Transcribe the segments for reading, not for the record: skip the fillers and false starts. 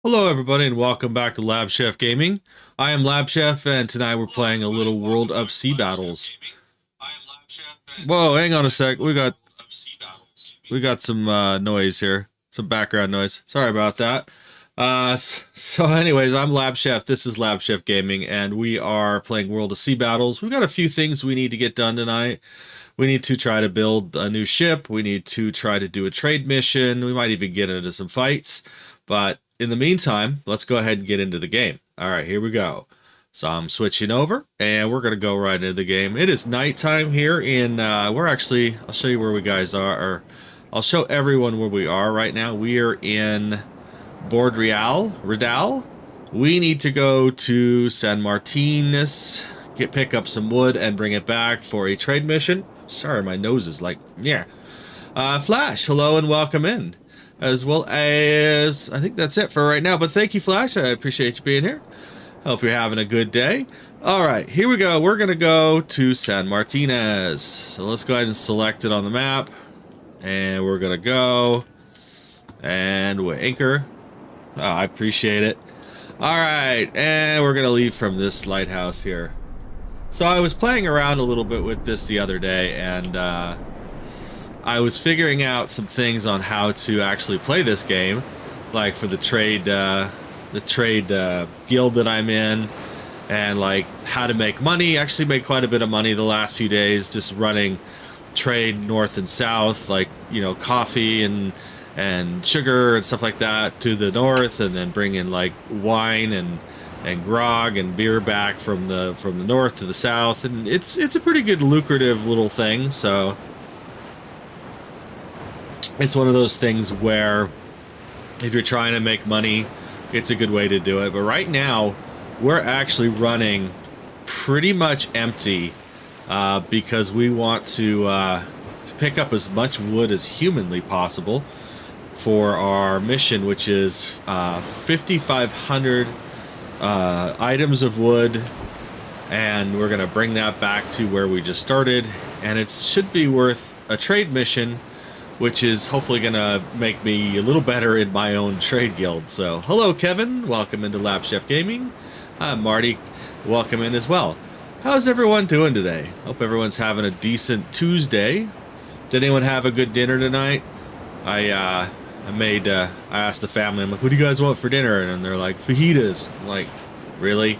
Hello everybody and welcome back to LabChefGaming. I am LabChef and tonight we're playing a little World of Sea Battles. Whoa, hang on a sec. We got some noise here. Some background noise. Sorry about that. So anyways, I'm LabChef. This is LabChefGaming and we are playing World of Sea Battles. We've got a few things we need to get done tonight. We need to try to build a new ship. We need to try to do a trade mission. We might even get into some fights. But in the meantime, let's go ahead and get into the game. All right, here we go. So I'm switching over, and we're going to go right into the game. It is nighttime here in, I'll show you where we guys are, or I'll show everyone where we are right now. We are in Redal. We need to go to San Martinez, pick up some wood, and bring it back for a trade mission. Sorry, my nose is like, yeah. Flash, hello and welcome in. As well as, I think that's it for right now, but thank you, Flash. I appreciate you being here. Hope you're having a good day. All right, here we go. We're going to go to San Martinez. So let's go ahead and select it on the map. And we're going to go. And we anchor. Oh, I appreciate it. All right, and we're going to leave from this lighthouse here. So I was playing around a little bit with this the other day, and I was figuring out some things on how to actually play this game, like for the trade guild that I'm in, and like how to make money. Actually made quite a bit of money the last few days just running trade north and south, like, you know, coffee and sugar and stuff like that to the north, and then bring in like wine and grog and beer back from the north to the south, and it's a pretty good lucrative little thing. So it's one of those things where if you're trying to make money, it's a good way to do it. But right now, we're actually running pretty much empty because we want to pick up as much wood as humanly possible for our mission, which is 5,500 items of wood. And we're going to bring that back to where we just started. And it should be worth a trade mission, which is hopefully going to make me a little better in my own trade guild. So, hello, Kevin. Welcome into LabChefGaming. Marty, welcome in as well. How's everyone doing today? Hope everyone's having a decent Tuesday. Did anyone have a good dinner tonight? I asked the family, I'm like, what do you guys want for dinner? And they're like, fajitas. I'm like, really?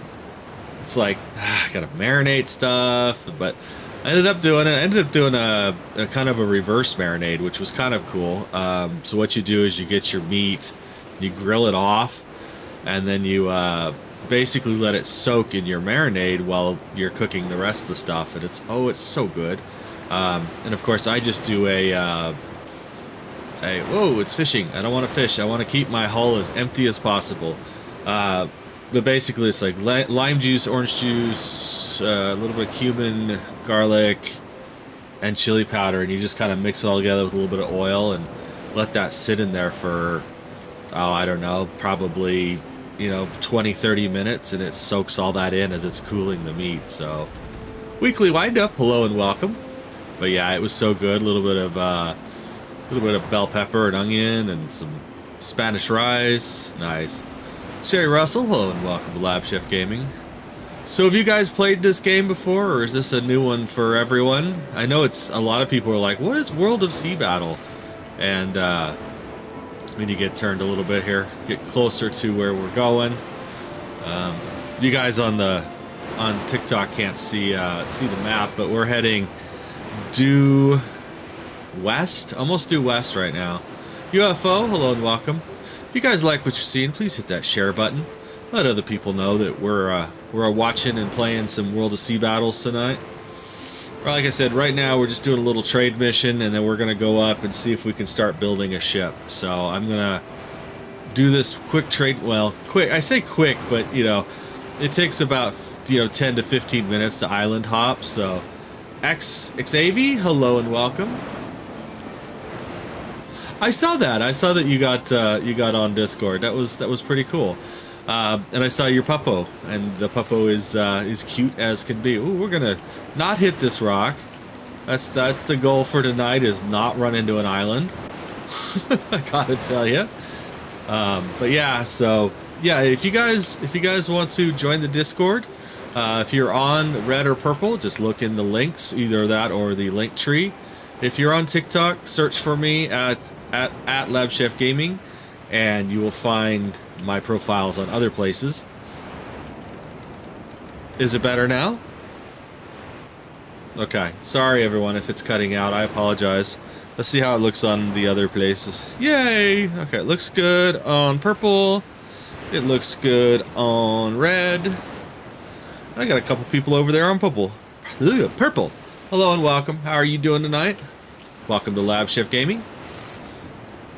It's like, I gotta marinate stuff, but I ended up doing a kind of a reverse marinade, which was kind of cool. So what you do is you get your meat, you grill it off, and then you basically let it soak in your marinade while you're cooking the rest of the stuff. And it's so good. And of course, I just do whoa, it's fishing. I don't want to fish. I want to keep my hull as empty as possible. But basically, it's like lime juice, orange juice, a little bit of cumin, garlic, and chili powder, and you just kind of mix it all together with a little bit of oil and let that sit in there for, oh, I don't know, probably, 20, 30 minutes, and it soaks all that in as it's cooling the meat. So, weekly wind-up, hello and welcome. But yeah, it was so good. A little bit of bell pepper and onion and some Spanish rice. Nice. Sherry Russell, hello and welcome to LabChefGaming. So have you guys played this game before, or is this a new one for everyone? I know a lot of people are like, what is World of Sea Battle? And we need to get turned a little bit here, get closer to where we're going. You guys on TikTok can't see the map, but we're heading due west, almost due west right now. UFO, hello and welcome. If you guys like what you're seeing, please hit that share button. Let other people know that we're watching and playing some World of Sea Battles tonight. Or like I said, right now we're just doing a little trade mission, and then we're going to go up and see if we can start building a ship. So I'm going to do this quick trade. Well, quick. I say quick, but it takes about 10 to 15 minutes to island hop. So Xavi, hello and welcome. I saw that you got on Discord. That was pretty cool. And I saw your puppo, and the puppo is cute as can be. Ooh, we're gonna not hit this rock. That's the goal for tonight, is not run into an island. I gotta tell you. But yeah, so yeah, if you guys want to join the Discord, if you're on red or purple, just look in the links, either that or the link tree. If you're on TikTok, search for me at LabChefGaming, and you will find my profiles on other places. Is it better now? Okay, sorry everyone if it's cutting out, I apologize. Let's see how it looks on the other places. Yay! Okay, it looks good on purple. It looks good on red. I got a couple people over there on purple. Purple. Hello and welcome. How are you doing tonight? Welcome to LabChefGaming.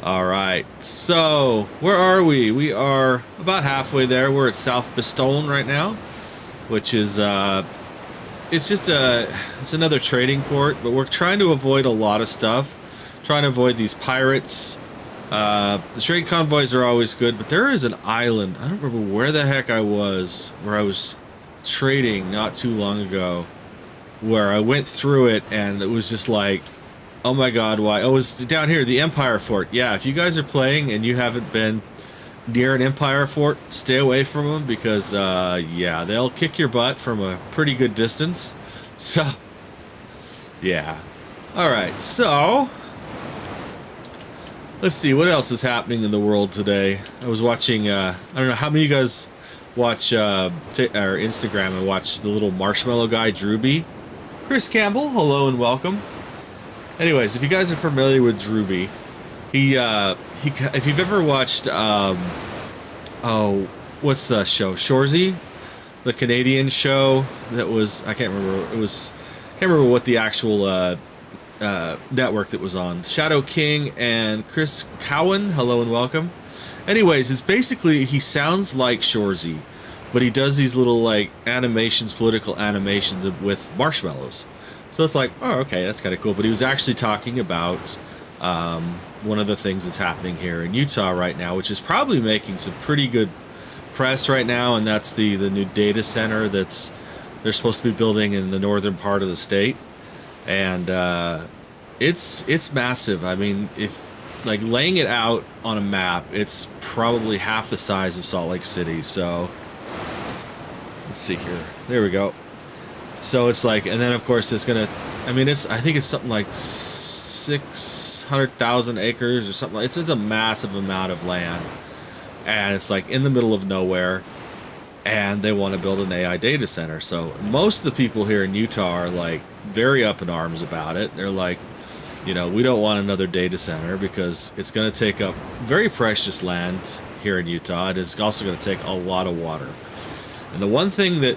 Alright, so where are we? We are about halfway there. We're at South Bastogne right now, which is it's another trading port, but we're trying to avoid a lot of stuff. Trying to avoid these pirates. The trade convoys are always good, but there is an island. I don't remember where the heck I was, where I was trading not too long ago, where I went through it and it was just like, oh my god, why? Oh, it was down here, the Empire Fort. Yeah, if you guys are playing and you haven't been near an Empire Fort, stay away from them because, yeah, they'll kick your butt from a pretty good distance. So, yeah. Alright, so let's see, what else is happening in the world today? I was watching, I don't know, how many of you guys watch or Instagram and watch the little marshmallow guy, Drewby? Chris Campbell, hello and welcome. Anyways, if you guys are familiar with Drewby, he if you've ever watched, oh, what's the show? Shoresy? The Canadian show that was, I can't remember, can't remember what the actual, network that was on. Shadow King and Chris Cowan, hello and welcome. Anyways, it's basically, he sounds like Shoresy, but he does these little like animations, political animations with marshmallows. So it's like, oh, okay, that's kind of cool. But he was actually talking about one of the things that's happening here in Utah right now, which is probably making some pretty good press right now, and that's the new data center that's they're supposed to be building in the northern part of the state. And it's massive. I mean, if like laying it out on a map, it's probably half the size of Salt Lake City. So let's see here. There we go. So it's like, and then of course it's gonna, I mean, I think it's something like 600,000 acres or something. It's a massive amount of land, and it's like in the middle of nowhere. And they want to build an AI data center. So most of the people here in Utah are like very up in arms about it. They're like, you know, we don't want another data center because it's going to take up very precious land here in Utah. It is also going to take a lot of water. And the one thing that,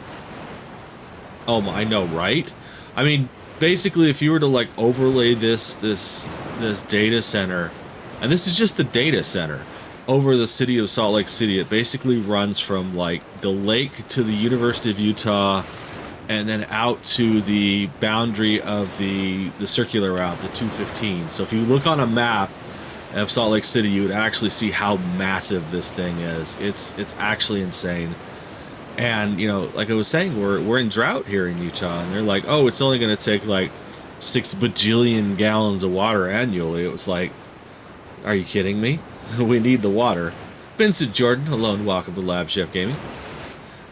oh, I know, right? I mean, basically, if you were to like overlay this data center, and this is just the data center, over the city of Salt Lake City, it basically runs from like the lake to the University of Utah, and then out to the boundary of the circular route, the 215. So if you look on a map of Salt Lake City, you would actually see how massive this thing is. It's actually insane. And you know, like I was saying, we're in drought here in Utah, and they're like, oh, it's only going to take like 6 bajillion gallons of water annually. It was like, are you kidding me? We need the water. Vincent Jordan, hello and welcome to LabChefGaming.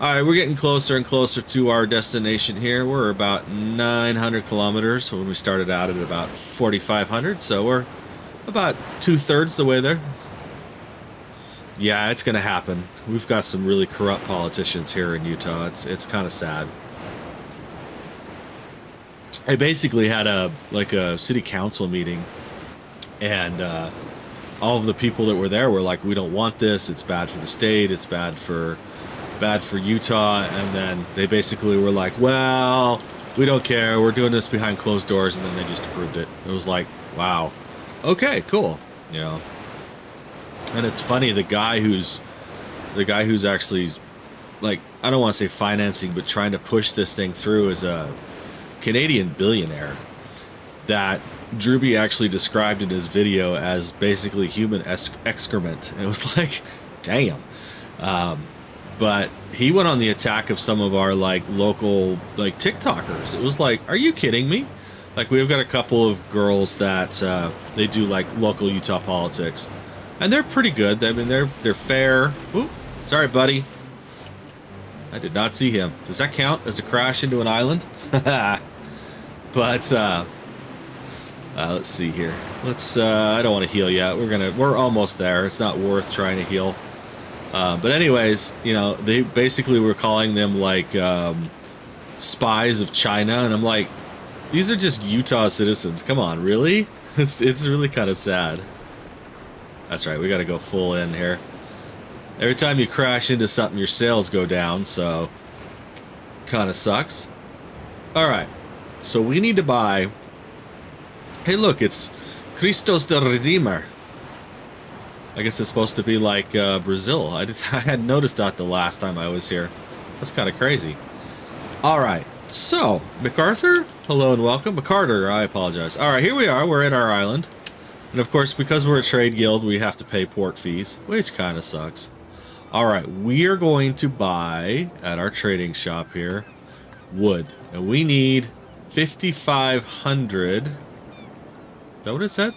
Alright, we're getting closer and closer to our destination here. We're about 900 kilometers when we started out at about 4,500, so we're about 2/3 the way there. Yeah, it's going to happen. We've got some really corrupt politicians here in Utah. It's kind of sad. I basically had a city council meeting, and all of the people that were there were like, we don't want this, it's bad for the state, it's bad for Utah. And then they basically were like, well, we don't care, we're doing this behind closed doors. And then they just approved it. It was like, wow, okay, cool, you know. And it's funny, the guy who's actually, like, I don't want to say financing, but trying to push this thing through is a Canadian billionaire that Drewby actually described in his video as basically human excrement. And it was like, damn. But he went on the attack of some of our like local like TikTokers. It was like, are you kidding me? Like, we've got a couple of girls that they do like local Utah politics, And they're pretty good. I mean, they're fair. Oop, sorry, buddy. I did not see him. Does that count as a crash into an island? But let's see here. Let's. I don't want to heal yet. We're almost there. It's not worth trying to heal. But anyways, you know, they basically were calling them like spies of China, and I'm like, these are just Utah citizens. Come on, really? It's really kind of sad. That's right. We got to go full in here. Every time you crash into something, your sails go down, so kind of sucks. All right, so we need to buy. Hey, look, it's Christos the Redeemer. I guess it's supposed to be like Brazil. I hadn't noticed that the last time I was here. That's kind of crazy. All right, so MacArthur, hello and welcome. McCarter, I apologize. All right, here we are. We're at our island, and of course, because we're a trade guild, we have to pay port fees, which kind of sucks. All right, we are going to buy at our trading shop here wood, and we need 5,500. Is that what it said?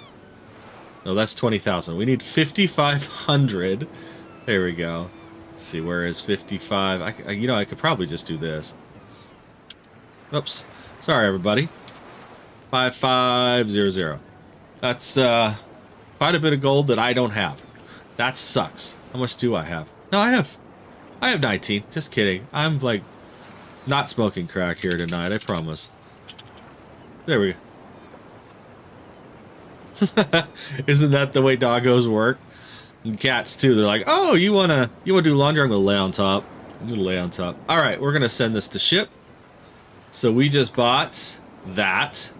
No, that's 20,000. We need 5,500. There we go. Let's see, where is 55? I could probably just do this. Oops. Sorry, everybody. 5500. That's quite a bit of gold that I don't have. That sucks. How much do I have? No, I have 19. Just kidding. I'm like not smoking crack here tonight, I promise. There we go. Isn't that the way doggos work? And cats too. They're like, "Oh, you wanna do laundry? I'm gonna lay on top. I'm gonna lay on top." All right, we're gonna send this to ship. So we just bought that,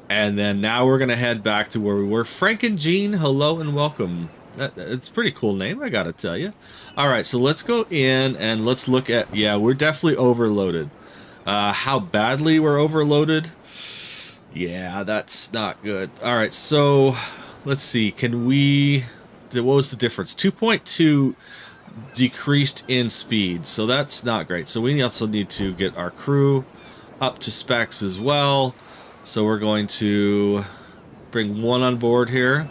and then now we're gonna head back to where we were. Frank and Jean, hello and welcome. It's a pretty cool name, I gotta tell you. All right, so let's go in and let's look at. Yeah, we're definitely overloaded. How badly we're overloaded? Yeah, that's not good. All right, so let's see. Can we? What was the difference? 2.2 decreased in speed, so that's not great. So we also need to get our crew up to specs as well. So we're going to bring one on board here.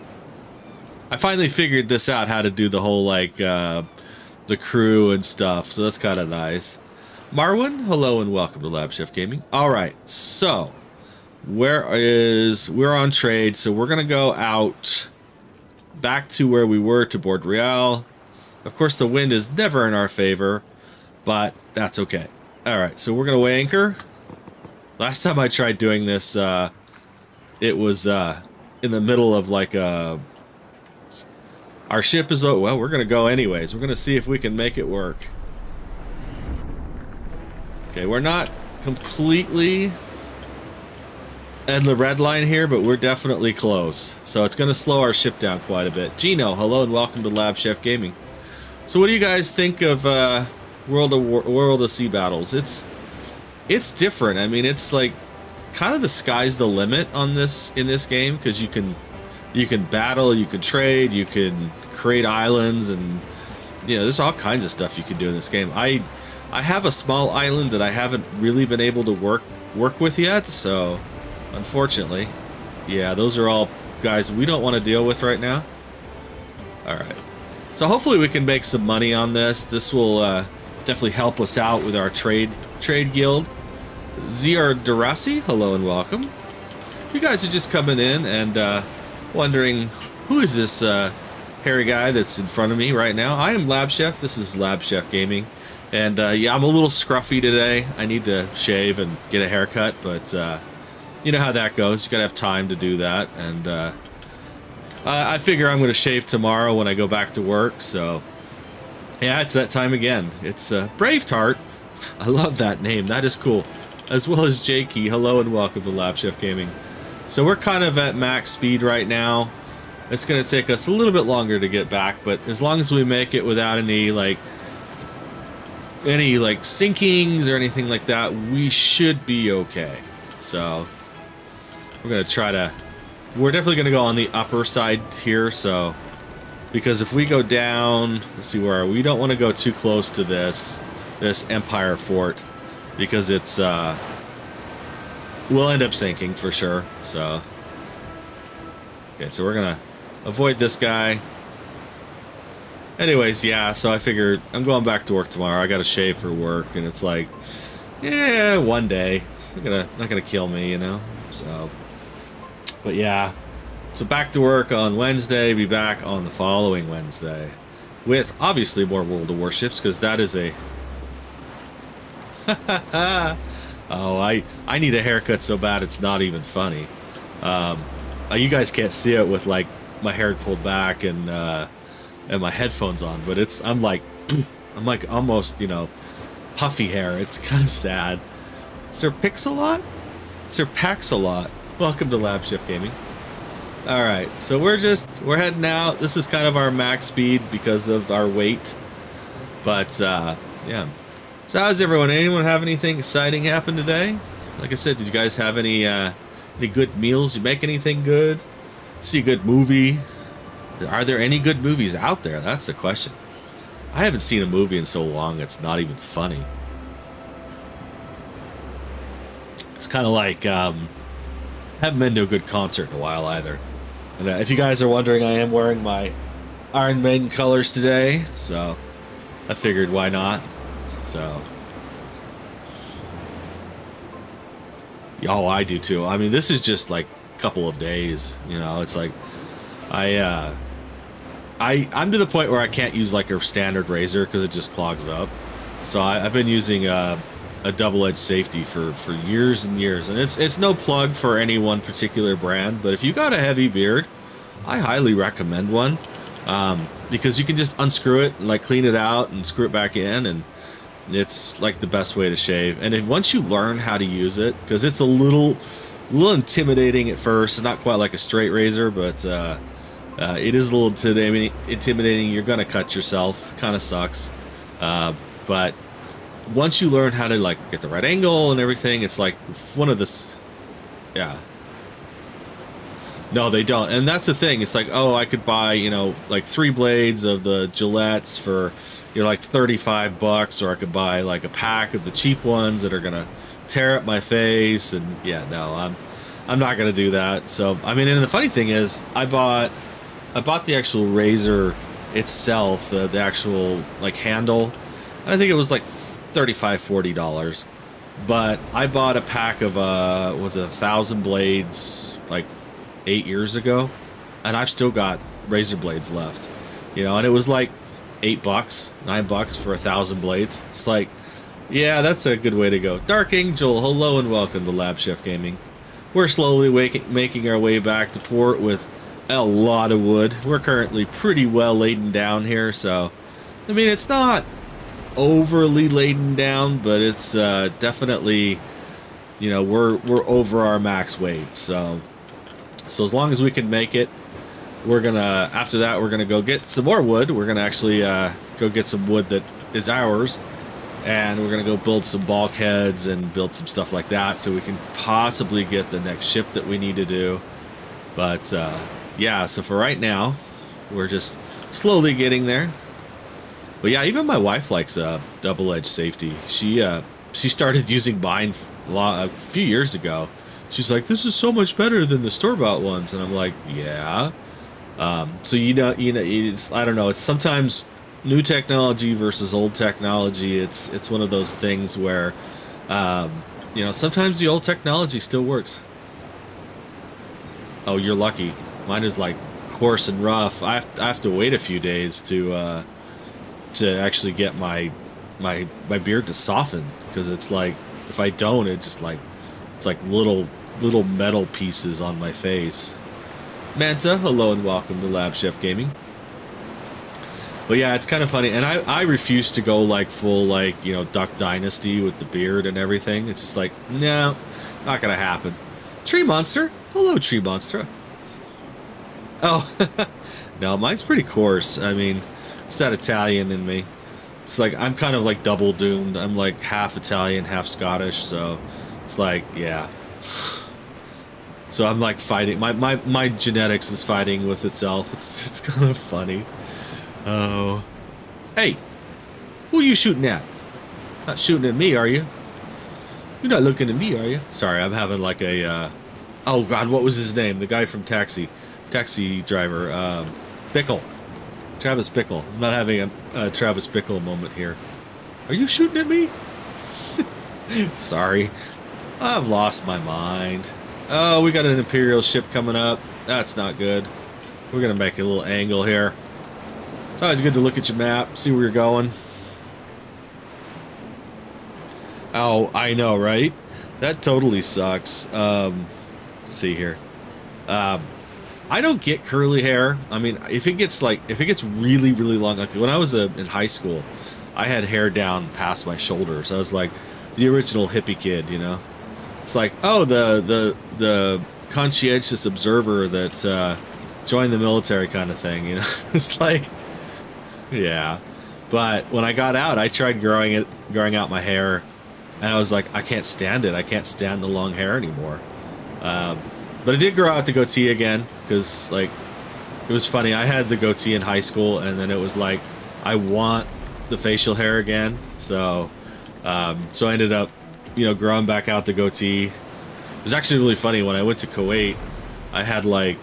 I finally figured this out, how to do the whole like the crew and stuff. So that's kind of nice. Marwin, hello and welcome to LabChefGaming. All right, so we're on trade, so we're gonna go out back to where we were, to Port Real. Of course, the wind is never in our favor, but that's okay. All right, so we're gonna weigh anchor. Last time I tried doing this, it was in the middle of like a. Our ship is, well, we're going to go anyways. We're going to see if we can make it work. Okay, we're not completely in the red line here, but we're definitely close. So it's going to slow our ship down quite a bit. Gino, hello and welcome to LabChefGaming. So what do you guys think of World of Sea Battles? It's different. I mean, it's like kind of the sky's the limit on this in this game, because you can battle, you can trade, you can create islands, and you know, there's all kinds of stuff you can do in this game. I have a small island that I haven't really been able to work with yet, so unfortunately, yeah, those are all guys we don't want to deal with right now. All right, so hopefully we can make some money on this. This will definitely help us out with our trade guild. Ziar Darasi, hello and welcome. You guys are just coming in and wondering, who is this hairy guy that's in front of me right now? I am LabChef. This is LabChefGaming. And yeah, I'm a little scruffy today. I need to shave and get a haircut, but you know how that goes. You gotta have time to do that. And I figure I'm gonna shave tomorrow when I go back to work, so yeah, it's that time again. It's Bravetart. I love that name. That is cool. As well as Jakey. Hello and welcome to LabChefGaming. So we're kind of at max speed right now. It's going to take us a little bit longer to get back, but as long as we make it without any sinkings or anything like that, we should be okay. So we're going to try to. We're definitely going to go on the upper side here. So because if we go down, let's see where we don't want to go too close to this Empire Fort, because it's we'll end up sinking for sure. So okay, so we're gonna avoid this guy. Anyways, yeah, so I figured I'm going back to work tomorrow. I got to shave for work, and it's like, yeah, one day. Not gonna kill me, you know? So, but yeah. So back to work on Wednesday, be back on the following Wednesday. With, obviously, more World of Warships, because that is a... Oh, I need a haircut so bad it's not even funny. You guys can't see it with, like, my hair pulled back and my headphones on, but I'm like almost, you know, puffy hair. It's kind of sad. Sir Pixelot? Sir Paxalot. Welcome to LabChefGaming. Alright, so we're heading out. This is kind of our max speed because of our weight. But, yeah. So how's everyone? Anyone have anything exciting happen today? Like I said, did you guys have any good meals? You make anything good? See a good movie? Are there any good movies out there? That's the question. I haven't seen a movie in so long it's not even funny. It's kind of like, haven't been to a good concert in a while either. And if you guys are wondering, I am wearing my Iron Maiden colors today, so I figured why not. So, oh, I do too. I mean, this is just like a couple of days, you know. It's like I'm to the point where I can't use like a standard razor because it just clogs up. So I've been using a double-edged safety for years and years, and it's no plug for any one particular brand, but if you got a heavy beard, I highly recommend one, because you can just unscrew it and like clean it out and screw it back in, and it's like the best way to shave. And once you learn how to use it, because it's a little intimidating at first. It's not quite like a straight razor, but it is a little intimidating. You're gonna cut yourself. Kind of sucks, but once you learn how to like get the right angle and everything, it's like one of the, yeah. No, they don't. And that's the thing. It's like, oh, I could buy, you know, like 3 blades of the Gillettes for, you know, like $35, or I could buy like a pack of the cheap ones that are gonna tear up my face. And yeah, no, I'm not gonna do that. So I mean, and the funny thing is, I bought the actual razor itself, the actual like handle, and I think it was like $35-40, but I bought a pack of was it 1,000 blades like 8 years ago, and I've still got razor blades left, you know, and it was like $8, $9 for 1,000 blades. It's like, yeah, that's a good way to go. Dark Angel, hello and welcome to LabChefGaming. We're slowly making our way back to port with a lot of wood. We're currently pretty well laden down here, so I mean, it's not overly laden down, but it's definitely, you know, we're over our max weight. So as long as we can make it, we're gonna, after that, we're gonna go get some more wood. We're gonna actually go get some wood that is ours, and we're gonna go build some bulkheads and build some stuff like that, so we can possibly get the next ship that we need to do. But yeah, so for right now, we're just slowly getting there. But yeah, even my wife likes a double-edged safety. She started using mine a few years ago. She's like, "This is so much better than the store-bought ones," and I'm like, "Yeah." So you know, it's, I don't know. It's sometimes new technology versus old technology. It's one of those things where, you know, sometimes the old technology still works. Oh, you're lucky. Mine is like coarse and rough. I have to wait a few days to actually get my beard to soften, because it's like, if I don't, it just like, it's like little metal pieces on my face. Manta, hello and welcome to LabChefGaming. But yeah, it's kind of funny, and I refuse to go like full, like, you know, Duck Dynasty with the beard and everything. It's just like, no, not gonna happen. Tree Monster, hello Tree Monster. Oh, no, mine's pretty coarse. I mean, it's that Italian in me. It's like, I'm kind of like double doomed. I'm like half Italian, half Scottish, so it's like, yeah. So I'm like fighting, my genetics is fighting with itself. It's kind of funny. Oh. Hey, who are you shooting at? Not shooting at me, are you? You're not looking at me, are you? Sorry, I'm having like a, oh god, what was his name? The guy from Taxi Driver, Bickle. Travis Bickle. I'm not having a Travis Bickle moment here. Are you shooting at me? Sorry. I've lost my mind. Oh, we got an Imperial ship coming up. That's not good. We're going to make a little angle here. It's always good to look at your map, see where you're going. Oh, I know, right? That totally sucks. Let's see here. I don't get curly hair. I mean, if it gets really, really long, like when I was in high school, I had hair down past my shoulders. I was like the original hippie kid, you know? It's like, oh, the conscientious observer that joined the military kind of thing, you know? It's like, yeah. But when I got out, I tried growing out my hair, and I was like, I can't stand it. I can't stand the long hair anymore. But I did grow out the goatee again, because, like, it was funny. I had the goatee in high school, and then it was like, I want the facial hair again. So I ended up, you know, growing back out the goatee. It was actually really funny. When I went to Kuwait, I had like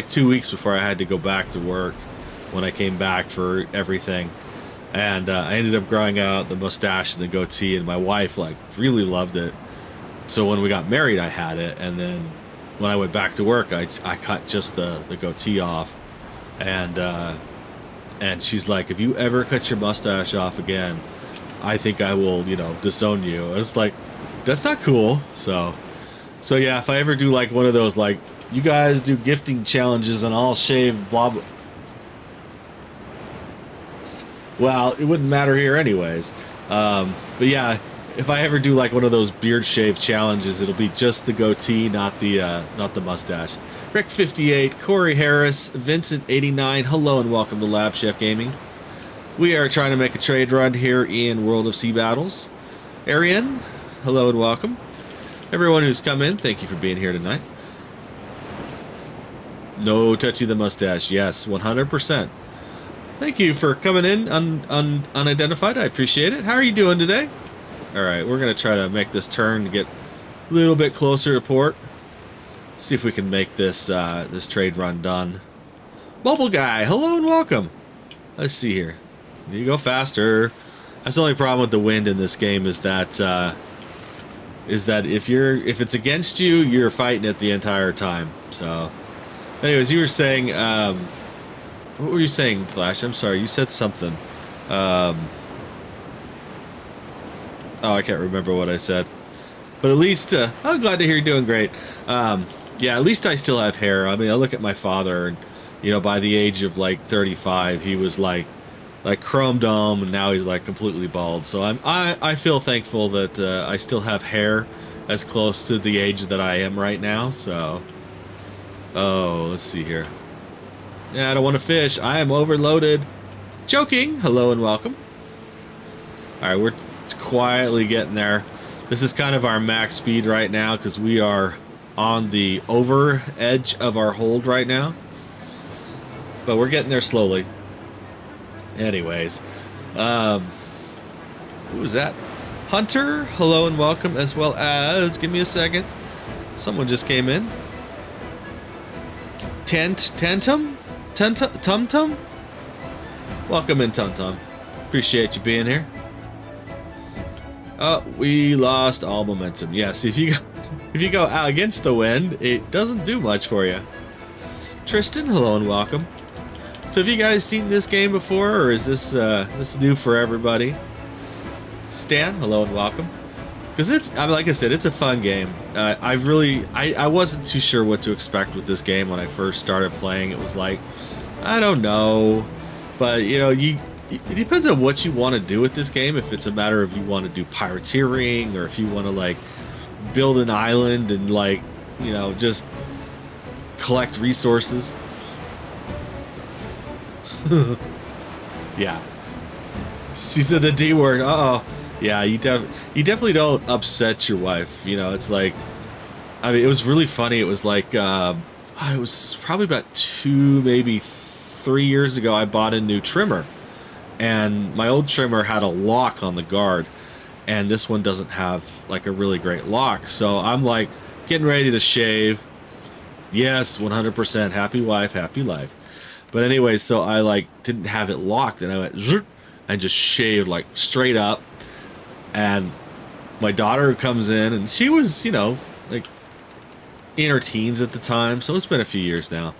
2 weeks before I had to go back to work when I came back for everything. And I ended up growing out the mustache and the goatee, and my wife, like, really loved it. So when we got married, I had it, and then when I went back to work, I cut just the goatee off, and she's like, if you ever cut your mustache off again, I think I will, you know, disown you. And it's like, that's not cool. So yeah, if I ever do like one of those, like, you guys do gifting challenges and I'll shave blah blah. Well, it wouldn't matter here anyways. But yeah, if I ever do like one of those beard shave challenges, it'll be just the goatee, not the mustache. Rick 58, Corey Harris, Vincent 89. Hello and welcome to Lab Chef Gaming. We are trying to make a trade run here in World of Sea Battles. Arian, hello and welcome. Everyone who's come in, thank you for being here tonight. No touchy the mustache. Yes, 100%. Thank you for coming in unidentified. I appreciate it. How are you doing today? All right, we're going to try to make this turn to get a little bit closer to port. See if we can make this this trade run done. Bubble Guy, hello and welcome. Let's see here. You go faster. That's the only problem with the wind in this game is that if it's against you, you're fighting it the entire time. So, anyways, you were saying, what were you saying, Flash? I'm sorry, you said something. Oh, I can't remember what I said. But at least, I'm glad to hear you're doing great. Yeah, at least I still have hair. I mean, I look at my father, and, you know, by the age of, like, 35, he was, like chrome dome, and now he's, like, completely bald. So I feel thankful that I still have hair as close to the age that I am right now, so... Oh, let's see here. Yeah, I don't want to fish. I am overloaded. Joking. Hello and welcome. Alright, we're quietly getting there. This is kind of our max speed right now because we are on the over edge of our hold right now. But we're getting there slowly. Anyways. Who was that? Hunter, hello and welcome, as well as... Give me a second. Someone just came in. Tum Tum? Welcome in, Tum Tum. Appreciate you being here. Oh, we lost all momentum. Yes, if you go out against the wind, it doesn't do much for you. Tristan, hello and welcome. So have you guys seen this game before, or is this new for everybody? Stan, hello and welcome. Because it's, I mean, like I said, it's a fun game. I wasn't too sure what to expect with this game when I first started playing. It was like, I don't know, but you know, it depends on what you want to do with this game. If it's a matter of you want to do pirateering, or if you want to like build an island and like, you know, just collect resources. Yeah, she said the D word. Uh-oh. Yeah, you definitely don't upset your wife. You know, it's like, I mean, it was really funny. It was like, it was probably about 2, maybe 3 years ago, I bought a new trimmer. And my old trimmer had a lock on the guard. And this one doesn't have, like, a really great lock. So I'm, like, getting ready to shave. Yes, 100%. Happy wife, happy life. But anyway, so I like didn't have it locked, and I went zoop, and just shaved like straight up. And my daughter comes in, and she was, you know, like in her teens at the time, so it's been a few years now.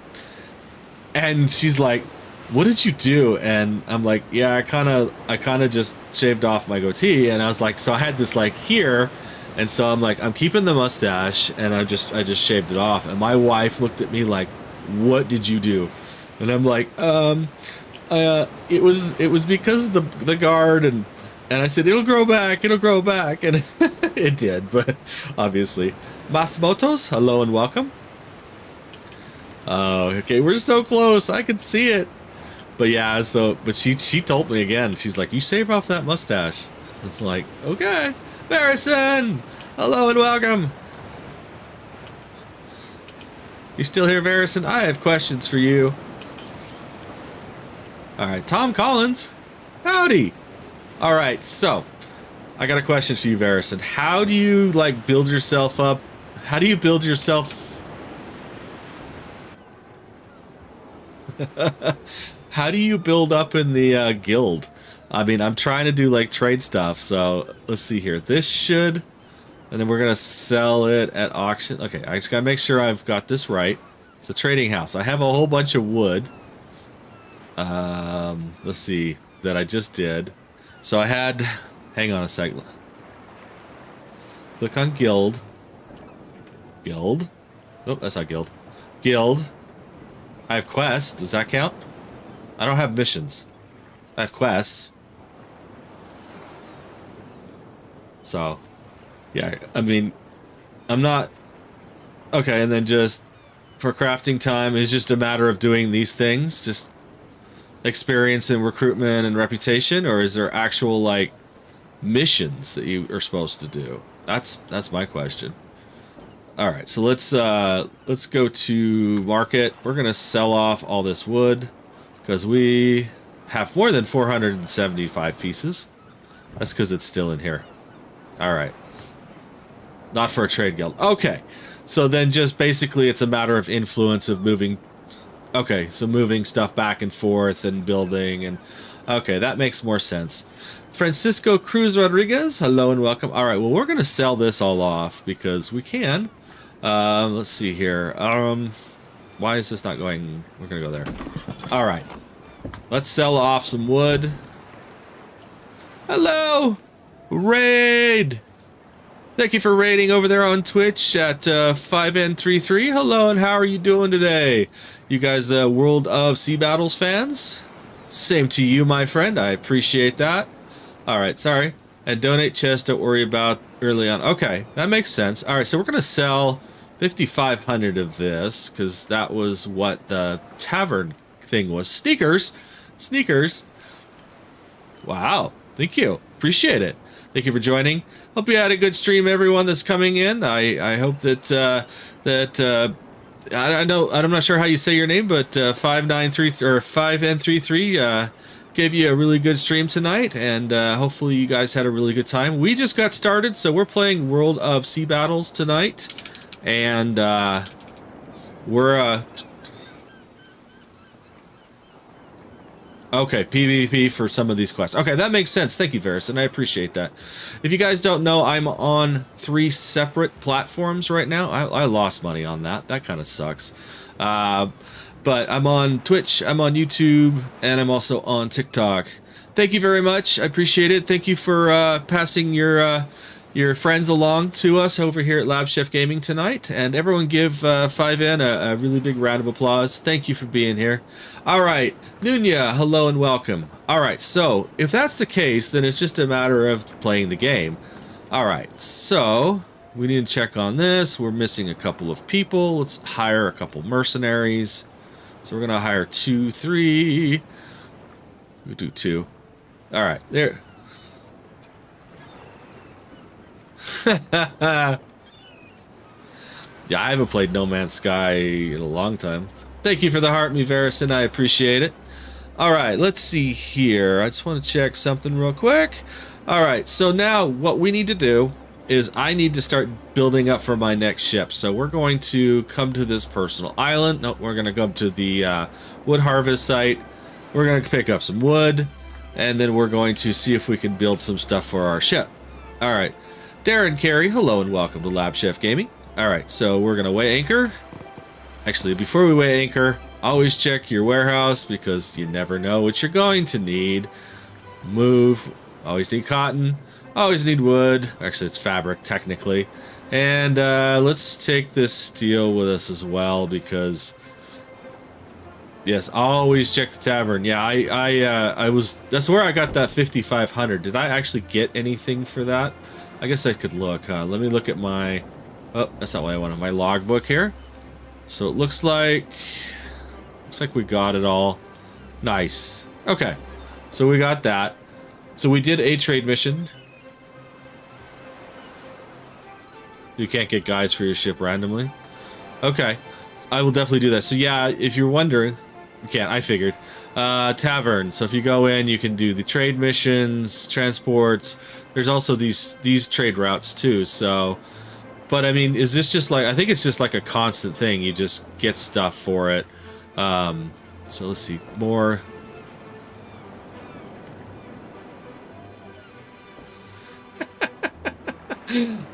And she's like, "What did you do?" And I'm like, "Yeah, I kind of just shaved off my goatee." And I was like, so I had this like here, and so I'm like, I'm keeping the mustache, and I just shaved it off. And my wife looked at me like, "What did you do?" And I'm like, it was because the guard, and I said it'll grow back, and it did, but obviously. Masmotos, hello and welcome. Oh, okay, we're so close, I can see it. But yeah, so, but she told me again, she's like, you shave off that mustache. I'm like, okay. Varison, hello and welcome. You still here, Varison? I have questions for you. Alright, Tom Collins, howdy. Alright, so, I got a question for you, Varison. How do you, like, build yourself up? How do you build yourself? How do you build up in the guild? I mean, I'm trying to do, like, trade stuff, so let's see here. This should, and then we're going to sell it at auction. Okay, I just got to make sure I've got this right. It's a trading house. I have a whole bunch of wood. Let's see, that I just did. So I had, hang on a second. Click on guild. Guild. Nope, that's not guild. Guild. I have quests. Does that count? I don't have missions. I have quests. So, yeah, I mean, I'm not... Okay, and then just for crafting time is just a matter of doing these things, just experience and recruitment and reputation, or is there actual, like, missions that you are supposed to do? That's my question. All right, so let's go to market. We're gonna sell off all this wood because we have more than 475 pieces. That's because it's still in here. All right, not for a trade guild. Okay, so then just basically it's a matter of influence of moving. Okay, so moving stuff back and forth and building, and okay, that makes more sense. Francisco Cruz Rodriguez, hello and welcome. All right, well, we're gonna sell this all off because we can. Let's see here. Why is this not going? We're gonna go there. All right, let's sell off some wood. Hello, raid. Thank you for raiding over there on Twitch at 5N33. Hello, and how are you doing today? You guys, World of Sea Battles fans? Same to you, my friend. I appreciate that. All right, sorry. And donate chest. Don't worry about early on. Okay, that makes sense. All right, so we're gonna sell 5,500 of this because that was what the tavern thing was. Sneakers. Wow, thank you. Appreciate it. Thank you for joining. Hope you had a good stream, everyone that's coming in. I hope that I know I'm not sure how you say your name, but 593 or 5N33 gave you a really good stream tonight, and hopefully you guys had a really good time. We just got started, so we're playing World of Sea Battles tonight, and we're okay, PvP for some of these quests. Okay, that makes sense. Thank you, Varus, and I appreciate that. If you guys don't know, I'm on 3 separate platforms right now. I lost money on that. That kind of sucks. But I'm on Twitch, I'm on YouTube, and I'm also on TikTok. Thank you very much. I appreciate it. Thank you for passing your friends along to us over here at LabChefGaming tonight. And everyone give 5N a really big round of applause. Thank you for being here. All right, Nunya, hello and welcome. All right, so if that's the case, then it's just a matter of playing the game. All right, so we need to check on this. We're missing a couple of people. Let's hire a couple mercenaries. So we're going to hire 2, 3. We do 2. All right, there. Yeah, I haven't played No Man's Sky in a long time. Thank you for the heart, me Varison. I appreciate it. All right, let's see here. I just want to check something real quick. All right, so now what we need to do is I need to start building up for my next ship. So we're going to come to this personal island. No, we're going to come to the wood harvest site. We're going to pick up some wood, and then we're going to see if we can build some stuff for our ship. All right, Darren Carey, hello and welcome to LabChefGaming. All right, so we're going to weigh anchor. Actually, before we weigh anchor, always check your warehouse because you never know what you're going to need. Move. Always need cotton. Always need wood. Actually, it's fabric, technically. And let's take this steel with us as well because... Yes, always check the tavern. Yeah, I was... That's where I got that 5,500. Did I actually get anything for that? I guess I could look, huh? Let me look at my... Oh, that's not what I wanted. My logbook here. So it looks like we got it all. Nice. Okay. So we got that. So we did a trade mission. You can't get guides for your ship randomly. Okay. I will definitely do that. So yeah, if you're wondering, you can't, I figured. Tavern. So if you go in, you can do the trade missions, transports. There's also these trade routes too. So, but I mean, is this just like, I think it's just like a constant thing. You just get stuff for it. So let's see, more.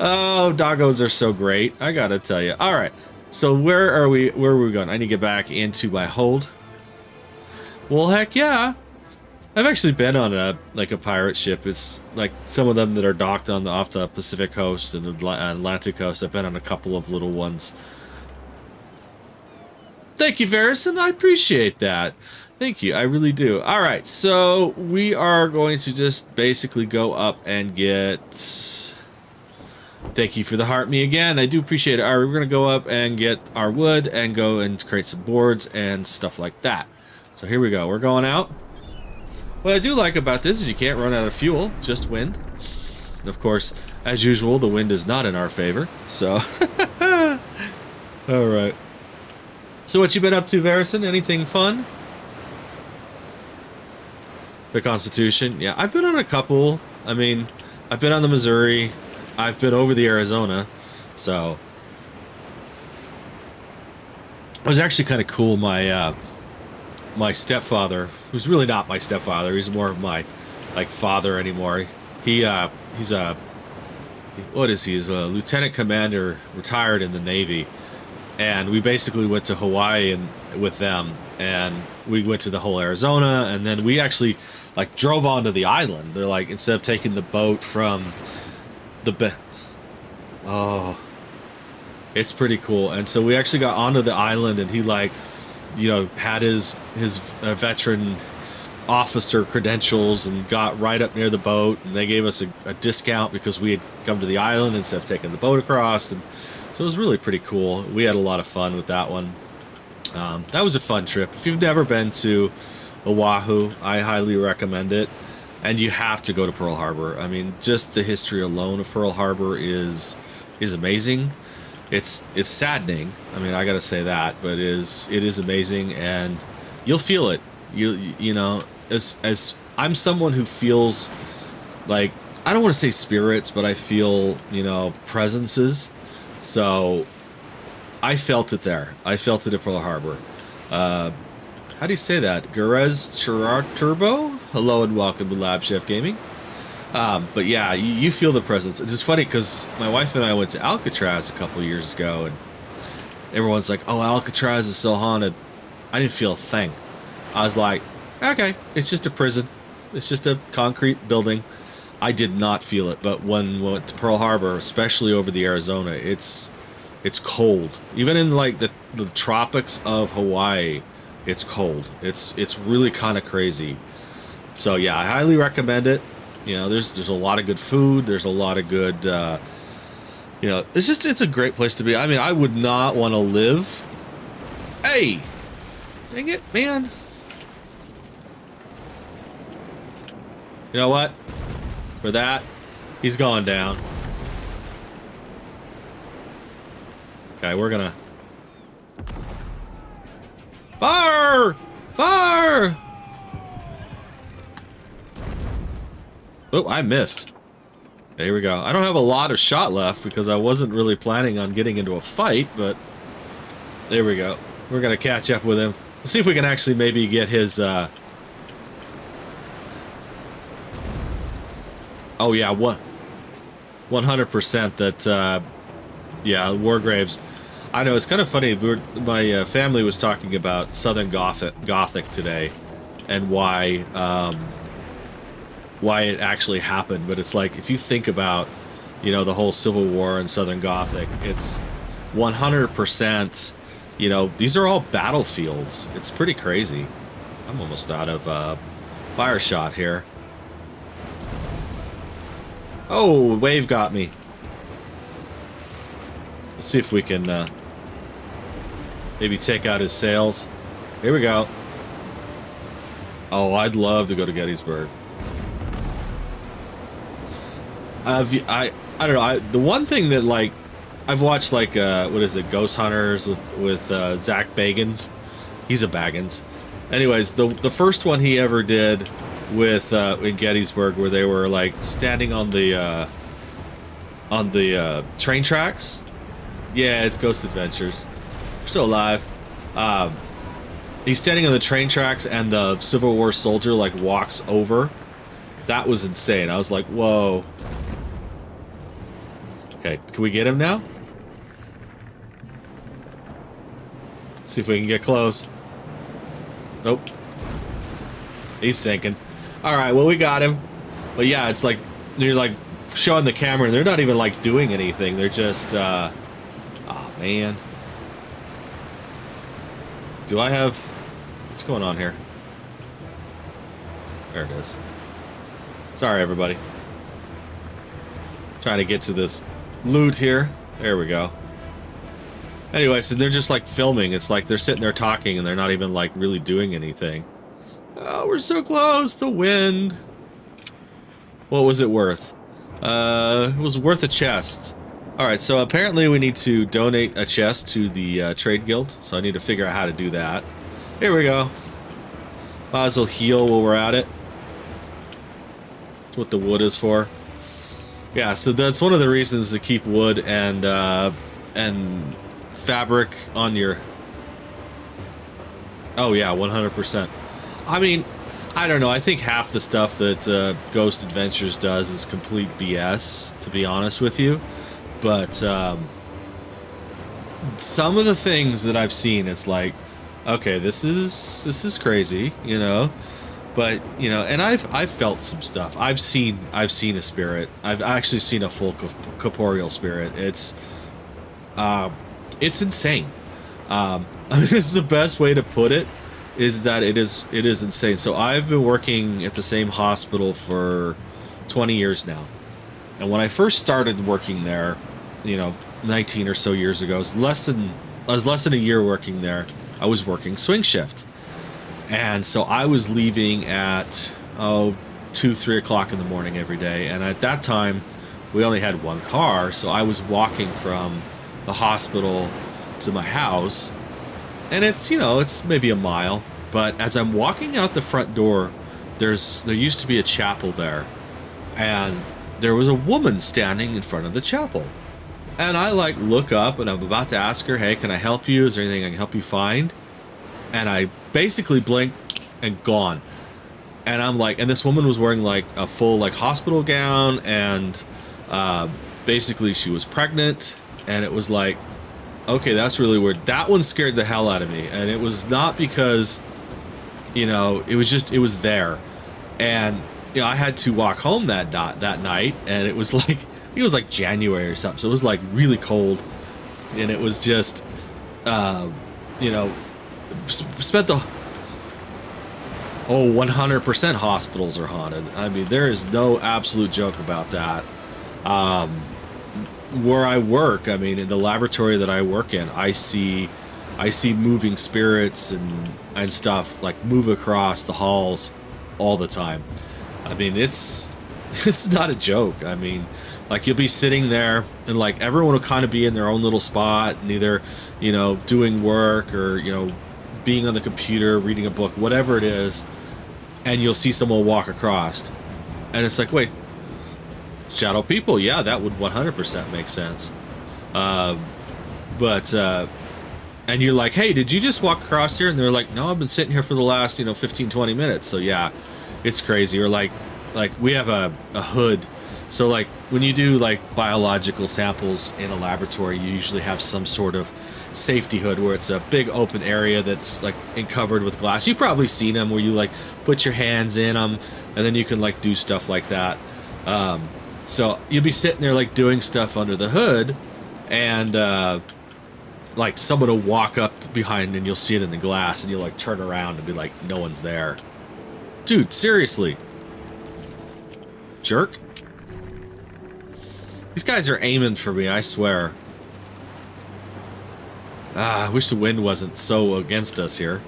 Oh, doggos are so great. I gotta tell you. All right. So where are we going? I need to get back into my hold. Well, heck yeah. I've actually been on a pirate ship. It's like some of them that are docked on off the Pacific coast and the Atlantic coast. I've been on a couple of little ones. Thank you, Verison. I appreciate that. Thank you. I really do. All right. So we are going to just basically go up and get... Thank you for the heart me again. I do appreciate it. All right, we're going to go up and get our wood and go and create some boards and stuff like that. So here we go. We're going out. What I do like about this is you can't run out of fuel, just wind. And of course, as usual, the wind is not in our favor. So, all right. So what you been up to, Verison? Anything fun? The Constitution? Yeah, I've been on a couple. I mean, I've been on the Missouri. I've been over the Arizona, so it was actually kind of cool. My my stepfather, who's really not my stepfather, he's more of my father anymore. He's a what is he? He's a lieutenant commander, retired in the Navy, and we basically went to Hawaii with them, and we went to the whole Arizona, and then we actually drove onto the island. They're like, instead of taking the boat from oh, it's pretty cool. And so we actually got onto the island, and he had his veteran officer credentials and got right up near the boat, and they gave us a discount because we had come to the island instead of taking the boat across. And so it was really pretty cool. We had a lot of fun with that one. That was a fun trip. If you've never been to Oahu, I highly recommend it. And you have to go to Pearl Harbor. I mean, just the history alone of Pearl Harbor is amazing. It's saddening. I mean, I gotta say that, but it is amazing, and you'll feel it. You know, as I'm someone who feels like, I don't want to say spirits, but I feel, presences. So I felt it there. I felt it at Pearl Harbor. How do you say that? Garez Turbo? Hello and welcome to LabChefGaming. But yeah, you feel the presence. It's just funny because my wife and I went to Alcatraz a couple years ago, and everyone's like, oh, Alcatraz is so haunted. I didn't feel a thing. I was like, okay, it's just a prison. It's just a concrete building. I did not feel it. But when we went to Pearl Harbor, especially over the Arizona, it's cold. Even in the tropics of Hawaii, it's cold. It's really kind of crazy. So yeah, I highly recommend it. There's a lot of good food. There's a lot of good, it's a great place to be. I mean, I would not want to live. Hey, dang it, man. You know what? For that, he's going down. Okay, we're gonna fire! Fire! Oh, I missed. There we go. I don't have a lot of shot left because I wasn't really planning on getting into a fight, but there we go. We're going to catch up with him. Let's see if we can actually maybe get his, oh yeah, what? 100% that, yeah, Wargraves. I know, it's kind of funny. My family was talking about Southern Gothic today and why it actually happened. But it's like, if you think about, you know, the whole Civil War and Southern Gothic, it's 100%, you know, these are all battlefields. It's pretty crazy. I'm almost out of fire shot here. Oh, wave got me. Let's see if we can maybe take out his sails. Here we go. Oh, I'd love to go to Gettysburg. I don't know. The one thing that, like, I've watched, like, what is it, Ghost Hunters with Zach Bagans. He's a Baggins. Anyways, the first one he ever did with in Gettysburg, where they were like standing on the train tracks. Yeah, it's Ghost Adventures. We're still alive. He's standing on the train tracks, and the Civil War soldier like walks over. That was insane. I was like, whoa. Okay, can we get him now? See if we can get close. Nope. He's sinking. Alright, well, we got him. But yeah, it's like, you're like showing the camera, and they're not even like doing anything. They're just, oh man. Do I have, what's going on here? There it is. Sorry, everybody. Trying to get to this loot here. There we go. Anyway, so they're just like filming. It's like they're sitting there talking, and they're not even like really doing anything. Oh, we're so close. The wind. What was it worth? It was worth a chest. Alright, so apparently we need to donate a chest to the trade guild. So I need to figure out how to do that. Here we go. Might as well heal while we're at it. That's what the wood is for. Yeah, so that's one of the reasons to keep wood and fabric on your... Oh yeah, 100%. I mean, I don't know. I think half the stuff that Ghost Adventures does is complete BS, to be honest with you. But some of the things that I've seen, it's like, okay, this is crazy, you know. But you know, and I've felt some stuff. I've seen a spirit. I've actually seen a full corporeal spirit. It's insane. I mean, this is the best way to put it. Is that it is insane. So I've been working at the same hospital for 20 years now. And when I first started working there, you know, 19 or so years ago, I was less than a year working there. I was working swing shift. And so I was leaving at 2-3 o'clock in the morning every day. And at that time, we only had one car, so I was walking from the hospital to my house. And it's, you know, it's maybe a mile. But as I'm walking out the front door, there used to be a chapel there. And there was a woman standing in front of the chapel. And I, like, look up, and I'm about to ask her, hey, can I help you? Is there anything I can help you find? And I basically blink and gone. And I'm like, and this woman was wearing, like, a full, like, hospital gown, and basically she was pregnant. And it was like, okay, that's really weird. That one scared the hell out of me. And it was not because, you know, it was there. And, you know, I had to walk home that night, and it was like January or something. So it was like really cold. And it was just, you know, spent the... Oh, 100% hospitals are haunted. I mean, there is no absolute joke about that. Where I work, I mean, in the laboratory that I work in, I see moving spirits and stuff like move across the halls all the time. I mean, it's not a joke. I mean, like, you'll be sitting there, and like everyone will kind of be in their own little spot, and either, you know, doing work or, you know, being on the computer, reading a book, whatever it is, and you'll see someone walk across, and it's like, wait, shadow people, yeah, that would 100% make sense. But and you're like, hey, did you just walk across here? And they're like, no, I've been sitting here for the last 15-20 minutes. So yeah, it's crazy. Or like we have a hood. So like when you do like biological samples in a laboratory, you usually have some sort of safety hood where it's a big open area that's like covered with glass. You've probably seen them where you like put your hands in them and then you can like do stuff like that. So you'll be sitting there like doing stuff under the hood, and like someone will walk up behind and you'll see it in the glass and you'll like turn around and be like, no one's there. Dude, seriously. Jerk. These guys are aiming for me, I swear. I wish the wind wasn't so against us here.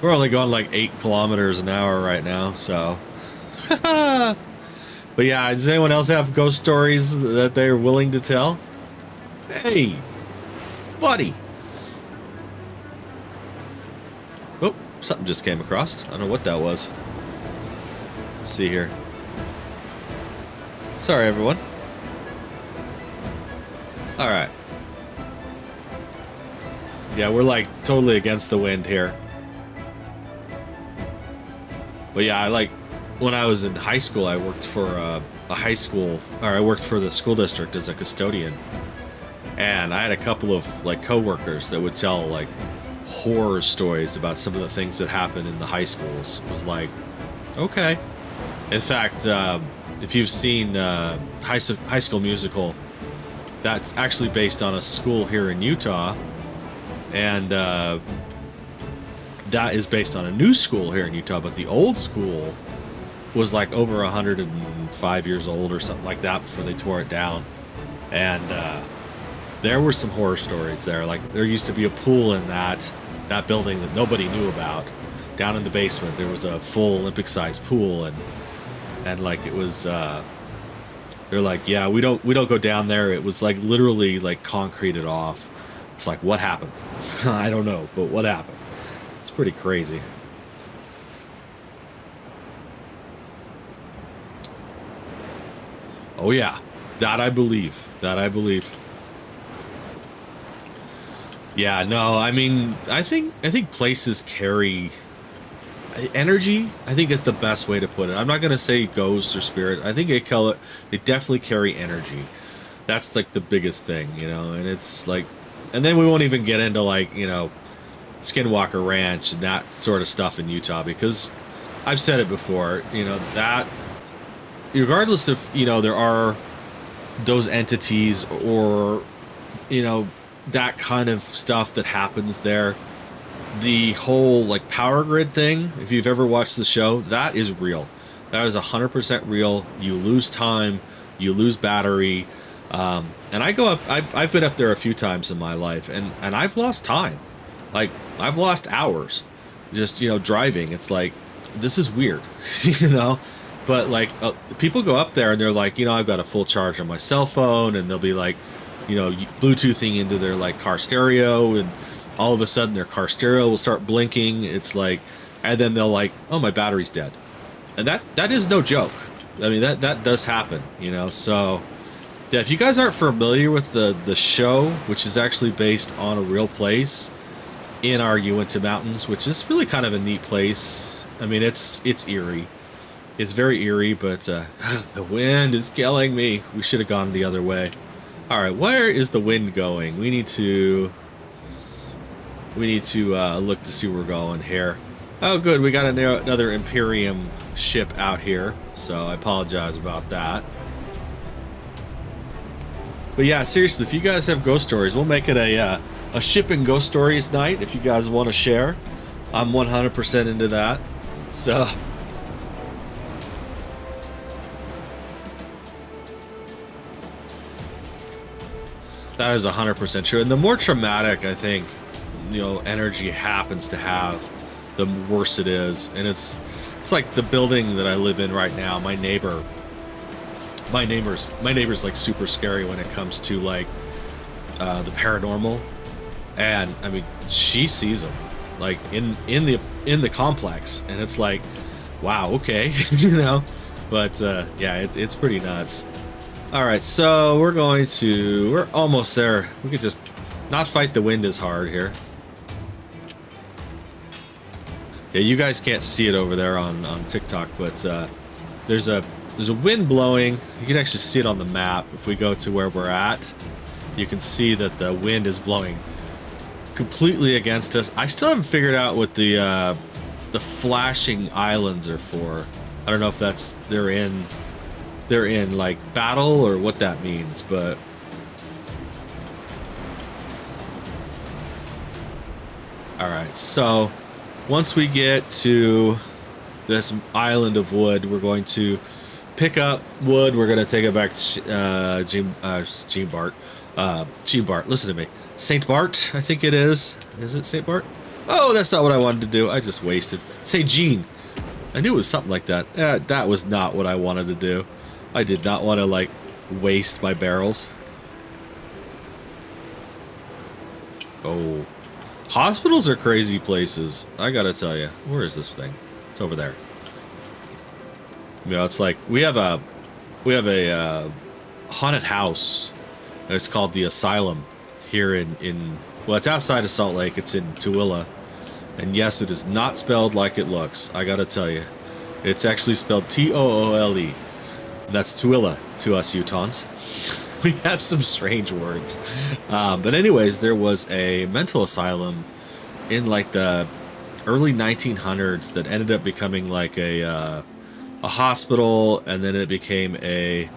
We're only going like 8 kilometers an hour right now, so. But yeah, does anyone else have ghost stories that they're willing to tell? Hey, buddy. Oh, something just came across. I don't know what that was. Let's see here. Sorry, everyone. All right. Yeah, we're like totally against the wind here. But yeah, I like when I was in high school, I worked for a high school, or I worked for the school district as a custodian. And I had a couple of like coworkers that would tell like horror stories about some of the things that happened in the high schools. It was like, okay. In fact, if you've seen High School Musical, that's actually based on a school here in Utah, and that is based on a new school here in Utah. But the old school was like over 105 years old or something like that before they tore it down, and there were some horror stories there. Like there used to be a pool in that building that nobody knew about. Down in the basement, there was a full Olympic-sized pool, and like it was. They're like, yeah, we don't go down there. It was like literally like concreted off. It's like, what happened? I don't know, but what happened? It's pretty crazy. Oh yeah, that I believe. That I believe. Yeah, no, I mean, I think places carry energy. I think is the best way to put it. I'm not gonna say ghosts or spirit. I think they definitely carry energy. That's like the biggest thing, and it's like, and then we won't even get into like, Skinwalker Ranch and that sort of stuff in Utah, because I've said it before, that regardless if, there are those entities or, that kind of stuff that happens there, the whole like power grid thing, if you've ever watched the show, that is real. That is 100% real. You lose time, you lose battery, and I go up. I've been up there a few times in my life, and I've lost time. Like I've lost hours, just driving. It's like, this is weird, But like people go up there and they're like, I've got a full charge on my cell phone, and they'll be like, Bluetoothing into their like car stereo, and all of a sudden their car stereo will start blinking. It's like, and then they'll like, oh, my battery's dead. And that is no joke. I mean, that does happen, so yeah, if you guys aren't familiar with the show, which is actually based on a real place in our Uinta Mountains, which is really kind of a neat place. I mean, it's eerie. It's very eerie, but the wind is killing me. We should have gone the other way. All right, where is the wind going? We need to look to see where we're going here. Oh, good. We got another Imperium ship out here, so I apologize about that. But yeah, seriously, if you guys have ghost stories, we'll make it a shipping ghost stories night if you guys want to share. I'm 100% into that. So that is 100% true. And the more traumatic, I think, energy happens to have, the worse it is. And it's like the building that I live in right now. My neighbor's like super scary when it comes to like the paranormal. And I mean, she sees them like in the complex, and it's like, wow, okay, But yeah, it's pretty nuts. All right, so we're almost there. We could just not fight the wind as hard here. Yeah, you guys can't see it over there on TikTok, but there's a wind blowing. You can actually see it on the map. If we go to where we're at, you can see that the wind is blowing completely against us. I still haven't figured out what the flashing islands are for. I don't know if that's they're in like battle or what that means, but all right. So once we get to this island of wood, we're going to pick up wood. We're going to take it back to Gene Bart. Listen to me. St. Bart, I think it is. Is it St. Bart? Oh, that's not what I wanted to do. I just wasted. Say Gene. I knew it was something like that. That was not what I wanted to do. I did not want to, like, waste my barrels. Oh. Hospitals are crazy places. I gotta tell you. Where is this thing? It's over there. You know, it's like, we have a haunted house. It's called the Asylum here in well, it's outside of Salt Lake. It's in Tooele. And yes, it is not spelled like it looks. I gotta tell you. It's actually spelled Toole. That's Tooele to us Utahns. We have some strange words. But anyways, there was a mental asylum in like the early 1900s that ended up becoming like a hospital, and then it became a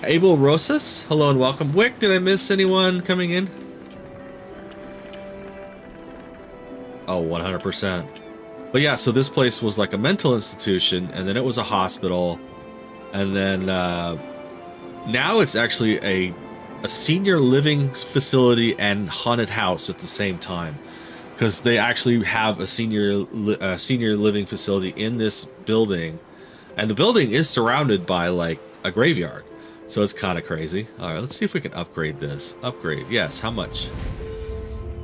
Abel Rosas. Hello and welcome. Wick, did I miss anyone coming in? Oh, 100%. But yeah, so this place was like a mental institution, and then it was a hospital, and then now it's actually a senior living facility and haunted house at the same time, because they actually have a senior living facility in this building, and the building is surrounded by like a graveyard, so it's kind of crazy. All right, let's see if we can upgrade this. Upgrade, yes. How much?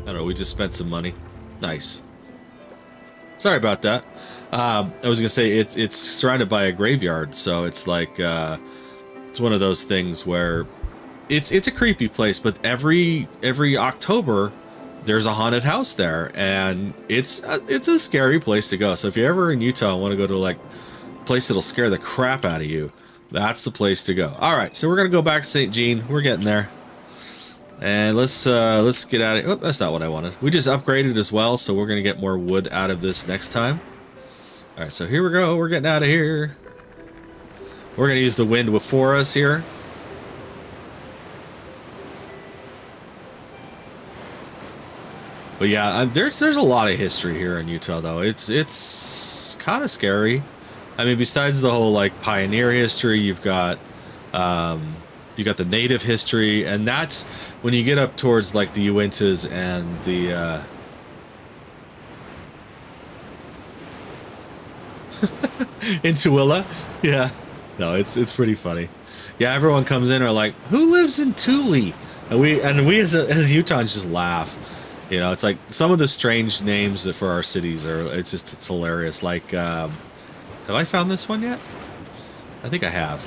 I don't know. We just spent some money. Nice. Sorry about that. I was gonna say it's surrounded by a graveyard, so it's like it's one of those things where it's a creepy place. But every October there's a haunted house there, and it's a scary place to go. So if you're ever in Utah and want to go to like a place that'll scare the crap out of you, that's the place to go. All right, so we're gonna go back to St. Jean. We're getting there. And let's get out of it. Oh, that's not what I wanted. We just upgraded as well, so we're going to get more wood out of this next time. All right, so here we go. We're getting out of here. We're going to use the wind before us here. But yeah, there's a lot of history here in Utah, though. It's kind of scary. I mean, besides the whole like pioneer history, you've got the native history, and that's when you get up towards like the Uintas and the in Tooele. Yeah, no, it's pretty funny. Yeah, everyone comes in and are like, who lives in Thule? And we as Utahns just laugh. You know, it's like some of the strange names that for our cities are, it's hilarious. Like, have I found this one yet? I think I have.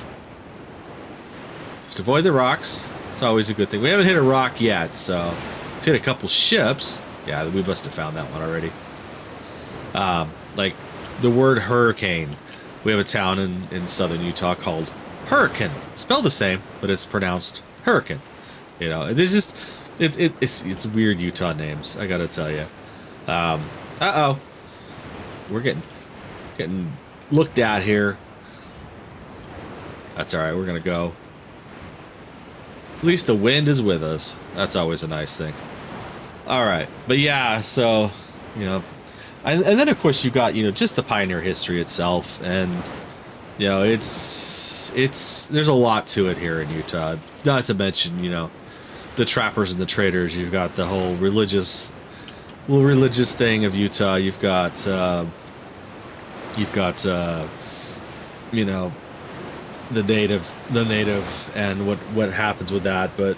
Just avoid the rocks. It's always a good thing. We haven't hit a rock yet, so we've hit a couple ships. Yeah, we must have found that one already. Like the word hurricane. We have a town in southern Utah called Hurricane. Spelled the same, but it's pronounced Hurricane. You know, there's just it's weird Utah names. I gotta tell you. Uh-oh, we're getting looked at here. That's all right. We're gonna go. At least the wind is with us. That's always a nice thing. All right, but yeah, so you know, and then of course you got just the pioneer history itself, and it's there's a lot to it here in Utah. Not to mention the trappers and the traders. You've got the whole religious thing of Utah. You've got the native and what happens with that. But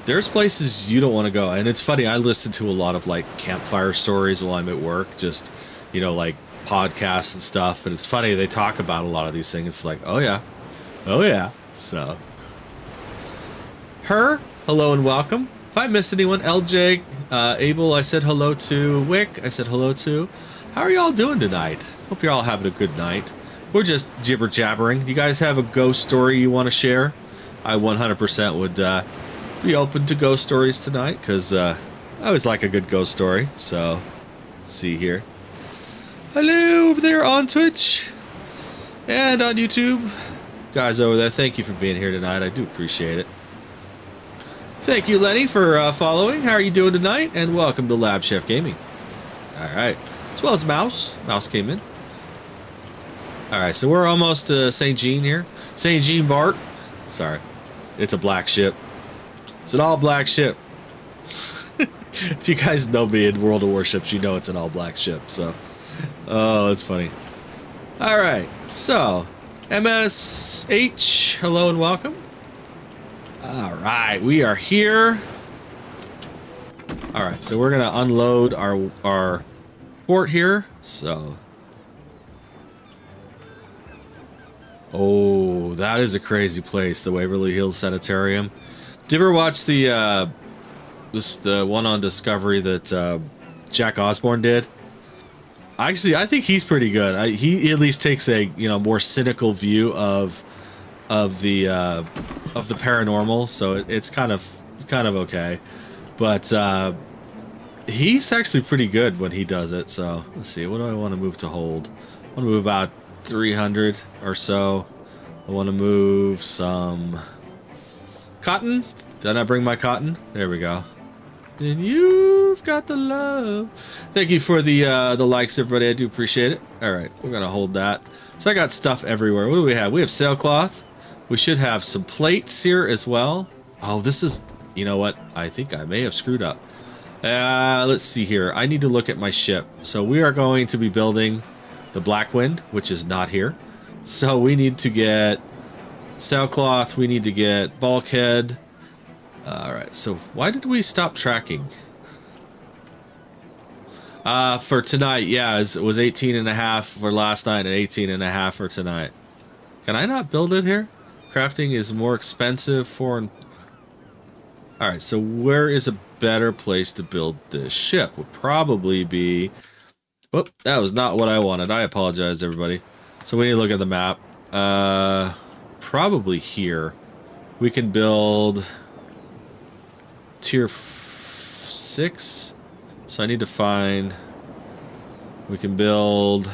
there's places you don't want to go, and it's funny, I listen to a lot of like campfire stories while I'm at work, just like podcasts and stuff, and it's funny, they talk about a lot of these things. It's like, oh yeah, so Her, hello and welcome. If I missed anyone, LJ, Abel, I said hello to. Wick, I said hello to. How are y'all doing tonight? Hope you're all having a good night. We're just jibber jabbering. You guys have a ghost story you want to share? I 100% would be open to ghost stories tonight, because I always like a good ghost story. So, let's see here. Hello over there on Twitch and on YouTube. Guys over there, thank you for being here tonight. I do appreciate it. Thank you, Lenny, for following. How are you doing tonight? And welcome to LabChefGaming. Alright. As well as Mouse. Mouse came in. Alright, so we're almost to St. Jean here. St. Jean Bart. Sorry. It's a black ship. It's an all-black ship. If you guys know me in World of Warships, you know it's an all-black ship, so... Oh, that's funny. Alright, so... MSH, hello and welcome. Alright, we are here. Alright, so we're gonna unload our port here, so... Oh, that is a crazy place, the Waverly Hills Sanitarium. Did you ever watch the one on Discovery that Jack Osborne did? Actually, I think he's pretty good. He at least takes a more cynical view of the paranormal, so it's kind of okay. But he's actually pretty good when he does it. So let's see, what do I want to move to hold? I want to move about 300 or so. I want to move some cotton. Did I bring my cotton? There we go. And you've got the love. Thank you for the likes, everybody. I do appreciate it. All right, we're gonna hold that. So I got stuff everywhere. What do we have? We have sailcloth. We should have some plates here as well. Oh, this is, you know what? I think I may have screwed up. Let's see here. I need to look at my ship. So we are going to be building the Blackwind, which is not here. So we need to get sailcloth. We need to get bulkhead. Alright, so why did we stop tracking? For tonight, yeah, it was 18.5 for last night and 18.5 for tonight. Can I not build it here? Crafting is more expensive for... Alright, so where is a better place to build this ship? Would probably be... Whoop, that was not what I wanted. I apologize, everybody. So we need to look at the map. Probably here. We can build... Tier 6, so I need to find. We can build.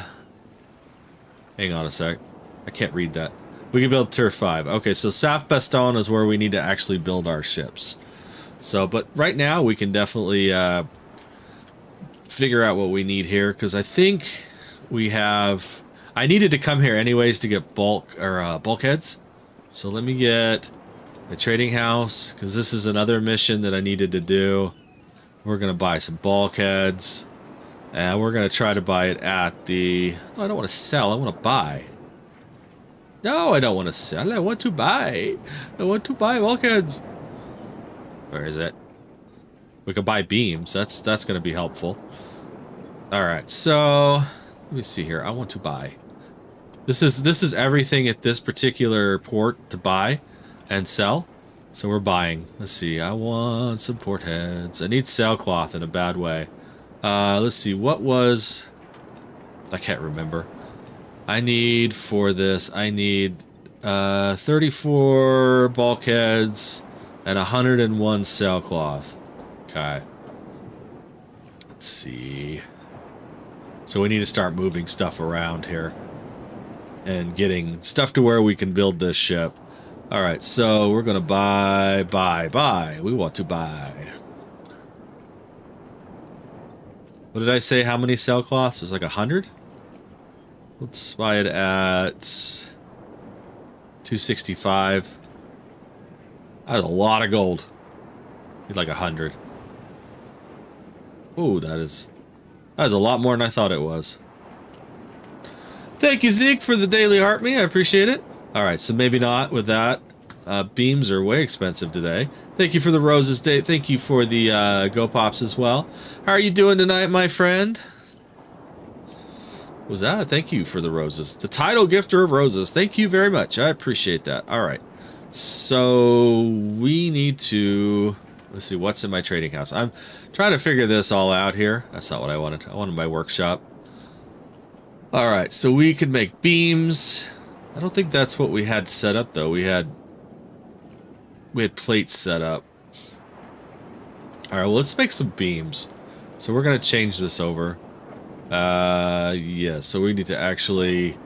Hang on a sec. I can't read that. We can build tier 5. Okay, so South Bastogne is where we need to actually build our ships. So, but right now we can definitely figure out what we need here, because I think we have. I needed to come here anyways to get bulkheads. So let me get. A trading house, because this is another mission that I needed to do. We're gonna buy some bulkheads, and we're gonna try to buy it at the... No, I don't want to sell, I want to buy. No, I don't want to sell, I want to buy. I want to buy bulkheads. Where is it? We can buy beams, that's gonna be helpful. Alright, so let me see here. I want to buy. This is everything at this particular port to buy and sell. So we're buying. Let's see. I want some port heads. I need sailcloth in a bad way. Let's see. What was... I can't remember. I need for this... I need 34 bulkheads and 101 sailcloth. Okay. Let's see. So we need to start moving stuff around here. And getting stuff to where we can build this ship. Alright, so we're gonna buy. We want to buy. What did I say? How many sailcloths? There's like 100? Let's buy it at 265. That's a lot of gold. Need like 100. Ooh, that is a lot more than I thought it was. Thank you, Zeke, for the daily heart me. I appreciate it. Alright, so maybe not with that. Beams are way expensive today. Thank you for the roses, Dave. Thank you for the Go Pops as well. How are you doing tonight, my friend? What was that? Thank you for the roses. The title gifter of roses. Thank you very much. I appreciate that. Alright. So we need to, let's see, what's in my trading house? I'm trying to figure this all out here. That's not what I wanted. I wanted my workshop. All right, so we could make beams. I don't think that's what we had set up though. We had plates set up. All right, well, let's make some beams. So we're gonna change this over. Yeah, so we need to actually,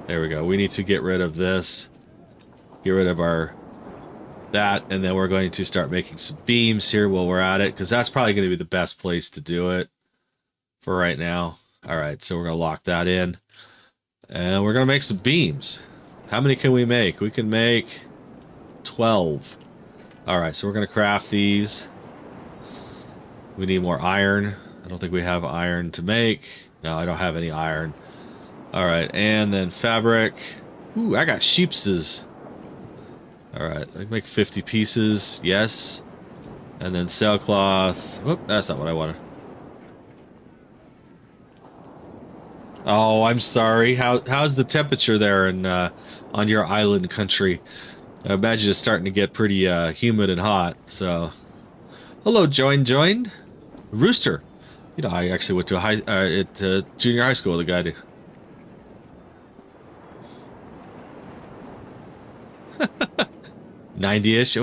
there we go. We need to get rid of this. Get rid of that, and then we're going to start making some beams here while we're at it, because that's probably going to be the best place to do it for right now. All right, so we're going to lock that in, and we're going to make some beams. How many can we make? We can make 12. All right, so we're going to craft these. We need more iron. I don't think we have iron to make. No, I don't have any iron. All right, and then fabric. Ooh, I got sheepses. All right, I can make 50 pieces. Yes. And then sailcloth. Whoop, that's not what I wanted. Oh, I'm sorry. How's the temperature there in on your island country? I imagine it's starting to get pretty humid and hot. So, hello, joined. Rooster. You know, I actually went to junior high school with a guy. 90-ish.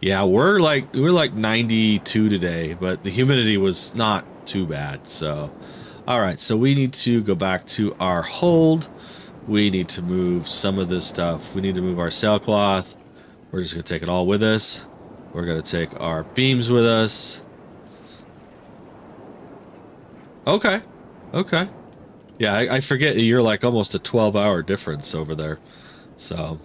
Yeah, we're like 92 today, but the humidity was not too bad. So, all right, so we need to go back to our hold. We need to move some of this stuff. We need to move our sailcloth. We're just gonna take it all with us. We're gonna take our beams with us. Okay. Yeah, I forget you're like almost a 12-hour difference over there. So.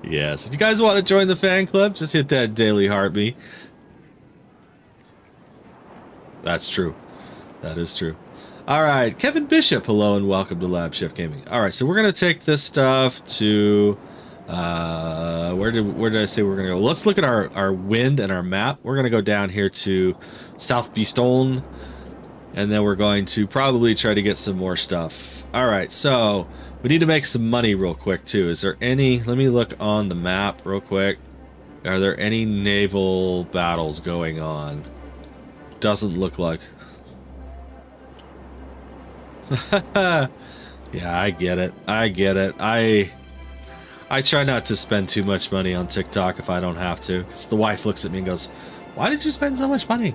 Yes, if you guys want to join the fan club, just hit that daily heartbeat. That's true. That is true. All right, Kevin Bishop, hello and welcome to LabChefGaming. All right, so we're gonna take this stuff to where did I say we're gonna go? Let's look at our wind and our map. We're gonna go down here to South Beeston, and then we're going to probably try to get some more stuff. All right, so we need to make some money real quick too. Is there any, let me look on the map real quick. Are there any naval battles going on? Doesn't look like. Yeah, I get it. I try not to spend too much money on TikTok if I don't have to, because the wife looks at me and goes, "Why did you spend so much money?"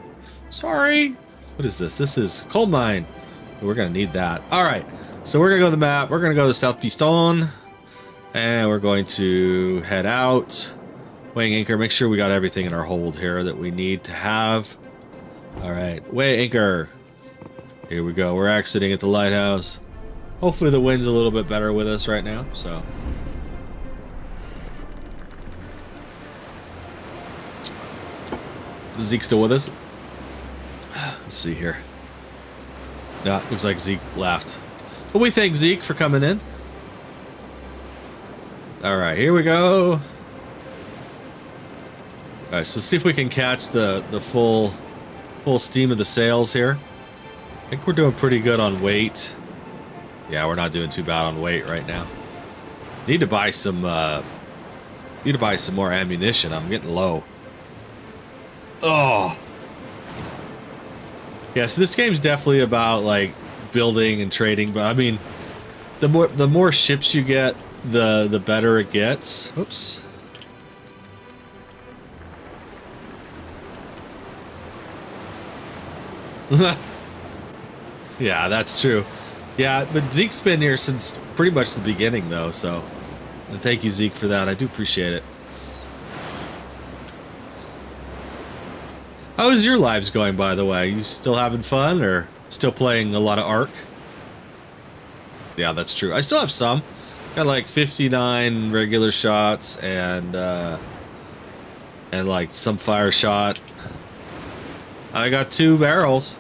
Sorry. What is this? This is coal mine. We're gonna need that. All right. So we're gonna go to the map. We're gonna go to South Beeston, and we're going to head out. Weighing anchor. Make sure we got everything in our hold here that we need to have. All right, weigh anchor. Here we go. We're exiting at the lighthouse. Hopefully the wind's a little bit better with us right now. So. Is Zeke still with us? Let's see here. No, looks like Zeke left. But we thank Zeke for coming in. All right, here we go. All right, so see if we can catch the full steam of the sails here. I think we're doing pretty good on weight. Yeah, we're not doing too bad on weight right now. Need to buy some more ammunition. I'm getting low. Oh. Yeah, so this game's definitely about like building and trading, but I mean the more ships you get, the better it gets. Oops. Yeah, that's true. Yeah, but Zeke's been here since pretty much the beginning, though, so... And thank you, Zeke, for that. I do appreciate it. How is your lives going, by the way? You still having fun, or still playing a lot of Ark? Yeah, that's true. I still have some. Got like 59 regular shots, and like some fire shot. I got 2 barrels.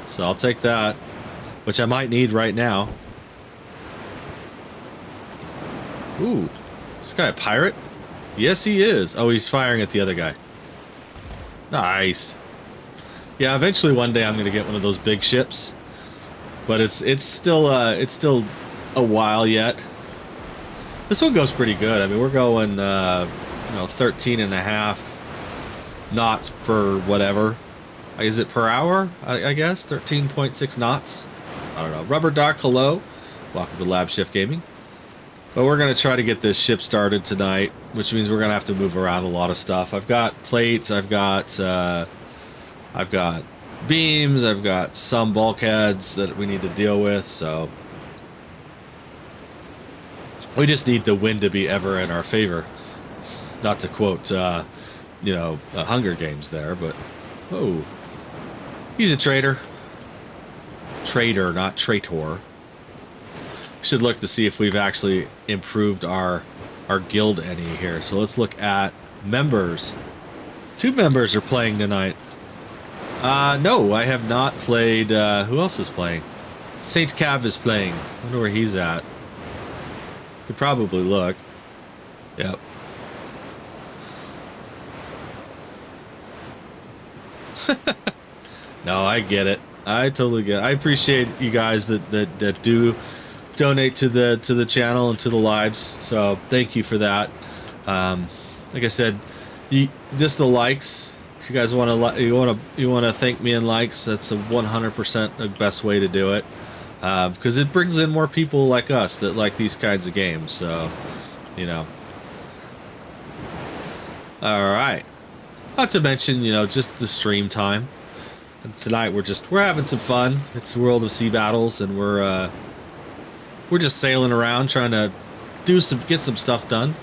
So I'll take that, which I might need right now. Ooh, is this guy a pirate? Yes, he is. Oh, he's firing at the other guy. Nice. Yeah, eventually one day I'm gonna get one of those big ships, but it's still a while yet. This one goes pretty good. I mean, we're going you know, 13.5 knots per whatever. Is it per hour? I guess 13.6 knots. I don't know. Rubber Doc, hello. Welcome to LabChefGaming. But we're gonna try to get this ship started tonight, which means we're gonna have to move around a lot of stuff. I've got plates. I've got beams. I've got some bulkheads that we need to deal with. So we just need the wind to be ever in our favor. Not to quote, you know, Hunger Games there, but whoa, he's a traitor. Traitor, not traitor. Should look to see if we've actually improved our guild any here. So let's look at members. 2 members are playing tonight. No, I have not played. Who else is playing? Saint Cav is playing. I wonder where he's at. Could probably look. Yep. No, I get it. I totally get it. I appreciate you guys that do donate to the channel and to the lives. So thank you for that. Like I said, just the likes. If you guys want to thank me in likes, that's a 100% the best way to do it. Because it brings in more people like us that like these kinds of games. So, you know. All right. Not to mention, you know, just the stream time. And tonight we're having some fun. It's World of Sea Battles, and we're just sailing around trying to get some stuff done.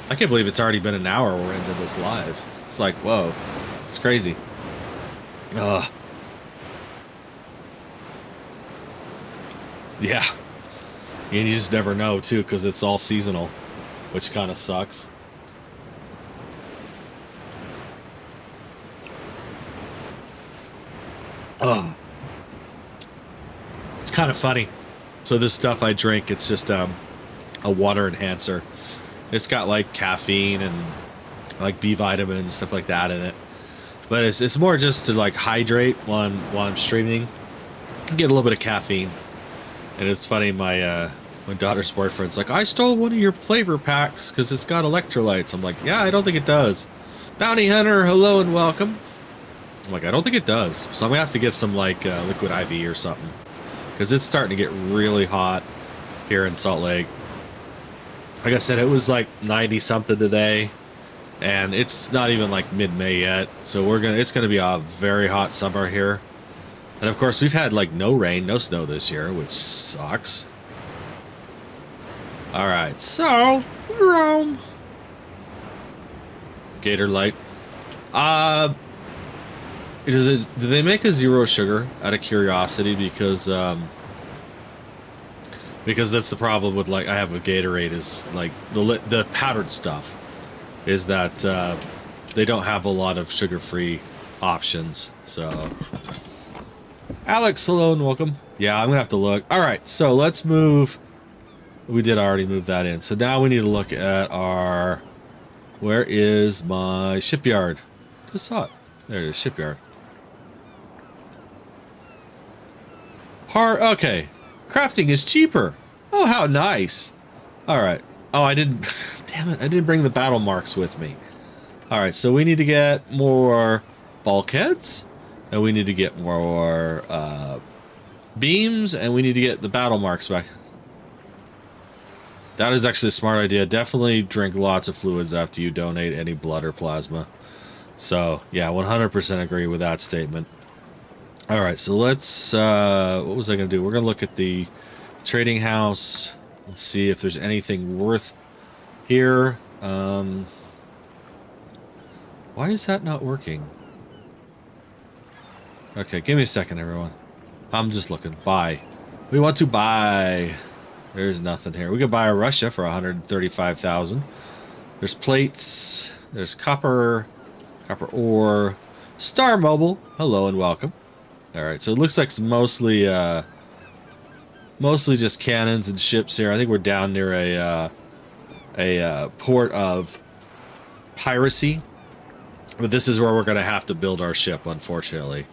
I can't believe it's already been an hour we're into this live. It's like, whoa, it's crazy. Ugh. Yeah. And you just never know too, because it's all seasonal, which kind of sucks. It's kind of funny. So this stuff I drink, it's just a water enhancer. It's got like caffeine and like B vitamins, stuff like that in it. But it's more just to like hydrate while I'm streaming. Get a little bit of caffeine. And it's funny, my daughter's boyfriend's like, I stole one of your flavor packs because it's got electrolytes. I'm like, yeah, I don't think it does. Bounty Hunter, hello and welcome. I'm like, I don't think it does. So I'm gonna have to get some like liquid IV or something, because it's starting to get really hot here in Salt Lake. Like I said, it was like 90 something today, and it's not even like mid-May yet. So it's gonna be a very hot summer here. And of course, we've had like no rain, no snow this year, which sucks. All right, so Rome. Gator Light. Do they make a 0 sugar out of curiosity? Because that's the problem with, like, I have with Gatorade is like the powdered stuff is that they don't have a lot of sugar-free options. So Alex, hello and welcome. Yeah, I'm gonna have to look. All right, so let's move. We did already move that in. So now we need to look at our. Where is my shipyard? Just saw it. There it is, shipyard. Okay. Crafting is cheaper. Oh, how nice. All right. Oh, I didn't. Damn it! I didn't bring the battle marks with me. All right, so we need to get more bulkheads, and we need to get more beams, and we need to get the battle marks back. That is actually a smart idea. Definitely drink lots of fluids after you donate any blood or plasma. So, yeah, 100% agree with that statement. All right, so let's... what was I going to do? We're going to look at the trading house and see if there's anything worth here. Why is that not working? Okay, give me a second, everyone. I'm just looking. Buy. We want to buy... There's nothing here. We could buy a Russia for 135,000. There's plates. There's copper ore. Star Mobile. Hello and welcome. All right, so it looks like it's mostly just cannons and ships here. I think we're down near a port of piracy, but this is where we're going to have to build our ship, unfortunately.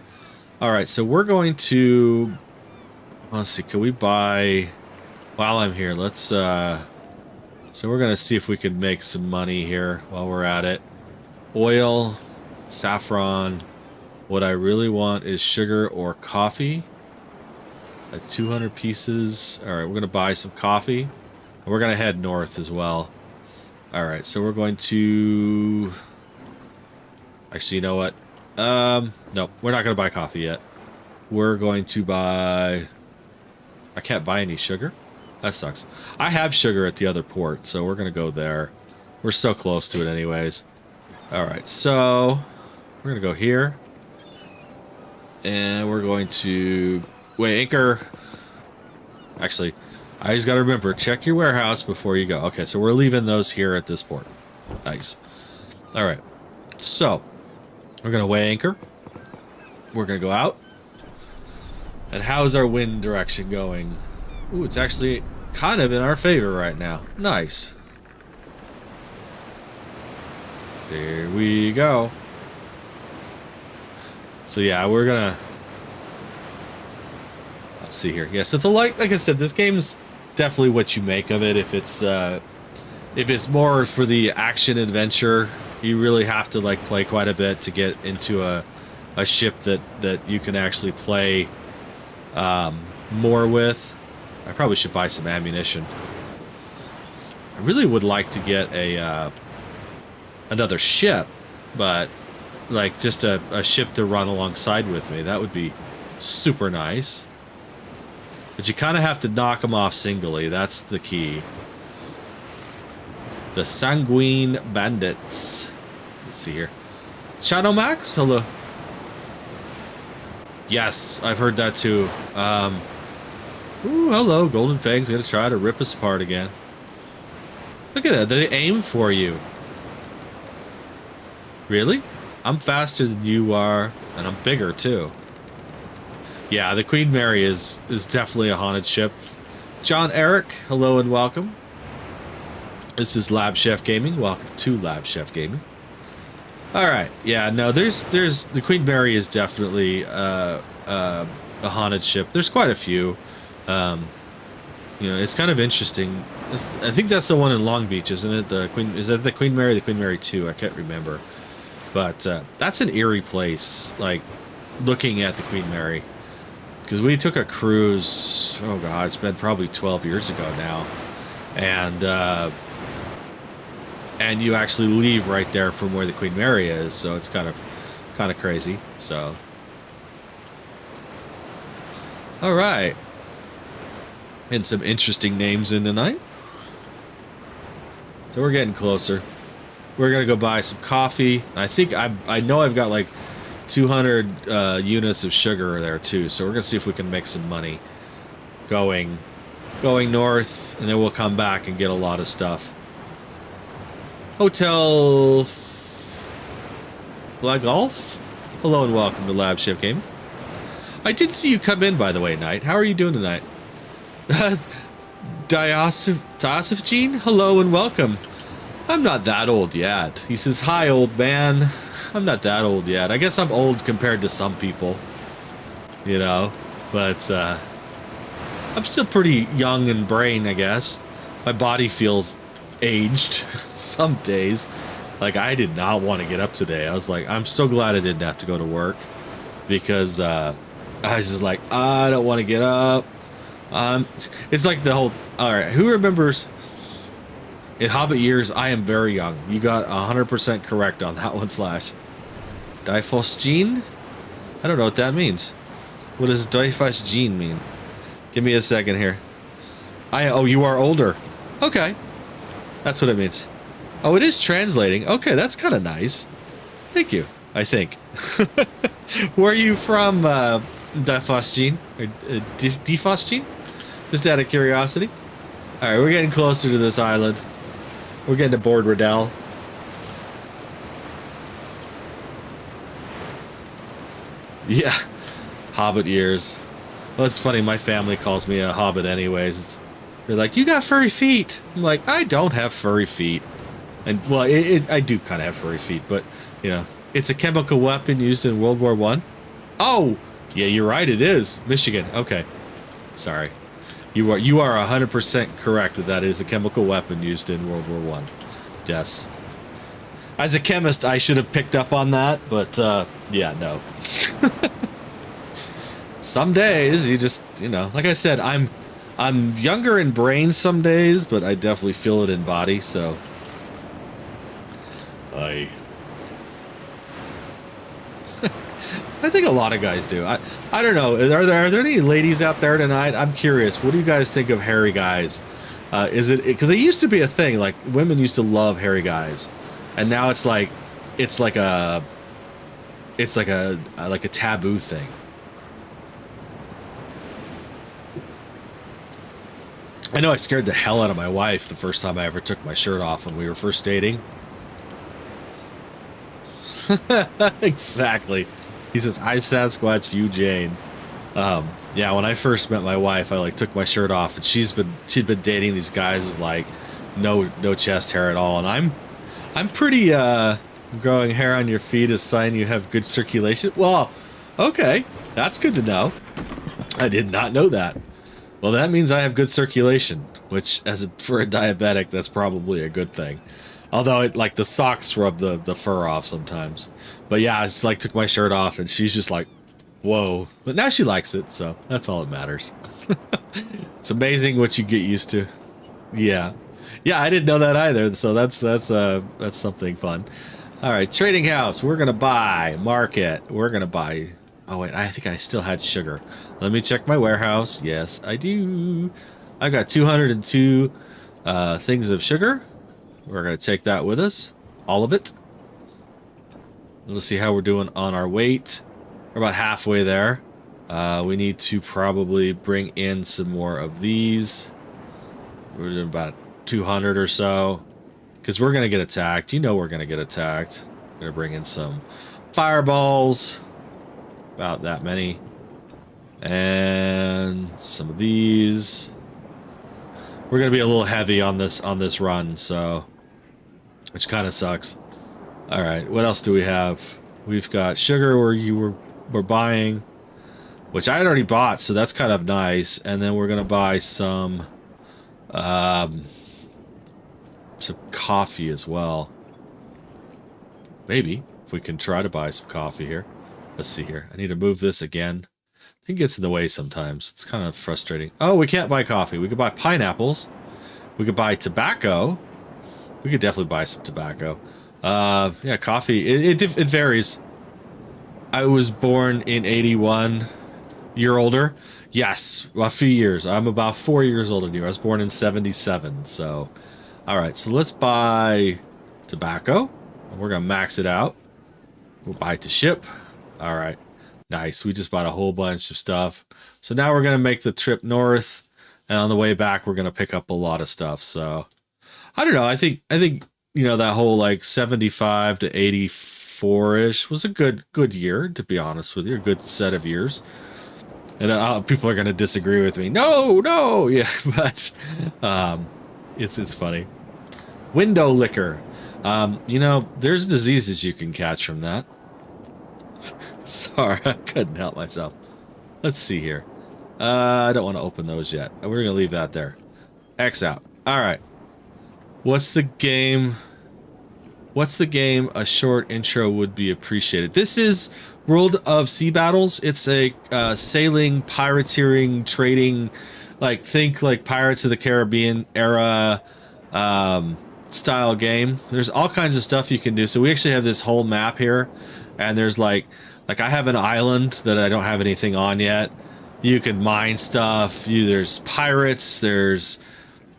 All right, so we're going to... Let's see, can we buy... While I'm here, let's... So we're going to see if we can make some money here while we're at it. Oil, saffron. What I really want is sugar or coffee. At 200 pieces. All right, we're going to buy some coffee. And we're going to head north as well. All right, so we're going to... Actually, you know what? No, we're not going to buy coffee yet. We're going to buy... I can't buy any sugar? That sucks. I have sugar at the other port, so we're going to go there. We're so close to it anyways. Alright, so... We're going to go here. And we're going to... Wait, anchor... Actually, I just got to remember, check your warehouse before you go. Okay, so we're leaving those here at this port. Nice. Alright, so... We're going to weigh anchor. We're going to go out. And how's our wind direction going? Ooh, it's actually kind of in our favor right now. Nice. There we go. So yeah, we're going to... Let's see here. Yes, it's a like I said, this game's definitely what you make of it. If it's more for the action adventure, you really have to like play quite a bit to get into a ship that you can actually play more with. I probably should buy some ammunition. I really would like to get a another ship, but like just a ship to run alongside with me. That would be super nice. But you kind of have to knock them off singly. That's the key. The Sanguine Bandits. Let's see here. Shadow Max? Hello. Yes, I've heard that too. Ooh, hello, Golden Fang's gonna try to rip us apart again. Look at that, they aim for you. Really? I'm faster than you are, and I'm bigger too. Yeah, the Queen Mary is definitely a haunted ship. John Eric, hello and welcome. This is LabChefGaming. Welcome to LabChefGaming. All right, yeah, no, there's the Queen Mary is definitely a haunted ship. There's quite a few. You know, it's kind of interesting. I think that's the one in Long Beach, isn't it? Is that the Queen Mary? The Queen Mary 2? I can't remember. But that's an eerie place. Like looking at the Queen Mary, because we took a cruise. Oh god, it's been probably 12 years ago now, and you actually leave right there from where the Queen Mary is, so it's kind of crazy. So, all right, and some interesting names in tonight. So we're getting closer. We're gonna go buy some coffee. I think I know I've got like 200 units of sugar there too. So we're gonna see if we can make some money going north, and then we'll come back and get a lot of stuff. Hotel La Golf. Hello and welcome to LabChefGaming. I did see you come in, by the way, Knight. How are you doing tonight? Diosif Gene, hello and welcome. I'm not that old yet. He says, hi, old man. I'm not that old yet. I guess I'm old compared to some people, you know, but I'm still pretty young in brain, I guess. My body feels aged some days. Like, I did not want to get up today. I was like, I'm so glad I didn't have to go to work, because I was just like, I don't want to get up. It's like the whole, all right, who remembers in Hobbit years? I am very young. You got 100% correct on that one, Flash. Diphosgene? I don't know what that means. What does Diphosgene mean? Give me a second here. Oh, you are older. Okay. That's what it means. Oh, it is translating. Okay, that's kind of nice. Thank you, I think. Where are you from, Diphosgene? Or Diphosgene? Just out of curiosity. Alright, we're getting closer to this island. We're getting to Board Riddell. Yeah. Hobbit years. Well, it's funny, my family calls me a hobbit anyways. They're like, you got furry feet. I'm like, I don't have furry feet. And, well, I do kind of have furry feet, but, you know, it's a chemical weapon used in World War I. Oh, Yeah, you're right. It is Michigan. Okay, sorry. You are 100% correct that is a chemical weapon used in World War One. Yes. As a chemist, I should have picked up on that, but yeah, no. Some days you just, you know, like I said, I'm younger in brain some days, but I definitely feel it in body. So I think a lot of guys do. I don't know. Are there any ladies out there tonight? I'm curious. What do you guys think of hairy guys? Is it because it used to be a thing? Like women used to love hairy guys, and now it's like a taboo thing. I know I scared the hell out of my wife the first time I ever took my shirt off when we were first dating. Exactly. He says, I Sasquatch, you Jane. Yeah, when I first met my wife, I like took my shirt off, and she'd been dating these guys with like no chest hair at all, and I'm pretty growing hair on your feet is a sign you have good circulation. Well, okay, that's good to know. I did not know that. Well, that means I have good circulation, which for a diabetic, that's probably a good thing. Although it like the socks rub the fur off sometimes. But yeah, it's like took my shirt off and she's just like, whoa. But now she likes it, so that's all that matters. It's amazing what you get used to. Yeah. Yeah, I didn't know that either, so that's something fun. All right, trading house. We're gonna buy market. We're gonna buy. Oh wait, I think I still had sugar. Let me check my warehouse. Yes, I do. I've got 202 things of sugar. We're gonna take that with us, all of it. Let's see how we're doing on our weight. We're about halfway there. We need to probably bring in some more of these. We're doing about 200 or so, because we're gonna get attacked. You know we're gonna get attacked. Gonna bring in some fireballs, about that many, and some of these. We're gonna be a little heavy on this run, so which kind of sucks. All right, what else do we have? We've got sugar where we're buying, which I had already bought, so that's kind of nice. And then we're gonna buy some coffee as well. Maybe if we can try to buy some coffee here. Let's see here. I need to move this again. I think it gets in the way sometimes. It's kind of frustrating. Oh, we can't buy coffee. We could buy pineapples. We could buy tobacco. We could definitely buy some tobacco. Yeah, coffee. It varies. I was born in 81. You're older? Yes, a few years. I'm about 4 years older than you. I was born in 77. So, all right. So let's buy tobacco. We're gonna max it out. We'll buy to ship. All right. Nice. We just bought a whole bunch of stuff. So now we're gonna make the trip north, and on the way back, we're gonna pick up a lot of stuff. So I don't know. I think you know that whole like 75 to 84-ish was a good year, to be honest with you. A good set of years. And people are gonna disagree with me. No, yeah, but it's funny. Window liquor. You know, there's diseases you can catch from that. Sorry, I couldn't help myself. Let's see here. I don't want to open those yet. We're gonna leave that there. X out. All right. What's the game? A short intro would be appreciated. This is World of Sea Battles. It's a sailing, pirateering, trading, like think like Pirates of the Caribbean era style game. There's all kinds of stuff you can do. So we actually have this whole map here, and there's like I have an island that I don't have anything on yet. You can mine stuff. There's pirates. There's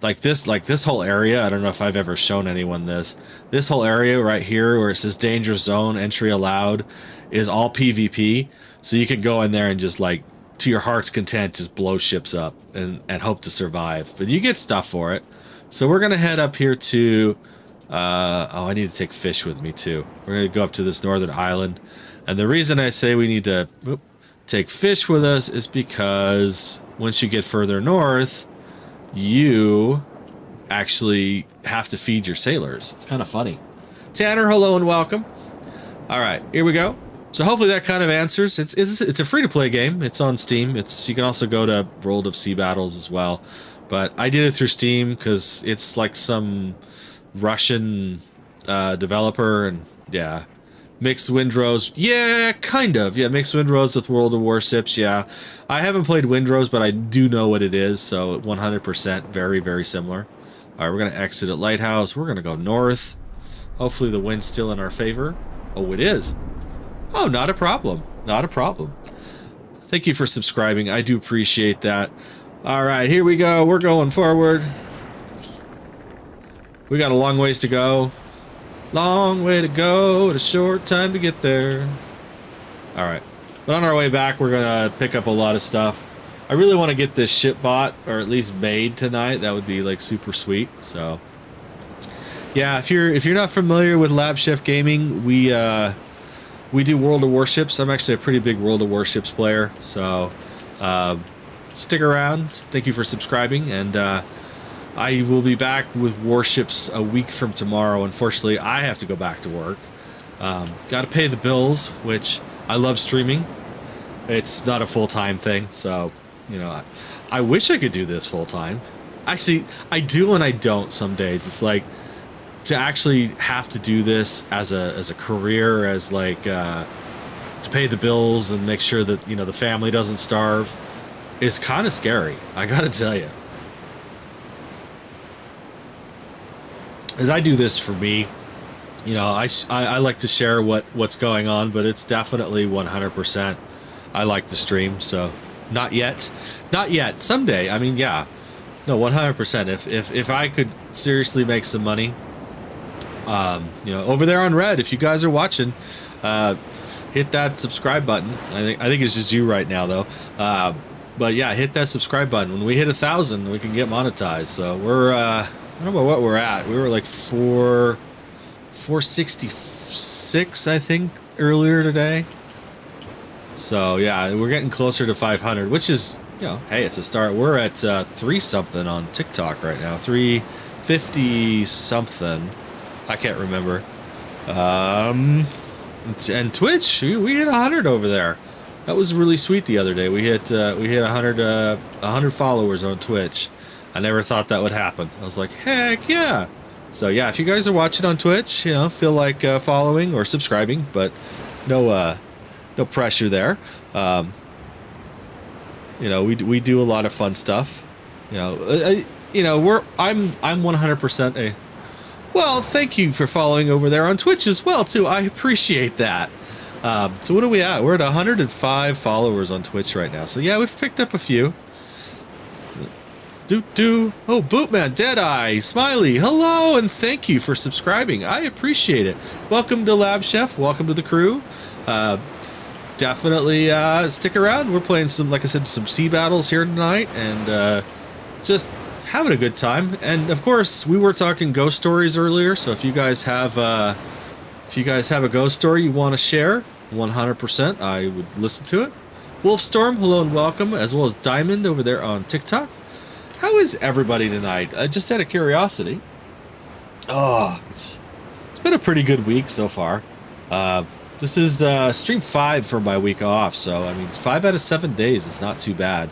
like this whole area. I don't know if I've ever shown anyone this. This whole area right here where it says danger zone, entry allowed, is all PvP. So you can go in there and just like to your heart's content just blow ships up and hope to survive. But you get stuff for it. So we're gonna head up here to I need to take fish with me too. We're gonna go up to this northern island. And the reason I say we need to take fish with us is because once you get further north, you actually have to feed your sailors. It's kind of funny. Tanner, hello and welcome. All right, here we go. So hopefully that kind of answers. It's a free-to-play game. It's on Steam. You can also go to World of Sea Battles as well. But I did it through Steam because it's like some Russian developer, and yeah. Mixed Windrose. Yeah, kind of. Yeah, Mixed Windrose with World of Warships. Yeah. I haven't played Windrose, but I do know what it is, so 100% very, very similar. Alright, we're going to exit at Lighthouse. We're going to go north. Hopefully the wind's still in our favor. Oh, it is. Oh, not a problem. Not a problem. Thank you for subscribing. I do appreciate that. Alright, here we go. We're going forward. We got a long ways to go. Long way to go, a short time to get there. Alright. But on our way back, we're gonna pick up a lot of stuff. I really want to get this ship bought, or at least made tonight. That would be like super sweet. So yeah, if you're not familiar with LabChefGaming, we do World of Warships. I'm actually a pretty big World of Warships player, so stick around. Thank you for subscribing, and I will be back with Warships a week from tomorrow. Unfortunately, I have to go back to work. Got to pay the bills, which I love streaming. It's not a full-time thing, so, you know, I wish I could do this full-time. Actually, I do and I don't some days. It's like, to actually have to do this as a career, as like, to pay the bills and make sure that, you know, the family doesn't starve, is kind of scary, I gotta tell you. As I do this for me, you know, I like to share what's going on, but it's definitely 100%. I like to stream, so not yet, not yet. Someday, I mean, yeah, no, 100%. If I could seriously make some money, you know, over there on Red, if you guys are watching, hit that subscribe button. I think it's just you right now though. But yeah, hit that subscribe button. When we hit 1,000, we can get monetized. So we're I don't know what we're at. We were like 466, I think, earlier today. So yeah, we're getting closer to 500, which is, you know, hey, it's a start. We're at 3 something on TikTok right now, 350 something. I can't remember. And Twitch, we hit 100 over there. That was really sweet the other day. We hit 100 followers on Twitch. I never thought that would happen. I was like, heck yeah. So yeah, if you guys are watching on Twitch, you know, feel like following or subscribing, but no pressure there. You know, we do a lot of fun stuff. You know, I'm 100% a. Well, thank you for following over there on Twitch as well too. I appreciate that. So what are we at? We're at 105 followers on Twitch right now. So yeah, we've picked up a few. Oh, Bootman, Deadeye, Smiley, hello, and thank you for subscribing. I appreciate it. Welcome to Lab Chef. Welcome to the crew. Definitely stick around. We're playing some, like I said, some sea battles here tonight, and just having a good time. And of course, we were talking ghost stories earlier. So if you guys have a ghost story you want to share, 100%, I would listen to it. Wolfstorm, hello and welcome, as well as Diamond over there on TikTok. How is everybody tonight? Just out of curiosity. Oh, it's been a pretty good week so far. This is stream 5 for my week off, so I mean 5 out of 7 days is not too bad.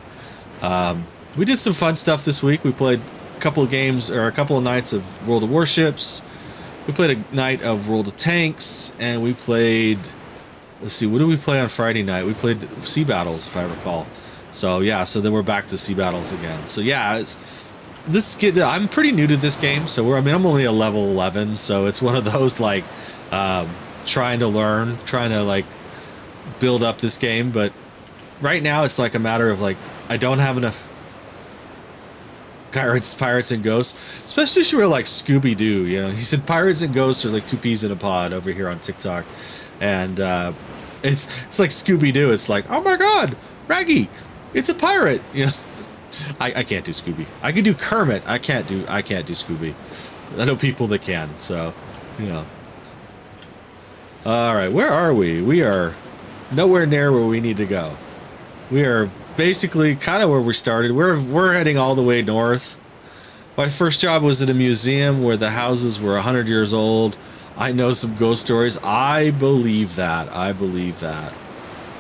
We did some fun stuff this week. We played a couple of games, or a couple of nights of World of Warships. We played a night of World of Tanks, and we played, let's see, what did we play on Friday night? We played Sea Battles, if I recall. So yeah, so then we're back to Sea Battles again. So yeah, I'm pretty new to this game, so I'm only a level 11, so it's one of those like trying to learn, trying to like build up this game. But right now it's like a matter of like I don't have enough pirates and ghosts, especially if you're like Scooby-Doo, you know. He said pirates and ghosts are like 2 peas in a pod over here on TikTok, and it's like Scooby-Doo. It's like, oh my god, Raggy, it's a pirate, you know. I can't do Scooby. I can do Kermit. I can't do Scooby. I know people that can, so you know. All right, where are we? We are nowhere near where we need to go. We are basically kind of where we started. We're heading all the way north. My first job was at a museum where the houses were 100 years old. I know some ghost stories. I believe that. I believe that.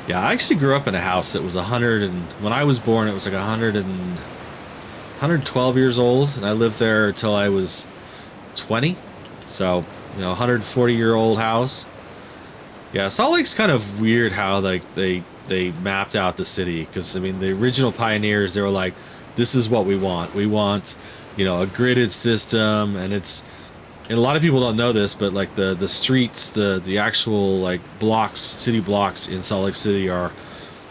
Yeah, I actually grew up in a house that was 100 and when I was born, it was like 112 years old, and I lived there until I was 20. So, 140-year-old house. Yeah, Salt Lake's kind of weird how like they mapped out the city, because I mean the original pioneers, they were like, this is what we want. We want, a gridded system, and and a lot of people don't know this, but like the streets, the actual like blocks, city blocks in Salt Lake City are,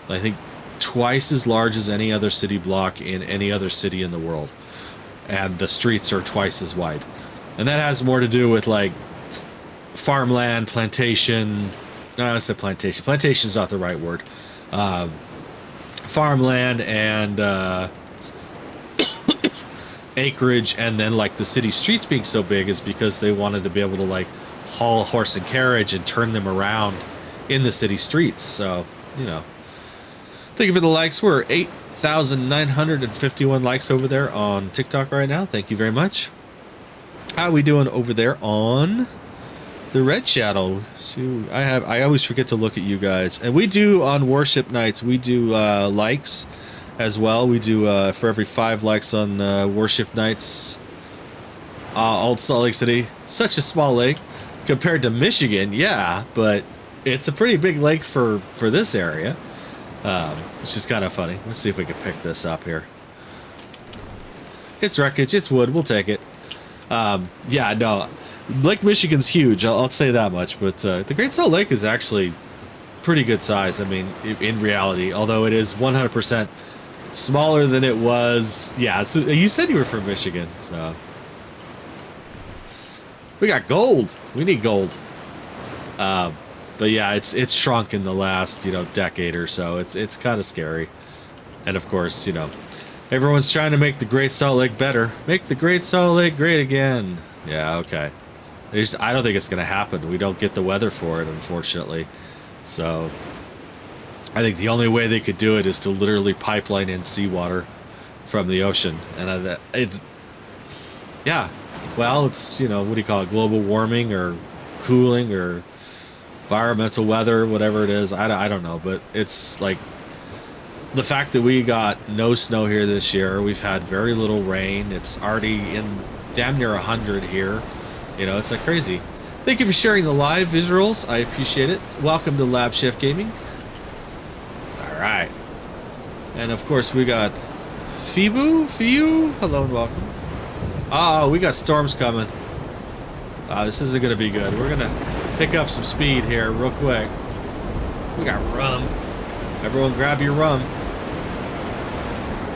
I think, twice as large as any other city block in any other city in the world, and the streets are twice as wide, and that has more to do with like farmland, plantation. No, I said plantation. Plantation is not the right word. Farmland and acreage, and then like the city streets being so big is because they wanted to be able to like haul horse and carriage and turn them around in the city streets. So, thank you for the likes. We're 8,951 likes over there on TikTok right now. Thank you very much. How are we doing over there on the Red Shadow? So I always forget to look at you guys, and we do on worship nights. We do likes as well. We do for every 5 likes on worship nights. Old Salt Lake City, such a small lake compared to Michigan, yeah, but it's a pretty big lake for this area, which is kind of funny. Let's see if we can pick this up here. It's wreckage, it's wood, we'll take it. Yeah, no, Lake Michigan's huge, I'll say that much, but the Great Salt Lake is actually pretty good size. I mean, in reality, although it is 100% smaller than it was. Yeah, you said you were from Michigan, so we got gold. We need gold. But yeah, it's shrunk in the last decade or so. It's kind of scary, and of course everyone's trying to make the Great Salt Lake better. Make the Great Salt Lake great again. Yeah, okay. I don't think it's gonna happen. We don't get the weather for it, unfortunately. So I think the only way they could do it is to literally pipeline in seawater from the ocean, and yeah, well, it's what do you call it, global warming or cooling or environmental weather, whatever it is. I don't know, but it's like the fact that we got no snow here this year. We've had very little rain. It's already in damn near 100 here. It's like crazy. Thank you for sharing the live visuals. I appreciate it. Welcome to LabChefGaming. Alright. And of course we got Fiu. Hello and welcome. Oh, we got storms coming. This isn't going to be good. We're going to pick up some speed here real quick. We got rum. Everyone grab your rum.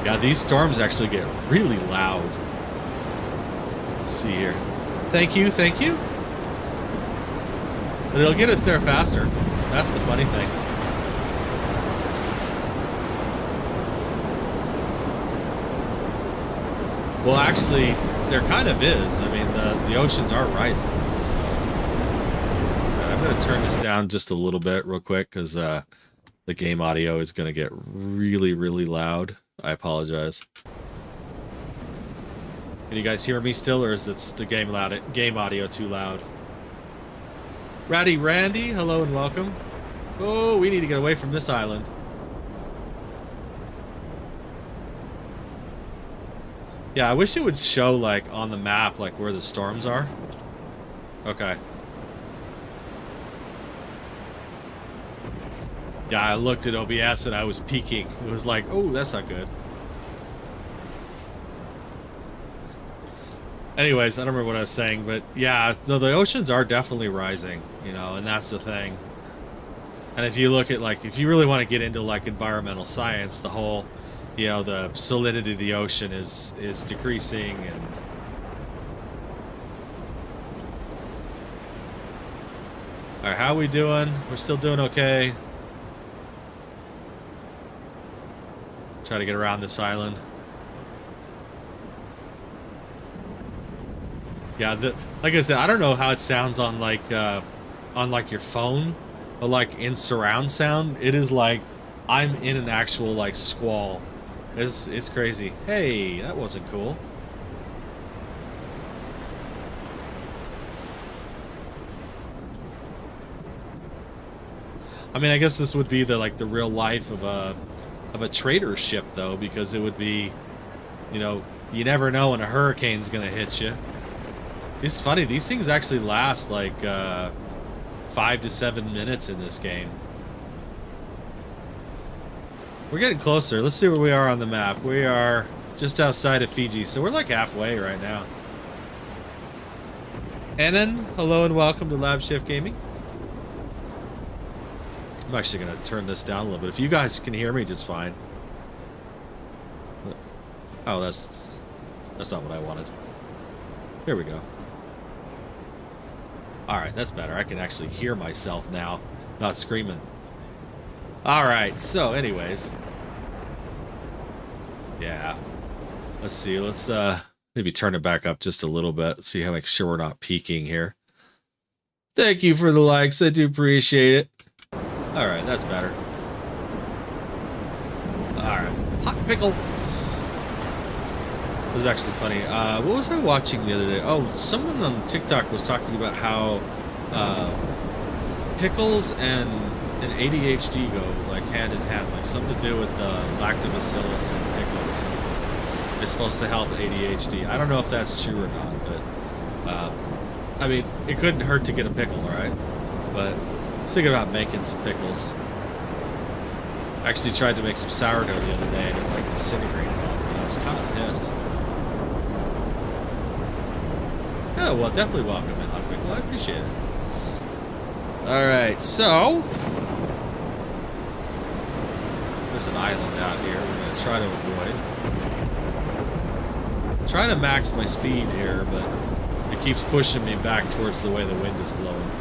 Yeah, these storms actually get really loud. Let's see here. Thank you. But it'll get us there faster. That's the funny thing. Well, actually, there kind of is. I mean, the oceans are rising. So I'm going to turn this down just a little bit real quick, because the game audio is going to get really, really loud. I apologize. Can you guys hear me still, or is the game audio too loud? Ratty Randy, hello and welcome. Oh, we need to get away from this island. Yeah, I wish it would show, like, on the map, like, where the storms are. Okay. Yeah, I looked at OBS and I was peeking. It was like, oh, that's not good. Anyways, I don't remember what I was saying, but yeah, the oceans are definitely rising, and that's the thing. And if you look at, like, if you really want to get into, like, environmental science, the whole, the salinity of the ocean is decreasing, and all right, how are we doing? We're still doing okay. Try to get around this island. Yeah, like I said, I don't know how it sounds on like your phone, but like in surround sound, it is like I'm in an actual like squall. It's crazy. Hey, that wasn't cool. I mean, I guess this would be the like the real life of a trader ship, though, because it would be, you know, you never know when a hurricane's gonna hit you. It's funny, these things actually last like 5 to 7 minutes in this game. We're getting closer. Let's see where we are on the map. We are just outside of Fiji, so we're like halfway right now. And then, hello and welcome to LabChefGaming. I'm actually going to turn this down a little bit. If you guys can hear me just fine. Oh, that's not what I wanted. Here we go. Alright, that's better. I can actually hear myself now, not screaming. Alright, so anyways. Yeah. Let's see, let's maybe turn it back up just a little bit. Let's see how make sure we're not peaking here. Thank you for the likes, I do appreciate it. Alright, that's better. Alright. Hot pickle. This is actually funny. What was I watching the other day? Oh, someone on TikTok was talking about how pickles and ADHD go like hand in hand, like something to do with the lactobacillus in pickles. It's supposed to help ADHD. I don't know if that's true or not, but I mean, it couldn't hurt to get a pickle, right? But I was thinking about making some pickles. I actually tried to make some sourdough the other day and it like disintegrated on me. I was kind of pissed. Yeah, well, definitely welcome in, Hot Pickle. I appreciate it. Alright, so there's an island out here we're going to try to avoid. Trying to max my speed here, but it keeps pushing me back towards the way the wind is blowing.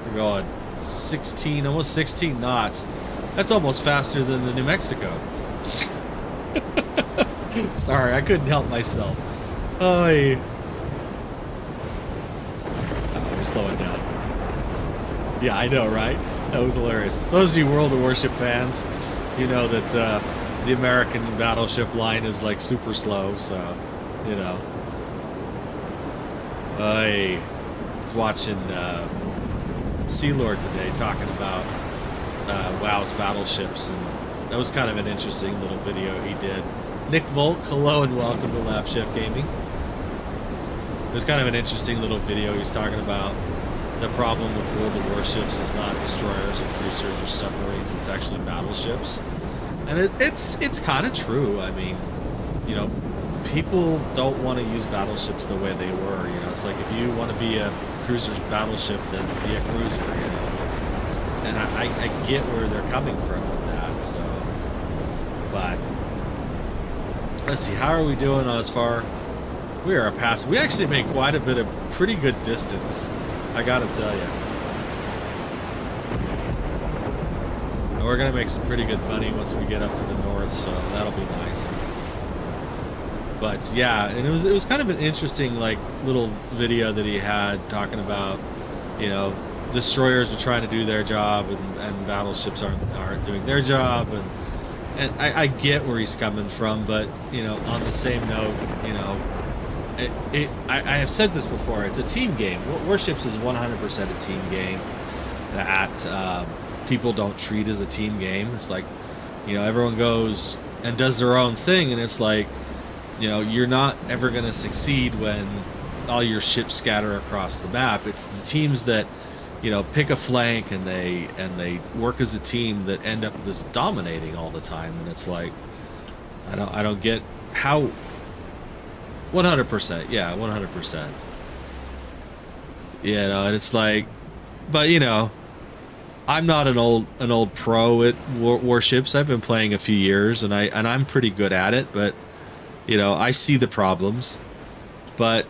We're going 16, almost 16 knots. That's almost faster than the New Mexico. Sorry, I couldn't help myself. Oh, we're slowing down. Yeah, I know, right? That was hilarious. For those of you World of Warship fans, you know that the American battleship line is like super slow, so, you know. I was watching Sea Lord today talking about WoW's battleships, and that was kind of an interesting little video he did. Nick Volk, hello and welcome to LabChefGaming. It was kind of an interesting little video. He's talking about the problem with World of Warships is not destroyers or cruisers or submarines, it's actually battleships. And it's kind of true. I mean, you know, people don't want to use battleships the way they were. You know, it's like if you want to be a cruiser's battleship, then be a cruiser, you know. And I get where they're coming from with that, so. But, let's see, how are we doing as far? We are past. We actually made quite a bit of pretty good distance, I gotta tell you. And we're gonna make some pretty good money once we get up to the north, so that'll be nice. But yeah, and it was kind of an interesting like little video that he had talking about, you know, destroyers are trying to do their job and battleships aren't doing their job, and I get where he's coming from, but you know, on the same note, you know, I have said this before, it's a team game. Warships is 100% a team game that people don't treat as a team game. It's like, you know, everyone goes and does their own thing, and it's like, you know, you're not ever going to succeed when all your ships scatter across the map. It's the teams that, you know, pick a flank and they work as a team that end up just dominating all the time. And it's like, I don't get how. 100%, yeah, 100%. You know, and it's like, but you know, I'm not an old pro at warships. I've been playing a few years, and I'm pretty good at it. But you know, I see the problems. But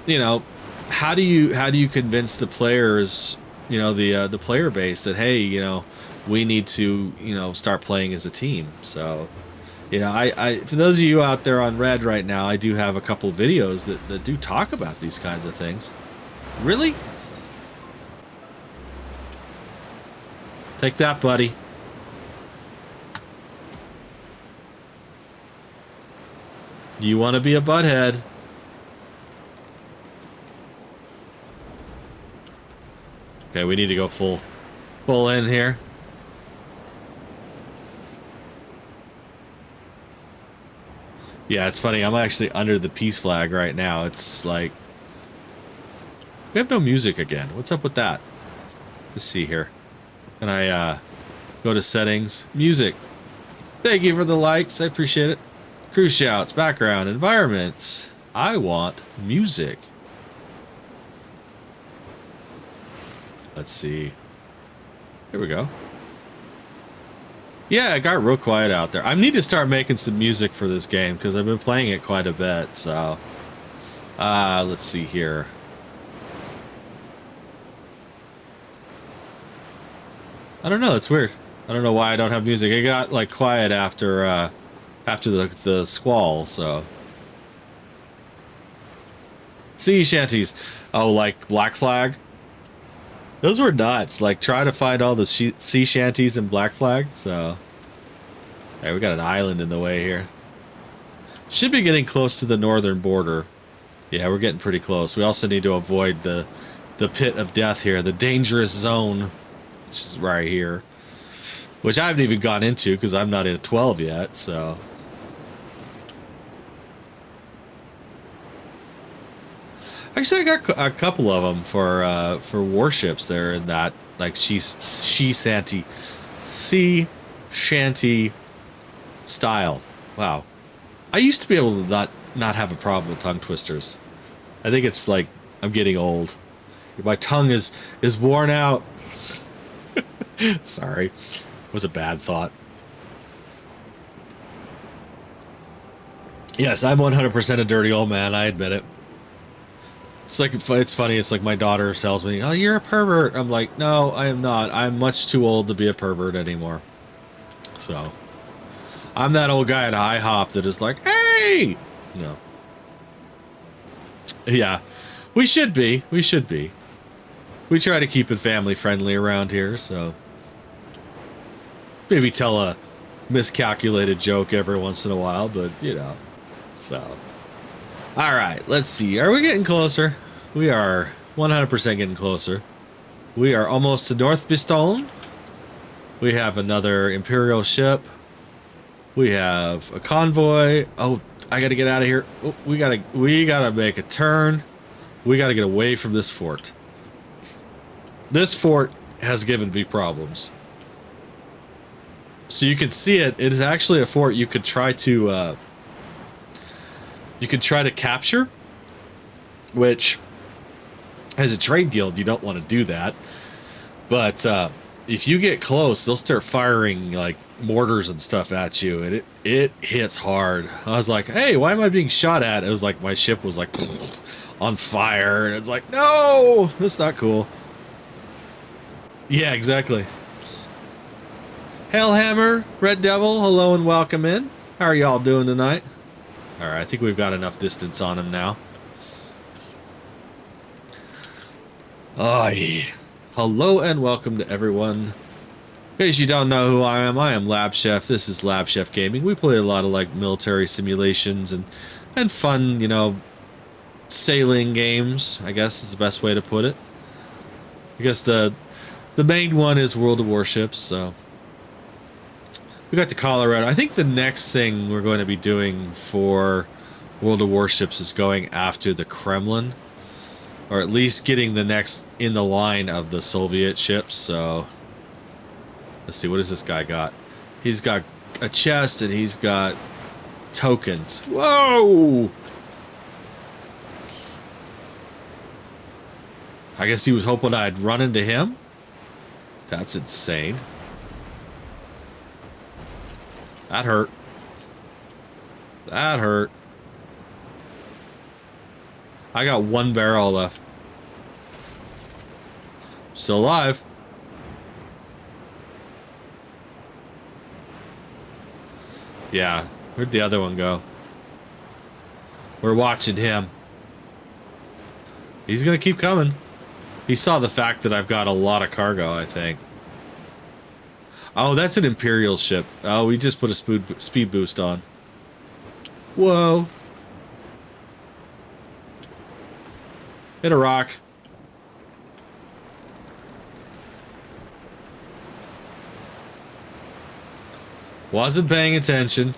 you know, how do you convince the players, you know, the player base that, hey, you know, we need to, you know, start playing as a team. So, you know, I for those of you out there on Red right now, I do have a couple videos that do talk about these kinds of things. Really? Take that, buddy. You want to be a butthead? Okay, we need to go full. pull in here. Yeah, it's funny. I'm actually under the peace flag right now. It's like we have no music again. What's up with that? Let's see here. Can I go to settings? Music. Thank you for the likes. I appreciate it. Crew shouts, background, environment. I want music. Let's see. Here we go. Yeah, it got real quiet out there. I need to start making some music for this game because I've been playing it quite a bit. So, let's see here. I don't know. It's weird. I don't know why I don't have music. It got like quiet after the squall. So, sea shanties. Oh, like Black Flag. Those were nuts. Like, try to find all the sea shanties in Black Flag. So, hey, we got an island in the way here. Should be getting close to the northern border. Yeah, we're getting pretty close. We also need to avoid the pit of death here, the dangerous zone, which is right here, which I haven't even gone into because I'm not in 12 yet. So, actually, I got a couple of them for warships there in that, like, sea shanty style. Wow. I used to be able to not have a problem with tongue twisters. I think it's like I'm getting old. My tongue is worn out. Sorry. It was a bad thought. Yes, I'm 100% a dirty old man. I admit it. It's like, it's funny. It's like my daughter tells me, "Oh, you're a pervert." I'm like, "No, I am not. I'm much too old to be a pervert anymore." So, I'm that old guy at IHOP that is like, "Hey!" No. Yeah, we should be. We should be. We try to keep it family friendly around here, so maybe tell a miscalculated joke every once in a while, but you know, so. All right, let's see. Are we getting closer? We are 100% getting closer. We are almost to North Bistone. We have another Imperial ship. We have a convoy. Oh, I got to get out of here. Oh, we gotta make a turn. We got to get away from this fort. This fort has given me problems. So you can see it. It is actually a fort you could try to capture, which, as a trade guild, you don't want to do that. But if you get close, they'll start firing like mortars and stuff at you, and it hits hard. I was like, "Hey, why am I being shot at?" It was like my ship was like on fire, and it's like, "No, that's not cool." Yeah, exactly. Hellhammer, Red Devil, hello and welcome in. How are y'all doing tonight? All right, I think we've got enough distance on him now. Oh, yeah. Hello and welcome to everyone. In case you don't know who I am LabChef. This is LabChefGaming. We play a lot of like military simulations and fun, you know, sailing games, I guess is the best way to put it. I guess the main one is World of Warships, so we got to Colorado. I think the next thing we're going to be doing for World of Warships is going after the Kremlin, or at least getting the next in the line of the Soviet ships. So let's see, what does this guy got? He's got a chest and he's got tokens. Whoa! I guess he was hoping I'd run into him. That's insane. That hurt. That hurt. I got one barrel left. Still alive. Yeah. Where'd the other one go? We're watching him. He's gonna keep coming. He saw the fact that I've got a lot of cargo, I think. Oh, that's an Imperial ship. Oh, we just put a speed boost on. Whoa. Hit a rock. Wasn't paying attention.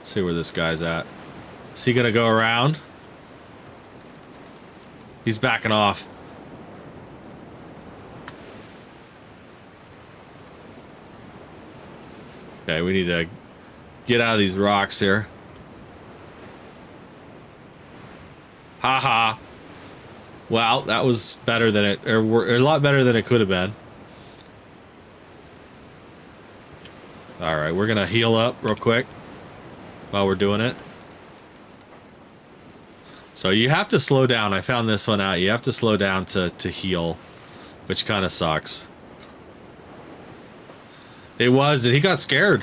See where this guy's at. Is he gonna go around? He's backing off. Okay, we need to get out of these rocks here. Haha. Well, that was better than it, or a lot better than it could have been. All right, we're gonna heal up real quick while we're doing it. So you have to slow down. I found this one out. You have to slow down to heal, which kind of sucks. It was, and he got scared.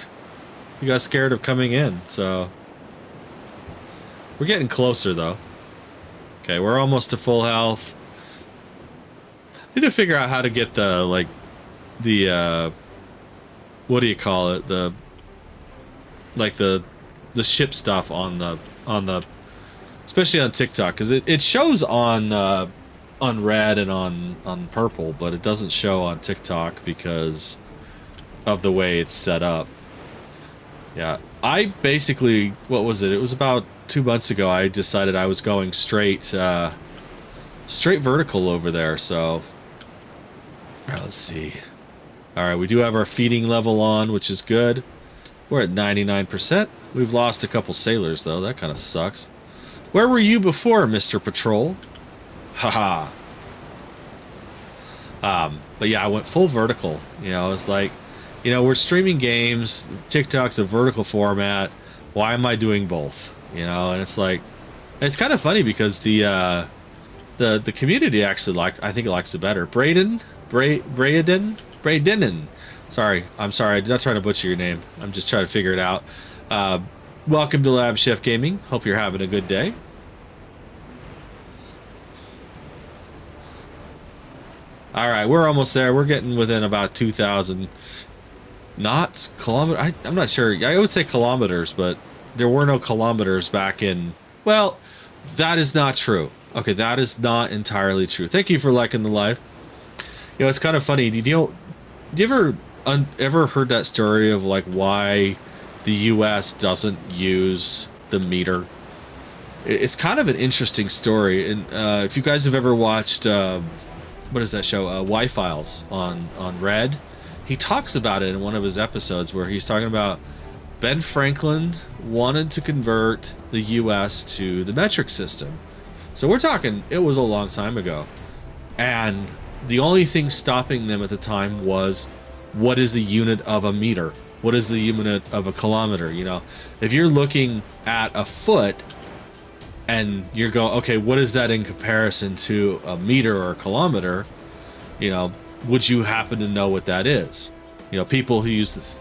He got scared of coming in, so we're getting closer though. Okay, we're almost to full health. Need to figure out how to get the, like, the what do you call it? The, like, the ship stuff on the especially on TikTok, because it shows on red and on purple, but it doesn't show on TikTok because of the way it's set up. Yeah, I basically, what was it? It was about 2 months ago. I decided I was going straight vertical over there. So, all right, let's see. All right, we do have our feeding level on, which is good. We're at 99%. We've lost a couple sailors though. That kind of sucks. Where were you before, Mr. Patrol? Haha. But yeah, I went full vertical. You know, it's like, you know, we're streaming games. TikTok's a vertical format. Why am I doing both? You know, and it's like, it's kind of funny because the community actually I think it likes it better. Braden. Sorry, I'm sorry. I'm not trying to butcher your name. I'm just trying to figure it out. Welcome to LabChefGaming. Hope you're having a good day. All right, we're almost there. We're getting within about 2,000 knots, kilometers. I'm not sure. I would say kilometers, but there were no kilometers back in. Well, that is not true. Okay, that is not entirely true. Thank you for liking the live. You know, it's kind of funny. Do you ever heard that story of like why the U.S. doesn't use the meter? It's kind of an interesting story. And if you guys have ever watched, what is that show? Y-Files on Red. He talks about it in one of his episodes where he's talking about Ben Franklin wanted to convert the U.S. to the metric system. So we're talking, it was a long time ago. And the only thing stopping them at the time was, what is the unit of a meter? What is the unit of a kilometer? You know, if you're looking at a foot and you're going, okay, what is that in comparison to a meter or a kilometer? You know, would you happen to know what that is? You know, people who use this.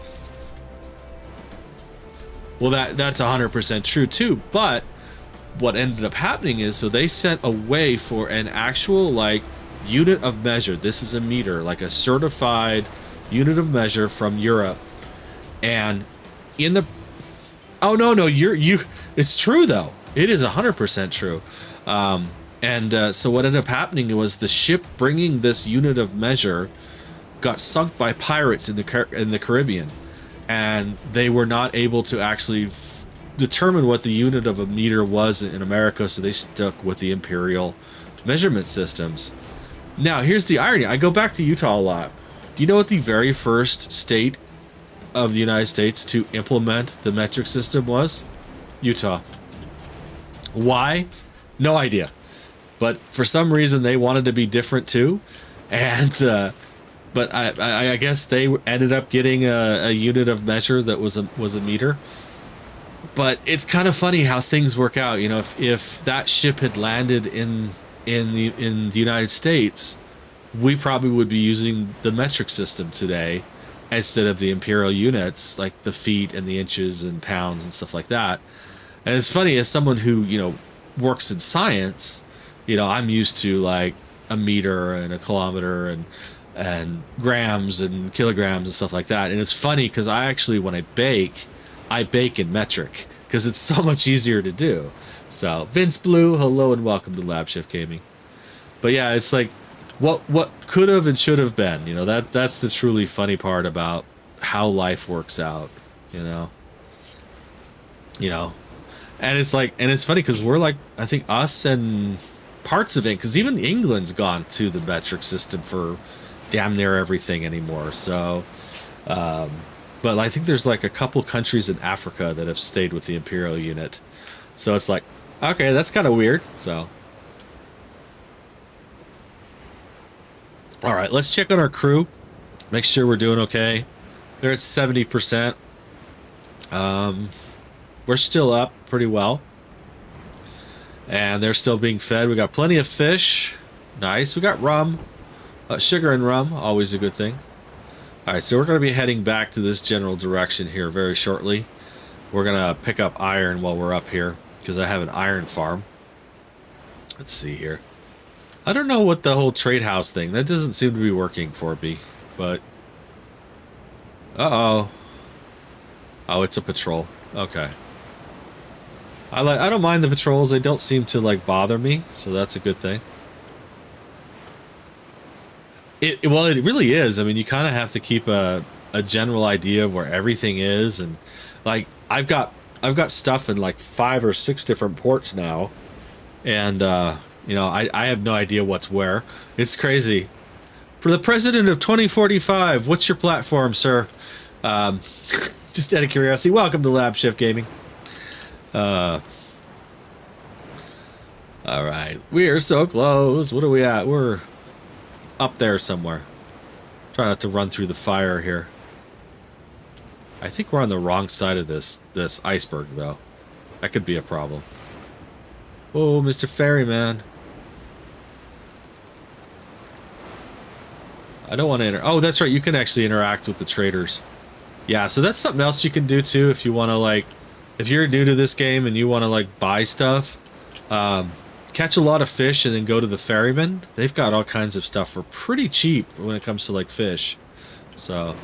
Well, that's 100% true too. But what ended up happening is, so they sent away for an actual like unit of measure. This is a meter, like a certified unit of measure from Europe. And in the, oh no, it's true though. It is 100% true. So what ended up happening was the ship bringing this unit of measure got sunk by pirates in the Caribbean, and they were not able to actually determine what the unit of a meter was in America, so they stuck with the imperial measurement systems. Now, here's the irony. I go back to Utah a lot. Do you know what the very first state of the United States to implement the metric system was? Utah. Why? No idea. But for some reason they wanted to be different too, and but I guess they ended up getting a unit of measure that was a meter. But it's kind of funny how things work out. You know, if that ship had landed in the United States, we probably would be using the metric system today instead of the imperial units, like the feet and the inches and pounds and stuff like that. And it's funny, as someone who, you know, works in science, you know, I'm used to like a meter and a kilometer and grams and kilograms and stuff like that. And it's funny because I actually, when I bake in metric because it's so much easier to do. So Vince Blue, hello and welcome to LabChefGaming. But yeah, it's like what could have and should have been. You know, that's the truly funny part about how life works out, you know. And it's like, and it's funny because we're like, I think us and parts of it, because even England's gone to the metric system for damn near everything anymore. So, but I think there's like a couple countries in Africa that have stayed with the imperial unit. So it's like, okay, that's kind of weird. So, all right, let's check on our crew, make sure we're doing okay. They're at 70%. We're still up pretty well. And they're still being fed. We got plenty of fish. Nice. We got rum. Sugar and rum, always a good thing. Alright, so we're going to be heading back to this general direction here very shortly. We're going to pick up iron while we're up here, because I have an iron farm. Let's see here. I don't know what the whole trade house thing, that doesn't seem to be working for me, but... Uh-oh. Oh, it's a patrol. Okay. I don't mind the patrols. They don't seem to like bother me, so that's a good thing. Well, it really is. I mean, you kind of have to keep a general idea of where everything is, and like I've got stuff in like 5 or 6 different ports now, and you know, I have no idea what's where. It's crazy. For the president of 2045, what's your platform, sir? Just out of curiosity, welcome to LabChefGaming. All right, we are so close. What are we at? We're up there somewhere. Try not to run through the fire here. I think we're on the wrong side of this iceberg, though. That could be a problem. Oh, Mr. Ferryman. I don't want to oh, that's right. You can actually interact with the traders. Yeah, so that's something else you can do, too, if you want to, like... If you're new to this game and you want to, like, buy stuff, catch a lot of fish and then go to the ferryman. They've got all kinds of stuff for pretty cheap when it comes to, like, fish. So,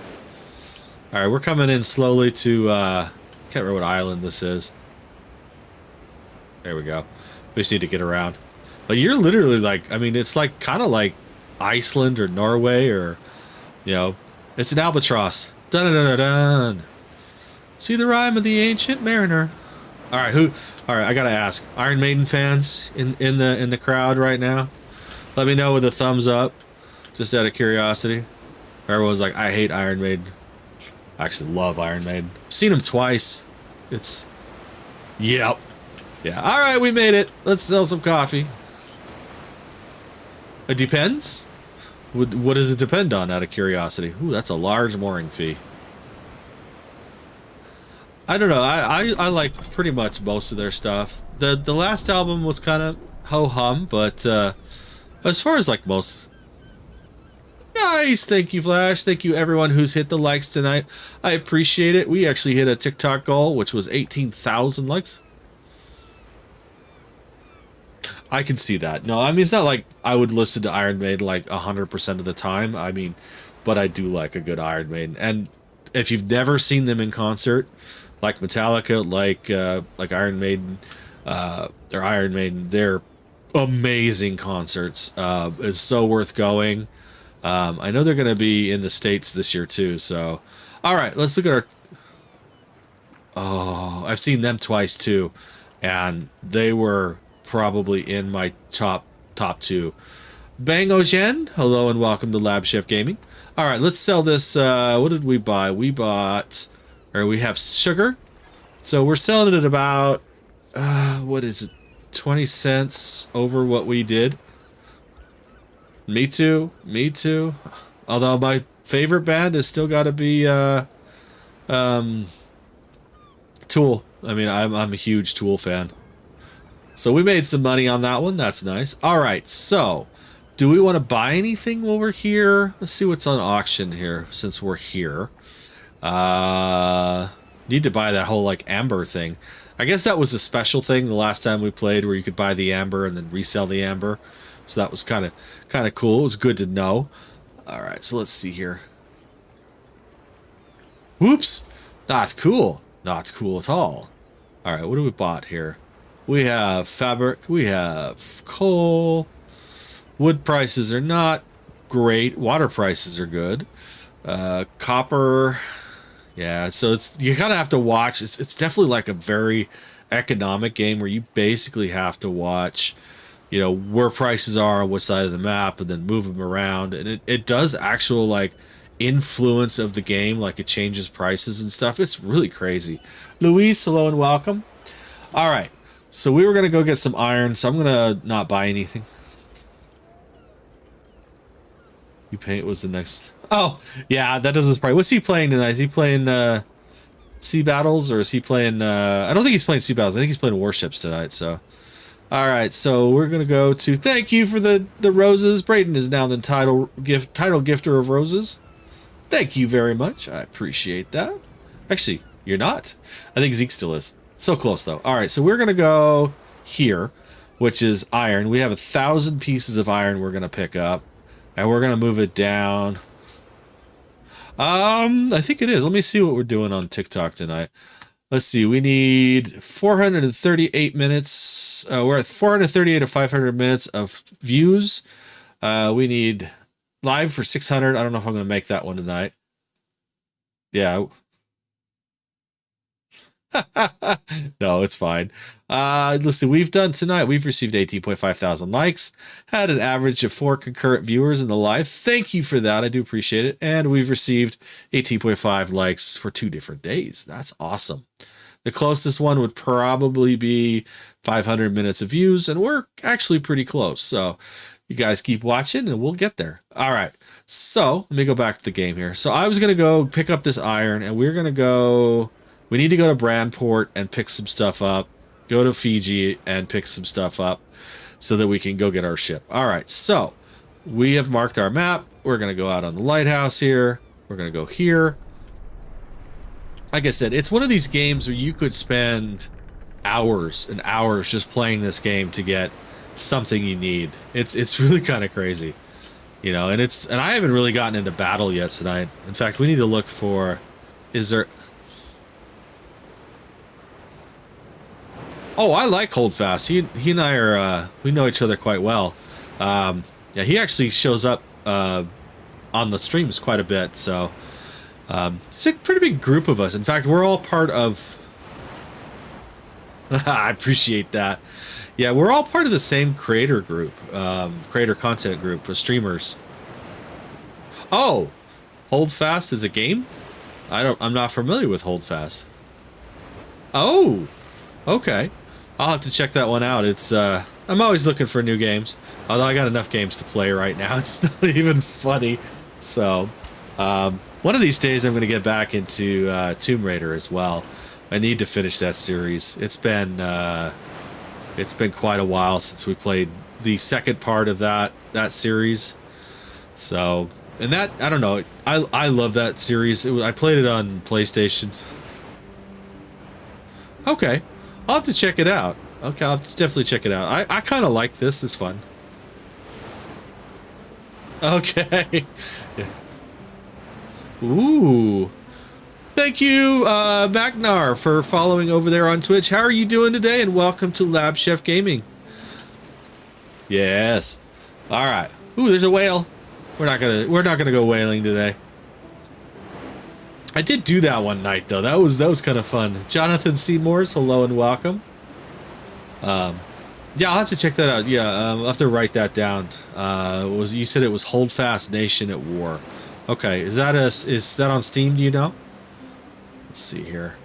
alright, we're coming in slowly to, can't remember what island this is. There we go. We just need to get around. But you're literally, like, I mean, it's, like, kind of like Iceland or Norway or, you know, it's an albatross. Dun-dun-dun-dun-dun. See the rhyme of the ancient mariner. All right, I gotta ask. Iron Maiden fans in the crowd right now. Let me know with a thumbs up, just out of curiosity. Everyone's like, I hate Iron Maiden. I actually love Iron Maiden. I've seen them twice. It's, yep, yeah. All right, we made it. Let's sell some coffee. It depends. What does it depend on? Out of curiosity. Ooh, that's a large mooring fee. I don't know. I like pretty much most of their stuff. The last album was kind of ho-hum, but as far as like most... Nice! Thank you, Flash. Thank you, everyone who's hit the likes tonight. I appreciate it. We actually hit a TikTok goal, which was 18,000 likes. I can see that. No, I mean, it's not like I would listen to Iron Maiden like 100% of the time. I mean, but I do like a good Iron Maiden. And if you've never seen them in concert... like Metallica, like Iron Maiden, or Iron Maiden, they're amazing concerts. It's so worth going. I know they're going to be in the States this year too. So, all right, let's look at our. Oh, I've seen them twice too, and they were probably in my top 2. Bang Ojen, hello and welcome to LabChefGaming. All right, let's sell this. What did we buy? We bought. Or we have sugar. So we're selling it at about, what is it, 20 cents over what we did. Me too. Me too. Although my favorite band has still got to be Tool. I mean, I'm a huge Tool fan. So we made some money on that one. That's nice. All right, so do we want to buy anything while we're here? Let's see what's on auction here since we're here. Need to buy that whole like amber thing. I guess that was a special thing the last time we played where you could buy the amber and then resell the amber. So that was kind of cool. It was good to know. All right, so let's see here. Whoops. Not cool. Not cool at all. All right, what do we bought here? We have fabric. We have coal. Wood prices are not great. Water prices are good. Copper. Yeah, so you kind of have to watch. It's definitely like a very economic game where you basically have to watch, you know, where prices are on what side of the map and then move them around. And it does actual like influence of the game, like it changes prices and stuff. It's really crazy. Luis, hello and welcome. All right, so we were gonna go get some iron, so I'm gonna not buy anything. You paint was the next. Oh, yeah, that doesn't surprise. What's he playing tonight? Is he playing Sea Battles or is he playing I don't think he's playing Sea Battles. I think he's playing Warships tonight, so. All right, so we're going to go to thank you for the roses. Brayden is now the title gifter of roses. Thank you very much. I appreciate that. Actually, you're not. I think Zeke still is. So close though. All right, so we're going to go here, which is iron. We have 1,000 pieces of iron we're going to pick up. And we're gonna move it down. I think it is. Let me see what we're doing on TikTok tonight. Let's see. We need 438 minutes. We're at 438 of 500 minutes of views. We need live for 600. I don't know if I'm gonna make that one tonight. Yeah. No, it's fine. Let's see. We've received 18.5 thousand likes, had an average of 4 concurrent viewers in the live. Thank you for that. I do appreciate it. And we've received 18.5 likes for 2 different days. That's awesome. The closest one would probably be 500 minutes of views, and we're actually pretty close. So you guys keep watching and we'll get there. All right. So let me go back to the game here. So I was going to go pick up this iron, and we're going to go... We need to go to Brandport and pick some stuff up. Go to Fiji and pick some stuff up so that we can go get our ship. All right, so we have marked our map. We're going to go out on the lighthouse here. We're going to go here. Like I said, it's one of these games where you could spend hours and hours just playing this game to get something you need. It's really kind of crazy, you know. And I haven't really gotten into battle yet tonight. In fact, we need to look for. Is there? Oh, I like Holdfast. He and I are we know each other quite well. Yeah, he actually shows up on the streams quite a bit. So it's a pretty big group of us. In fact, we're all part of. I appreciate that. Yeah, we're all part of the same creator group, creator content group of streamers. Oh, Holdfast is a game? I'm not familiar with Holdfast. Oh, okay. I'll have to check that one out. It's I'm always looking for new games. Although I got enough games to play right now. It's not even funny. So, one of these days I'm going to get back into Tomb Raider as well. I need to finish that series. It's been quite a while since we played the second part of that series. So, and that, I don't know, I love that series. I played it on PlayStation. Okay. I'll have to check it out. Okay, I'll definitely check it out. I kind of like this. It's fun. Okay. Yeah. Ooh. Thank you, Magnar, for following over there on Twitch. How are you doing today? And welcome to LabChefGaming. Yes. All right. Ooh, there's a whale. We're not gonna go whaling today. I did do that one night though. That was kind of fun. Jonathan Seymour's, hello and welcome. Yeah, I'll have to check that out. Yeah, I'll have to write that down. You said it was Holdfast Nation at War. Okay, is that on Steam? Do you know? Let's see here.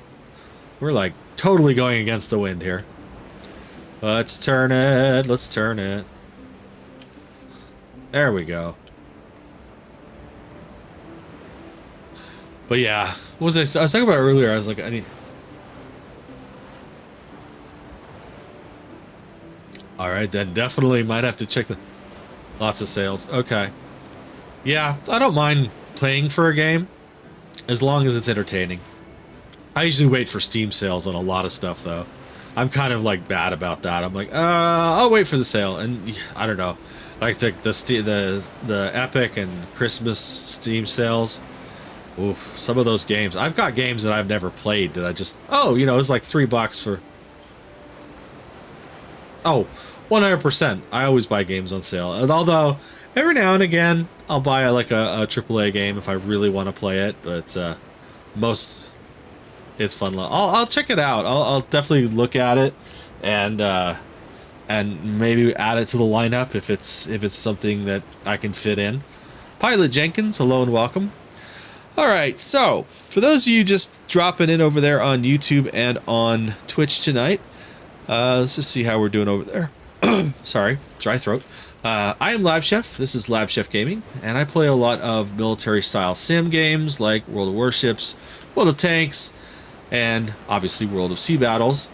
We're like totally going against the wind here. Let's turn it. Let's turn it. There we go. But yeah, what was I was talking about earlier? I was like, I need. All right, then definitely might have to check the. Lots of sales. Okay. Yeah, I don't mind playing for a game as long as it's entertaining. I usually wait for Steam sales on a lot of stuff though. I'm kind of like bad about that. I'm like, I'll wait for the sale, and I don't know, like the Epic and Christmas Steam sales. Oof, some of those games. I've got games that I've never played that I just, you know, it's like $3 for. Oh, 100%. I always buy games on sale. And although every now and again I'll buy like a AAA game if I really want to play it, but It's fun. I'll check it out. I'll definitely look at it, and maybe add it to the lineup if it's something that I can fit in. Pilot Jenkins, hello and welcome. All right, so for those of you just dropping in over there on YouTube and on Twitch tonight, let's just see how we're doing over there. Sorry, dry throat. I am LabChef. This is LabChefGaming, and I play a lot of military-style sim games like World of Warships, World of Tanks, and obviously World of Sea Battles.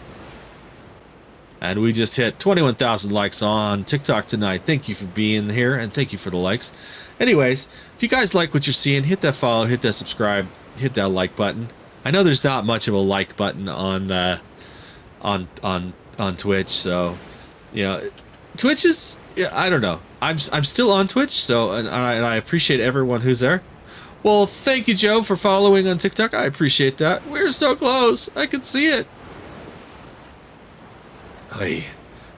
And we just hit 21,000 likes on TikTok tonight. Thank you for being here, and thank you for the likes. Anyways, if you guys like what you're seeing, hit that follow, hit that subscribe, hit that like button. I know there's not much of a like button on Twitch, so you know, Twitch is, yeah, I don't know. I'm still on Twitch, so and I appreciate everyone who's there. Well, thank you, Joe, for following on TikTok. I appreciate that. We're so close. I can see it. Hey,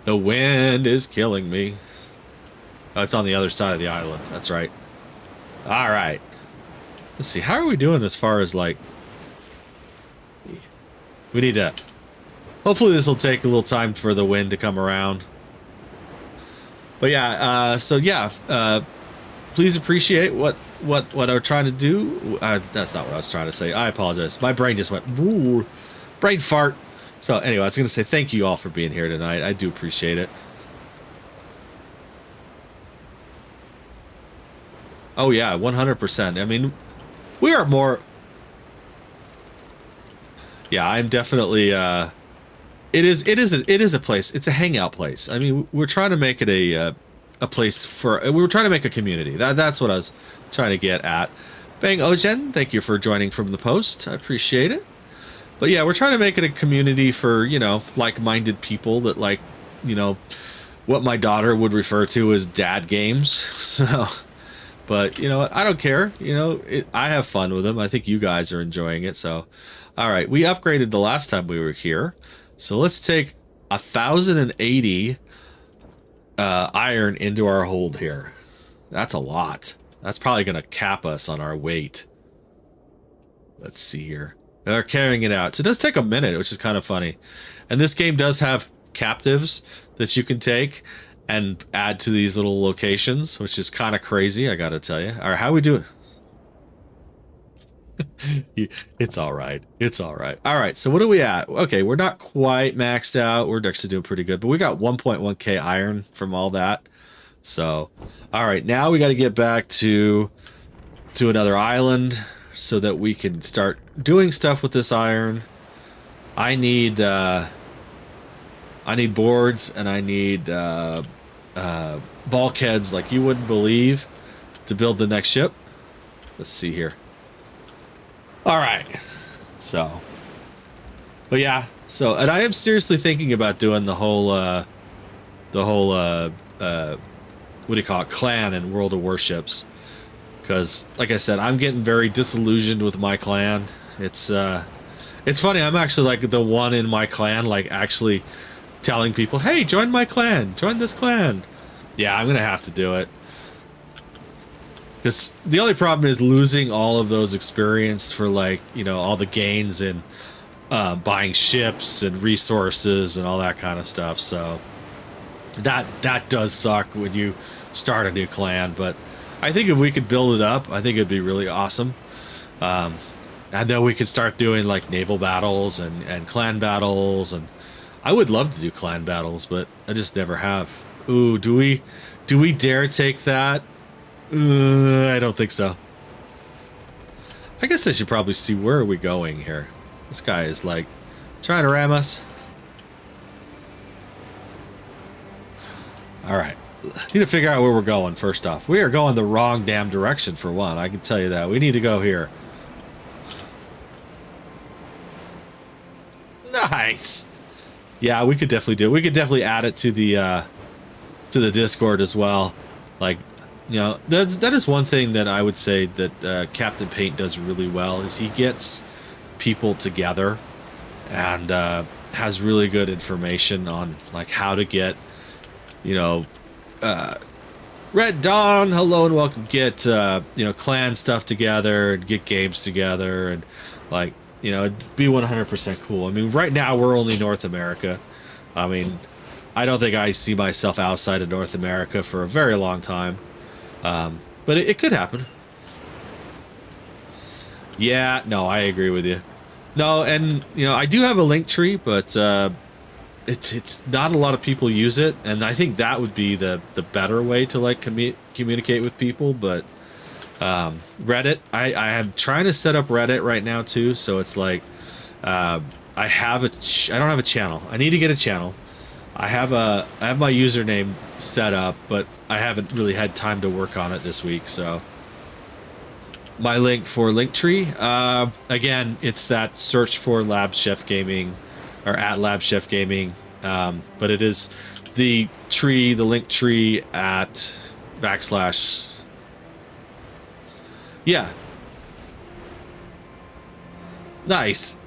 the wind is killing me. Oh, it's on the other side of the island. That's right. All right. Let's see. How are we doing as far as, like... We need to... Hopefully this will take a little time for the wind to come around. But yeah, so yeah, please appreciate what I'm trying to do. That's not what I was trying to say. I apologize. My brain just went, woo, brain fart. So anyway, I was going to say thank you all for being here tonight. I do appreciate it. Oh yeah, 100%. I mean, we are more... Yeah, I'm definitely... It is a place. It's a hangout place. I mean, we're trying to make it a place for... We were trying to make a community. That's what I was trying to get at. Bang Ojen, thank you for joining from the post. I appreciate it. But yeah, we're trying to make it a community for, you know, like-minded people that like, you know, what my daughter would refer to as dad games. So, but you know what? I don't care. You know, I have fun with them. I think you guys are enjoying it. So, all right, we upgraded the last time we were here. So let's take 1,080 iron into our hold here. That's a lot. That's probably going to cap us on our weight. Let's see here. They're carrying it out. So it does take a minute, which is kind of funny. And this game does have captives that you can take and add to these little locations, which is kind of crazy, I got to tell you. All right, how we doing? It's all right. It's all right. All right, so what are we at? Okay, we're not quite maxed out. We're actually doing pretty good, but we got 1.1k iron from all that. So, all right, now we got to get back to another island so that we can start doing stuff with this iron. I need boards, and I need bulkheads like you wouldn't believe to build the next ship. Let's see here. All right, so, but yeah, so, and I am seriously thinking about doing the whole, what do you call it, clan in World of Warships, because, like I said, I'm getting very disillusioned with my clan. It's funny, I'm actually, like, the one in my clan, like, actually telling people, hey, join my clan, join this clan. Yeah, I'm gonna have to do it. Because the only problem is losing all of those experience for, like, you know, all the gains in buying ships and resources and all that kind of stuff. So that does suck when you start a new clan. But I think if we could build it up, I think it'd be really awesome. And then we could start doing, like, naval battles and clan battles. And I would love to do clan battles, but I just never have. Ooh, do we dare take that? I don't think so. I guess I should probably see where are we going here. This guy is like trying to ram us. All right, need to figure out where we're going. First off, we are going the wrong damn direction for one. I can tell you that. We need to go here. Nice. Yeah, we could definitely do it. We could definitely add it to the Discord as well. Like, you know, that is one thing that I would say that Captain Paint does really well is he gets people together and has really good information on, like, how to get, you know, Red Dawn, hello and welcome, get you know, clan stuff together and get games together and Like, you know, it'd be 100% cool. I mean, right now we're only North America. I mean, I don't think I see myself outside of North America for a very long time. But it could happen. Yeah, no, I agree with you. No, and, you know, I do have a link tree, but it's not a lot of people use it, and I think that would be the better way to, like, communicate with people, but Reddit, I am trying to set up Reddit right now, too, so it's like, I don't have a channel. I need to get a channel. I have my username set up, but I haven't really had time to work on it this week, so my link for Linktree, again, it's that search for LabChefGaming or at LabChefGaming, but it is the link tree at / yeah, nice.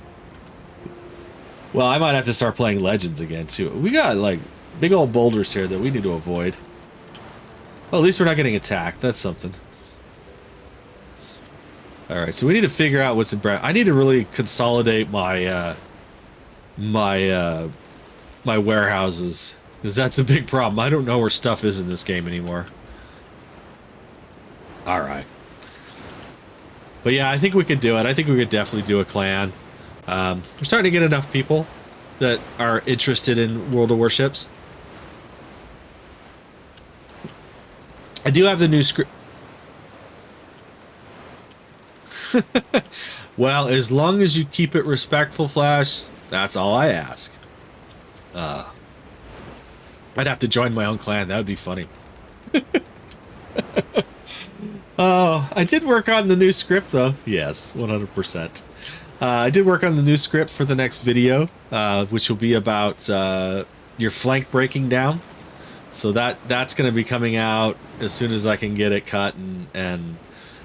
Well, I might have to start playing Legends again too. We got like big old boulders here that we need to avoid. Well, at least we're not getting attacked. That's something. All right, so we need to figure out what's in brown. I need to really consolidate my my warehouses, because that's a big problem. I don't know where stuff is in this game anymore. All right, but yeah, I think we could do it. I think we could definitely do a clan. We're starting to get enough people that are interested in World of Warships. I do have the new script. Well, as long as you keep it respectful, Flash, that's all I ask. I'd have to join my own clan. That would be funny. Oh, I did work on the new script, though. Yes, 100%. I did work on the new script for the next video, which will be about your flank breaking down. So that's going to be coming out as soon as I can get it cut and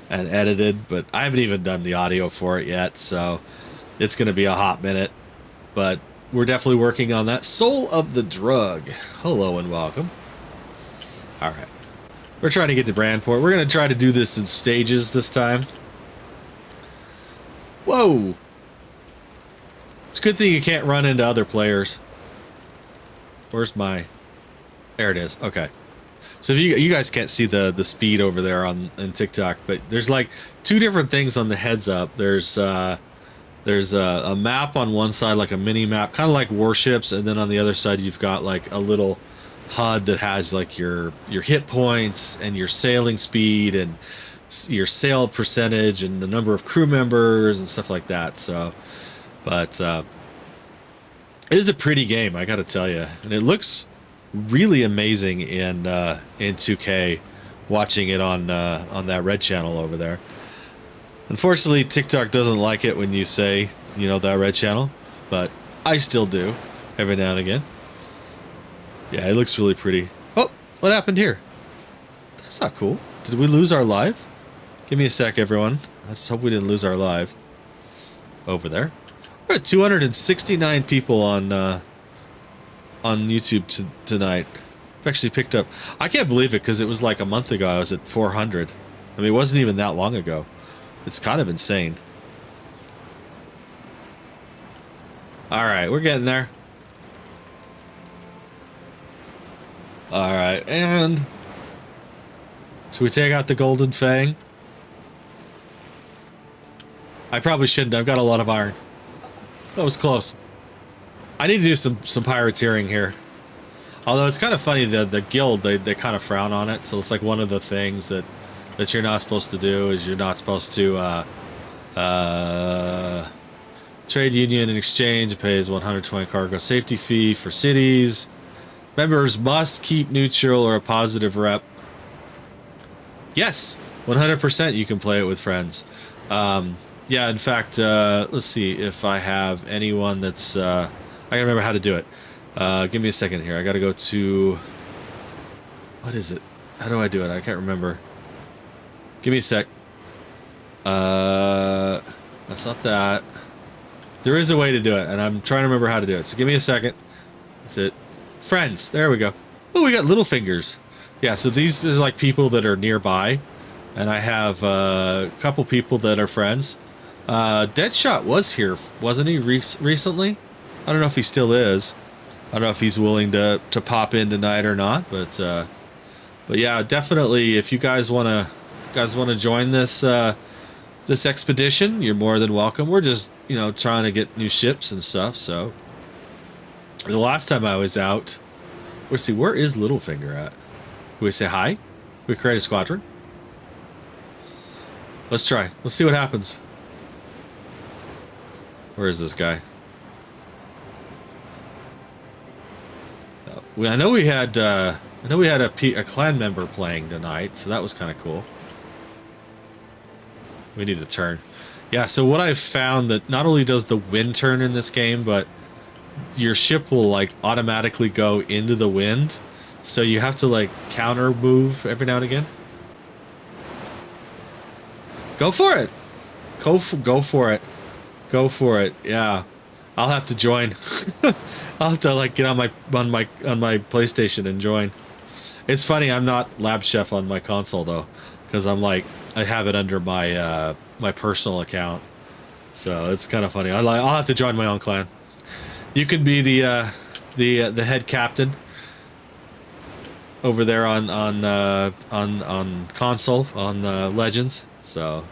edited, but I haven't even done the audio for it yet, so it's going to be a hot minute. But we're definitely working on that. Soul of the Drug. Hello and welcome. All right. We're trying to get to Brandport. We're going to try to do this in stages this time. Whoa. It's a good thing you can't run into other players. Where's my... There it is. Okay. So if you guys can't see the speed over there on TikTok, but there's like two different things on the heads up. There's a map on one side, like a mini map, kind of like warships, and then on the other side you've got like a little HUD that has like your hit points and your sailing speed and your sail percentage and the number of crew members and stuff like that. So, but it is a pretty game, I got to tell you, and it looks really amazing in 2K, watching it on that red channel over there. Unfortunately, TikTok doesn't like it when you say, you know, that red channel, but I still do every now and again. Yeah, it looks really pretty. Oh, what happened here? That's not cool. Did we lose our live? Give me a sec, everyone. I just hope we didn't lose our live. Over there. We're at 269 people on YouTube tonight. I've actually picked up... I can't believe it, because it was like a month ago I was at 400. I mean, it wasn't even that long ago. It's kind of insane. Alright, we're getting there. Alright, and... should we take out the Golden Fang? I probably shouldn't. I've got a lot of iron. That was close. I need to do some pirateering here. Although it's kind of funny, the guild, they kind of frown on it. So it's like one of the things that you're not supposed to do is you're not supposed to trade union and exchange pays 120 cargo safety fee for cities. Members must keep neutral or a positive rep. Yes, 100% you can play it with friends. Yeah, in fact, let's see if I have anyone that's... I gotta remember how to do it. Give me a second here. I gotta go to... what is it? How do I do it? I can't remember. Give me a sec. That's not that. There is a way to do it, and I'm trying to remember how to do it. So give me a second. That's it. Friends. There we go. Oh, we got little fingers. Yeah, so these are like people that are nearby, and I have a couple people that are friends. Deadshot was here, wasn't he, recently? I don't know if he still is. I don't know if he's willing to pop in tonight or not, but yeah, definitely. If you guys wanna join this this expedition, you're more than welcome. We're just trying to get new ships and stuff. So the last time I was out, let's see, where is Littlefinger at? Do we say hi? We create a squadron. Let's try. Let's see what happens. Where is this guy? I know we had a clan member playing tonight, so that was kind of cool. We need to turn. Yeah, so what I've found that not only does the wind turn in this game, but your ship will like automatically go into the wind, so you have to like counter move every now and again. Go for it. Go for it. Go for it. Yeah. I'll have to join. I'll have to like get on my PlayStation and join. It's funny, I'm not Lab Chef on my console though, because I'm like I have it under my my personal account. So it's kind of funny. I'll have to join my own clan. You can be the head captain over there on console on Legends. So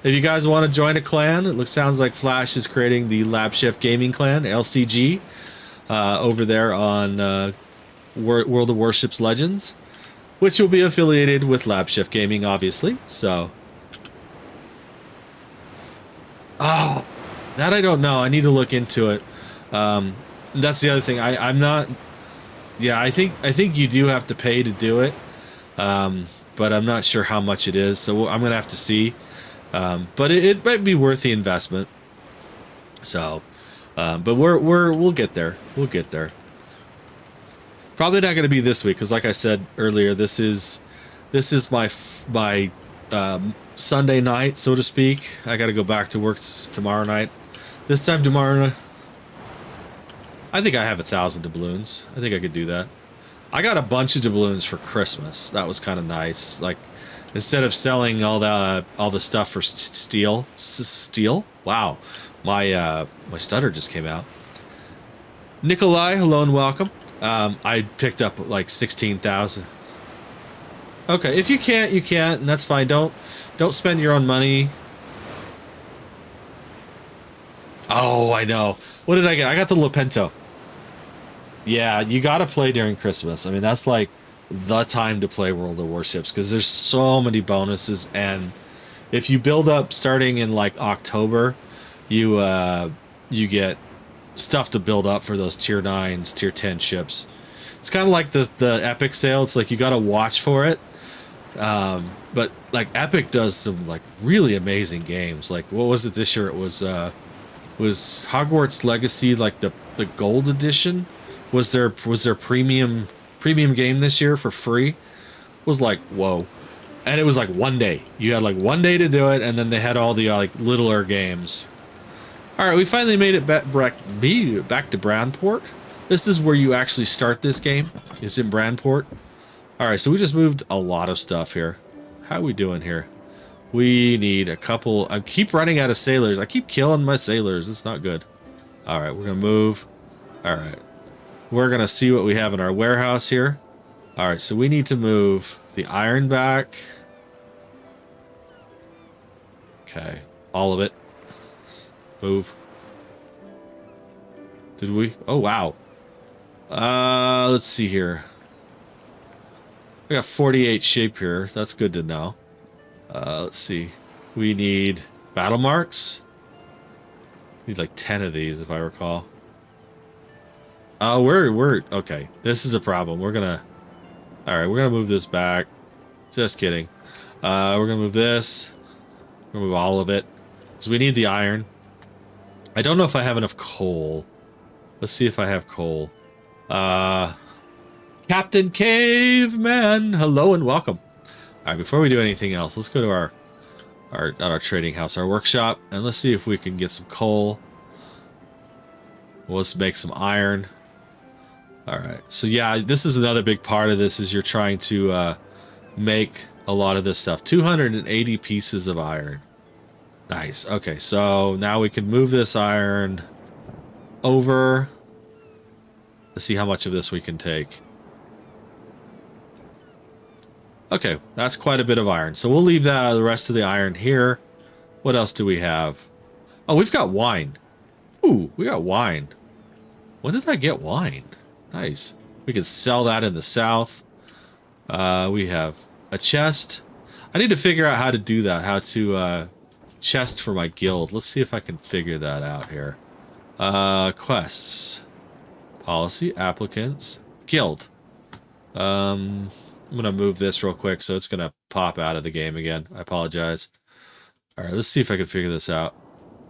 if you guys want to join a clan, sounds like Flash is creating the LabChefGaming clan, LCG, over there on World of Warships Legends, which will be affiliated with LabChefGaming, obviously. So, oh, that I don't know. I need to look into it. That's the other thing. I'm not. Yeah, I think you do have to pay to do it, but I'm not sure how much it is. So I'm gonna have to see. But it might be worth the investment. So, but we'll get there. We'll get there. Probably not going to be this week because, like I said earlier, this is my Sunday night, so to speak. I got to go back to work tomorrow night. This time tomorrow, I think I have 1,000 doubloons. I think I could do that. I got a bunch of doubloons for Christmas. That was kind of nice. Like, instead of selling all the stuff for steel. Wow, my stutter just came out. Nikolai, hello and welcome. I picked up like 16,000. Okay, if you can't, you can't, and that's fine. Don't spend your own money. Oh, I know. What did I get? I got the Lepento. Yeah, you gotta play during Christmas. I mean, that's like the time to play World of Warships because there's so many bonuses, and if you build up starting in like October, you get stuff to build up for those tier 9s, tier 10 ships. It's kind of like the Epic sale. It's like you got to watch for it. But like Epic does some like really amazing games. Like what was it this year? It was Hogwarts Legacy, like the gold edition was their premium game this year for free. It was like, whoa. And it was like one day. You had like one day to do it, and then they had all the like littler games. All right, we finally made it back to Brandport. This is where you actually start this game. It's in Brandport. All right, so we just moved a lot of stuff here. How are we doing here? We need a couple. I keep running out of sailors. I keep killing my sailors. It's not good. All right, we're gonna move. All right, we're gonna see what we have in our warehouse here. All right, so we need to move the iron back. Okay, all of it. Move. Did we? Oh, wow. Let's see here. We got 48 shape here. That's good to know. Let's see. We need battle marks. Need like 10 of these, if I recall. We're okay. This is a problem. We're gonna. All right, we're gonna move this back. Just kidding. We're gonna move this. We're gonna move all of it. So we need the iron. I don't know if I have enough coal. Let's see if I have coal. Captain Caveman, hello and welcome. All right, before we do anything else, let's go to our trading house, our workshop, and let's see if we can get some coal. Let's make some iron. All right, so yeah, this is another big part of this is you're trying to make a lot of this stuff. 280 pieces of iron. Nice. Okay, so now we can move this iron over. Let's see how much of this we can take. Okay, that's quite a bit of iron. So we'll leave the rest of the iron here. What else do we have? Oh, we've got wine. Ooh, we got wine. When did I get wine? Nice. We can sell that in the south. We have a chest. I need to figure out how to do that. How to chest for my guild. Let's see if I can figure that out here. Quests. Policy. Applicants. Guild. I'm going to move this real quick so it's going to pop out of the game again. I apologize. All right, let's see if I can figure this out.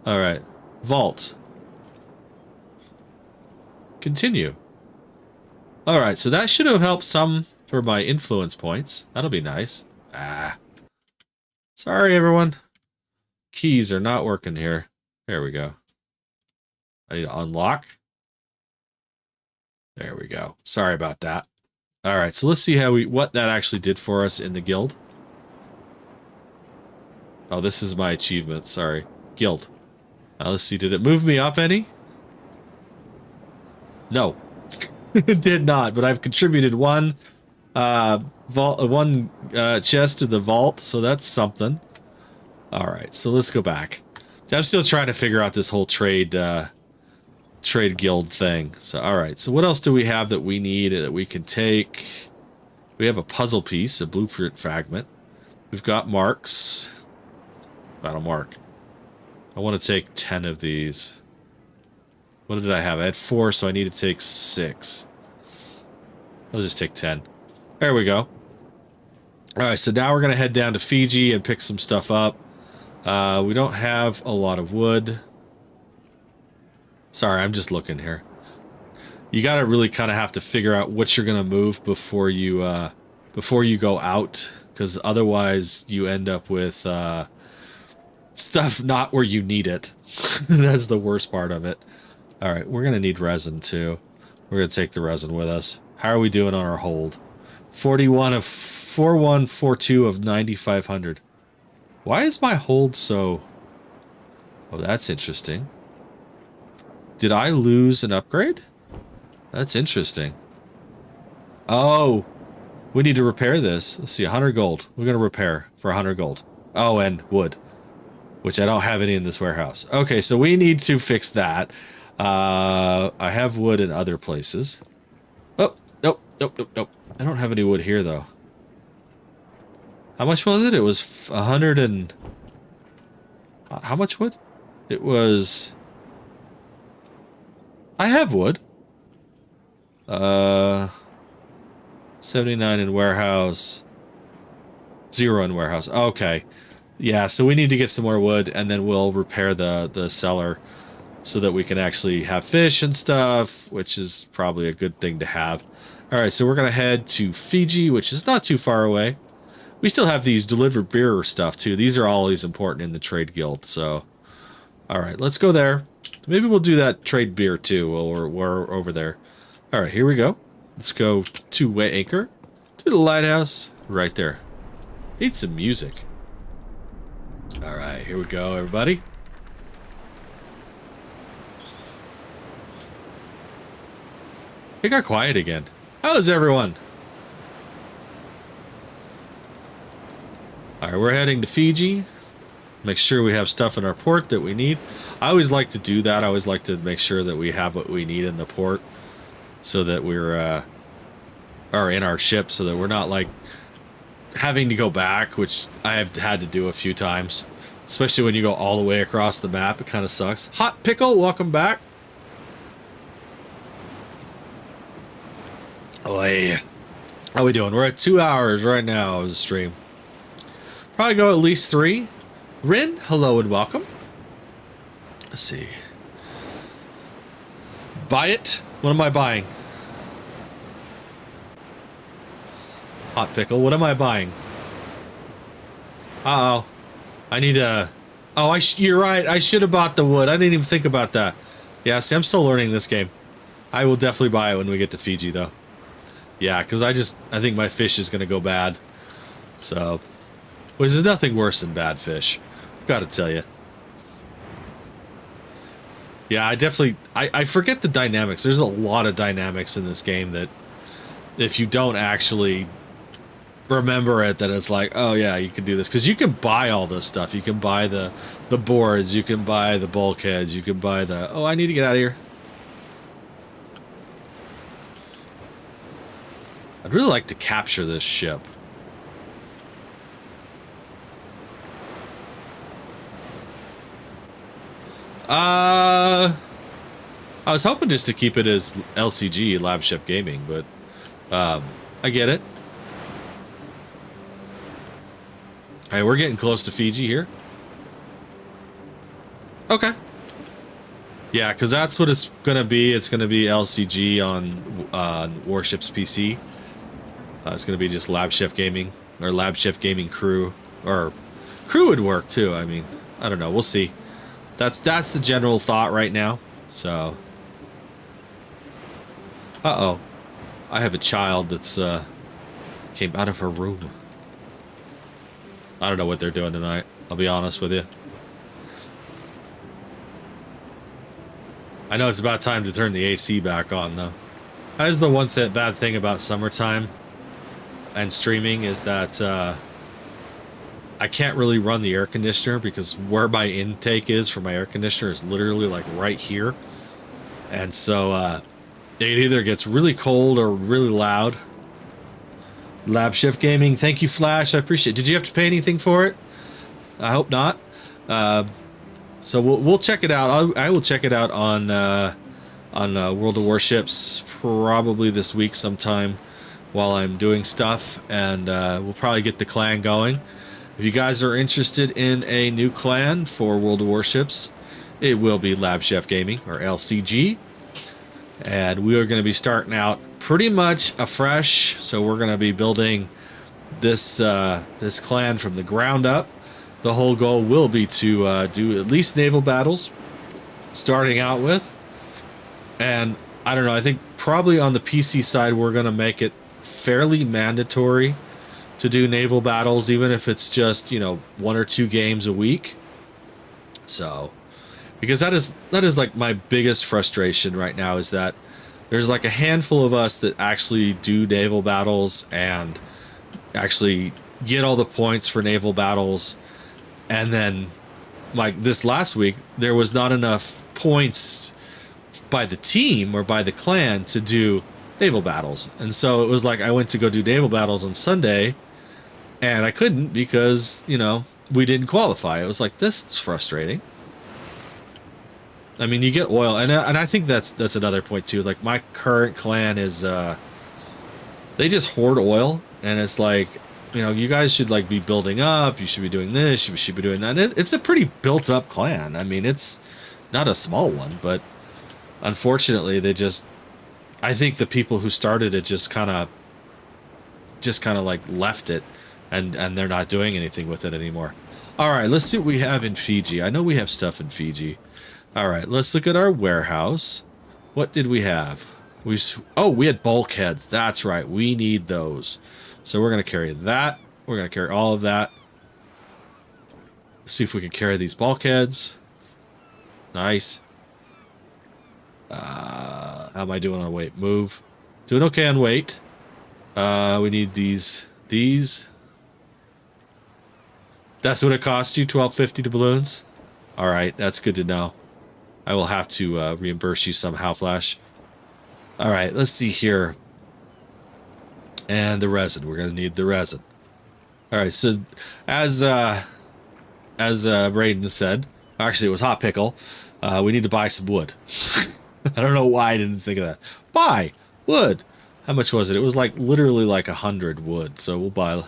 All right. Vault. Continue. All right, so that should have helped some for my influence points. That'll be nice. Ah. Sorry, everyone. Keys are not working here. There we go. I need to unlock. There we go. Sorry about that. All right, so let's see how what that actually did for us in the guild. Oh, this is my achievement. Sorry. Guild. Now let's see. Did it move me up any? No. It did not, but I've contributed one chest to the vault, so that's something. All right, so let's go back. I'm still trying to figure out this whole trade guild thing. So, all right. So what else do we have that we need that we can take? We have a puzzle piece, a blueprint fragment. We've got marks. Battle mark. I want to take 10 of these. What did I have? I had 4, so I need to take 6. I'll just take 10. There we go. All right, so now we're going to head down to Fiji and pick some stuff up. We don't have a lot of wood. Sorry, I'm just looking here. You got to really kind of have to figure out what you're going to move before you go out, because otherwise you end up with stuff not where you need it. That's the worst part of it. All right, we're going to need resin too. We're going to take the resin with us. How are we doing on our hold? 4142 of 9500. Why is my hold so... Oh, that's interesting. Did I lose an upgrade? That's interesting. Oh, we need to repair this. Let's see, 100 gold. We're going to repair for 100 gold. Oh, and wood, which I don't have any in this warehouse. Okay, so we need to fix that. I have wood in other places. Oh, nope. I don't have any wood here, though. How much was it? It was 100 and... How much wood? It was... I have wood. 79 in warehouse. 0 in warehouse. Okay. Yeah, so we need to get some more wood, and then we'll repair the cellar so that we can actually have fish and stuff, which is probably a good thing to have. Alright, so we're going to head to Fiji, which is not too far away. We still have these delivered beer stuff, too. These are always important in the trade guild, so... Alright, let's go there. Maybe we'll do that trade beer, too, while we're over there. Alright, here we go. Let's go to Way Anchor, to the lighthouse, right there. Need some music. Alright, here we go, everybody. It got quiet again. How's everyone? Alright, we're heading to Fiji. Make sure we have stuff in our port that we need. I always like to do that. I always like to make sure that we have what we need in the port, so that we're or in our ship, so that we're not like having to go back, which I have had to do a few times, especially when you go all the way across the map. It kind of sucks. Hot Pickle, welcome back. Oh, hey. How we doing? We're at 2 hours right now of the stream. Probably go at least 3. Rin, hello and welcome. Let's see. Buy it? What am I buying? Hot Pickle, what am I buying? Uh-oh. I need a... Oh, you're right. I should have bought the wood. I didn't even think about that. Yeah, see, I'm still learning this game. I will definitely buy it when we get to Fiji, though. Yeah, because I think my fish is going to go bad. So, which is nothing worse than bad fish. Gotta tell you. Yeah, I definitely I forget the dynamics. There's a lot of dynamics in this game that if you don't actually remember it, that it's like, oh yeah, you can do this, because you can buy all this stuff. You can buy the boards, you can buy the bulkheads, you can buy the, oh, I need to get out of here. I'd really like to capture this ship. I was hoping just to keep it as LCG, LabChefGaming, but I get it. Hey, we're getting close to Fiji here. Okay. Yeah, because that's what it's going to be. It's going to be LCG on Warships PC. It's going to be just LabChefGaming or LabChefGaming Crew. Or Crew would work too. I mean, I don't know. We'll see. That's the general thought right now. So, uh-oh. I have a child that's came out of her room. I don't know what they're doing tonight. I'll be honest with you. I know it's about time to turn the AC back on, though. That is the one bad thing about summertime and streaming, is that I can't really run the air conditioner, because where my intake is for my air conditioner is literally like right here. And so it either gets really cold or really loud. LabChefGaming, thank you, Flash. I appreciate it. Did you have to pay anything for it? I hope not. So we'll check it out. I will check it out on World of Warships probably this week sometime while I'm doing stuff, and we'll probably get the clan going. If you guys are interested in a new clan for World of Warships, it will be LabChefGaming, or LCG, and we are going to be starting out pretty much afresh. So we're going to be building this this clan from the ground up. The whole goal will be to do at least naval battles, starting out with. And I don't know, I think probably on the PC side, we're going to make it fairly mandatory to do naval battles, even if it's just, you know, 1 or 2 games a week. So, because that is like my biggest frustration right now, is that there's like a handful of us that actually do naval battles and actually get all the points for naval battles. And then, like this last week, there was not enough points by the team or by the clan to do naval battles. And so it was like I went to go do naval battles on Sunday, and I couldn't because, you know, we didn't qualify. It was like, this is frustrating. I mean, you get oil, and I think that's another point too. Like, my current clan is they just hoard oil, and it's like, you know, you guys should like be building up. You should be doing this. You should be doing that. It's a pretty built up clan. I mean, it's not a small one, but unfortunately, they just, I think the people who started it just kind of like left it, and they're not doing anything with it anymore. All right, let's see what we have in Fiji. I know we have stuff in Fiji. All right, let's look at our warehouse. What did we have? We had bulkheads. That's right. We need those. So we're going to carry that. We're going to carry all of that. Let's see if we can carry these bulkheads. Nice. How am I doing on weight? Move. Doing okay on weight. We need these. That's what it costs you, $12.50 to balloons? All right, that's good to know. I will have to reimburse you somehow, Flash. All right, let's see here. And the resin. We're going to need the resin. All right, so as Braden said, actually it was Hot Pickle, we need to buy some wood. I don't know why I didn't think of that. Buy wood. How much was it? It was like literally like 100 wood. So we'll buy.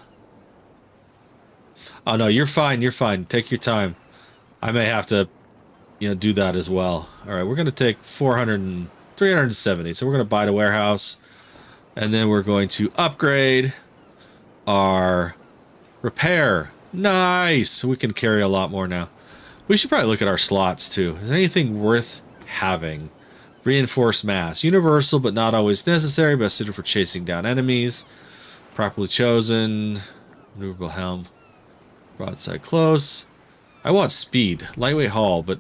Oh no, you're fine. You're fine. Take your time. I may have to, you know, do that as well. All right, we're going to take 370. So we're going to buy the warehouse. And then we're going to upgrade our repair. Nice. We can carry a lot more now. We should probably look at our slots too. Is there anything worth having? Reinforced mass. Universal, but not always necessary. Best suited for chasing down enemies. Properly chosen. Maneuverable helm. Broadside close. I want speed. Lightweight hull, but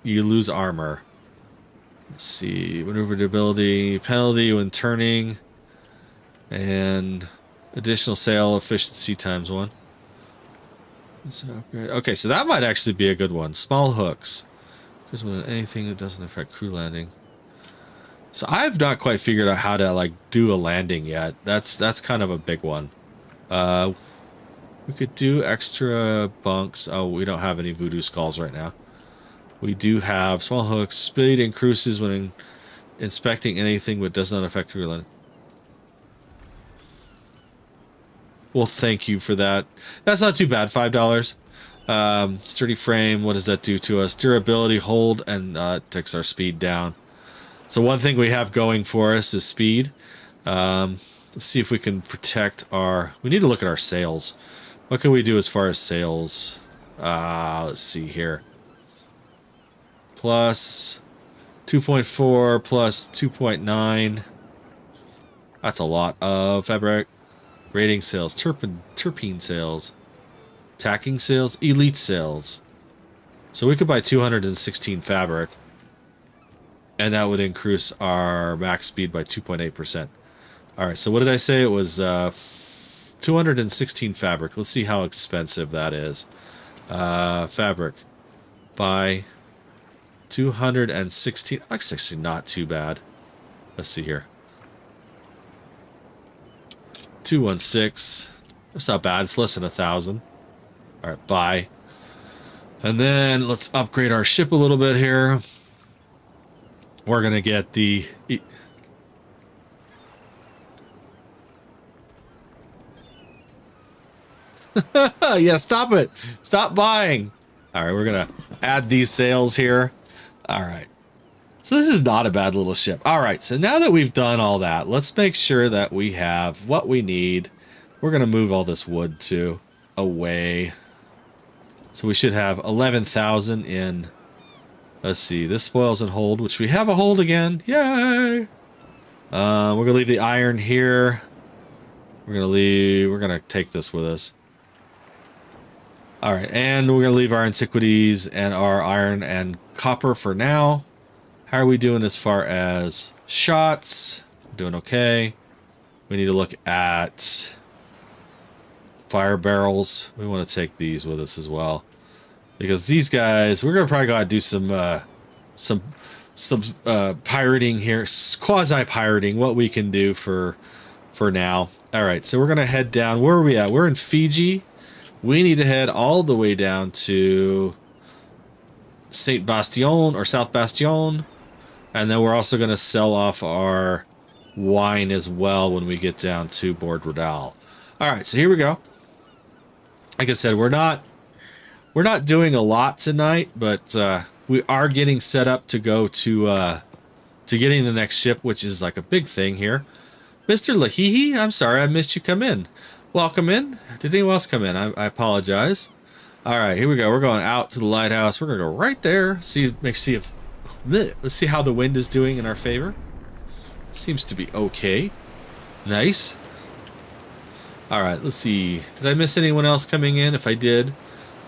you lose armor. Let's see, maneuverability, penalty when turning, and additional sail efficiency ×1. Okay, so that might actually be a good one. Small hooks. Because when anything that doesn't affect crew landing. So I've not quite figured out how to like do a landing yet. That's kind of a big one. We could do extra bunks. Oh, we don't have any voodoo skulls right now. We do have small hooks. Speed increases when inspecting anything but does not affect crew landing. Well, thank you for that. That's not too bad. $5. Sturdy frame. What does that do to us? Durability, hold, and takes our speed down. So one thing we have going for us is speed. Let's see if we can protect our... We need to look at our sails. What can we do as far as sails? Let's see here. Plus 2.4 plus 2.9. That's a lot of fabric. Rating sails, terpene sails, tacking sails, elite sails. So we could buy 216 fabric, and that would increase our max speed by 2.8%. All right, so what did I say? It was 216 fabric. Let's see how expensive that is. Fabric. Buy 216. That's actually not too bad. Let's see here. 216. That's not bad. It's less than 1,000. All right, buy. And then let's upgrade our ship a little bit here. We're gonna get the... Yeah, stop it. Stop buying. All right, we're gonna add these sails here. All right. So this is not a bad little ship. All right, so now that we've done all that, let's make sure that we have what we need. We're gonna move all this wood to away. So we should have 11,000 in. Let's see, this spoils and hold, which we have a hold again. Yay! We're gonna leave the iron here. We're gonna take this with us. All right, and we're gonna leave our antiquities and our iron and copper for now. How are we doing as far as shots? Doing okay. We need to look at fire barrels. We want to take these with us as well, because these guys, we're gonna probably gotta do some pirating here, quasi pirating. What we can do for now. All right, so we're gonna head down. Where are we at? We're in Fiji. We need to head all the way down to Saint Bastion or South Bastion. And then we're also going to sell off our wine as well when we get down to Board Rodal. All right, so here we go. Like I said, we're not doing a lot tonight, but we are getting set up to go to getting the next ship, which is like a big thing here. Mr. Lahihi, I'm sorry I missed you come in. Welcome in. Did anyone else come in? I apologize. All right, here we go. We're going out to the lighthouse. We're going to go right there. Let's see how the wind is doing in our favor. Seems to be okay. Nice. All right, let's see. Did I miss anyone else coming in? If I did,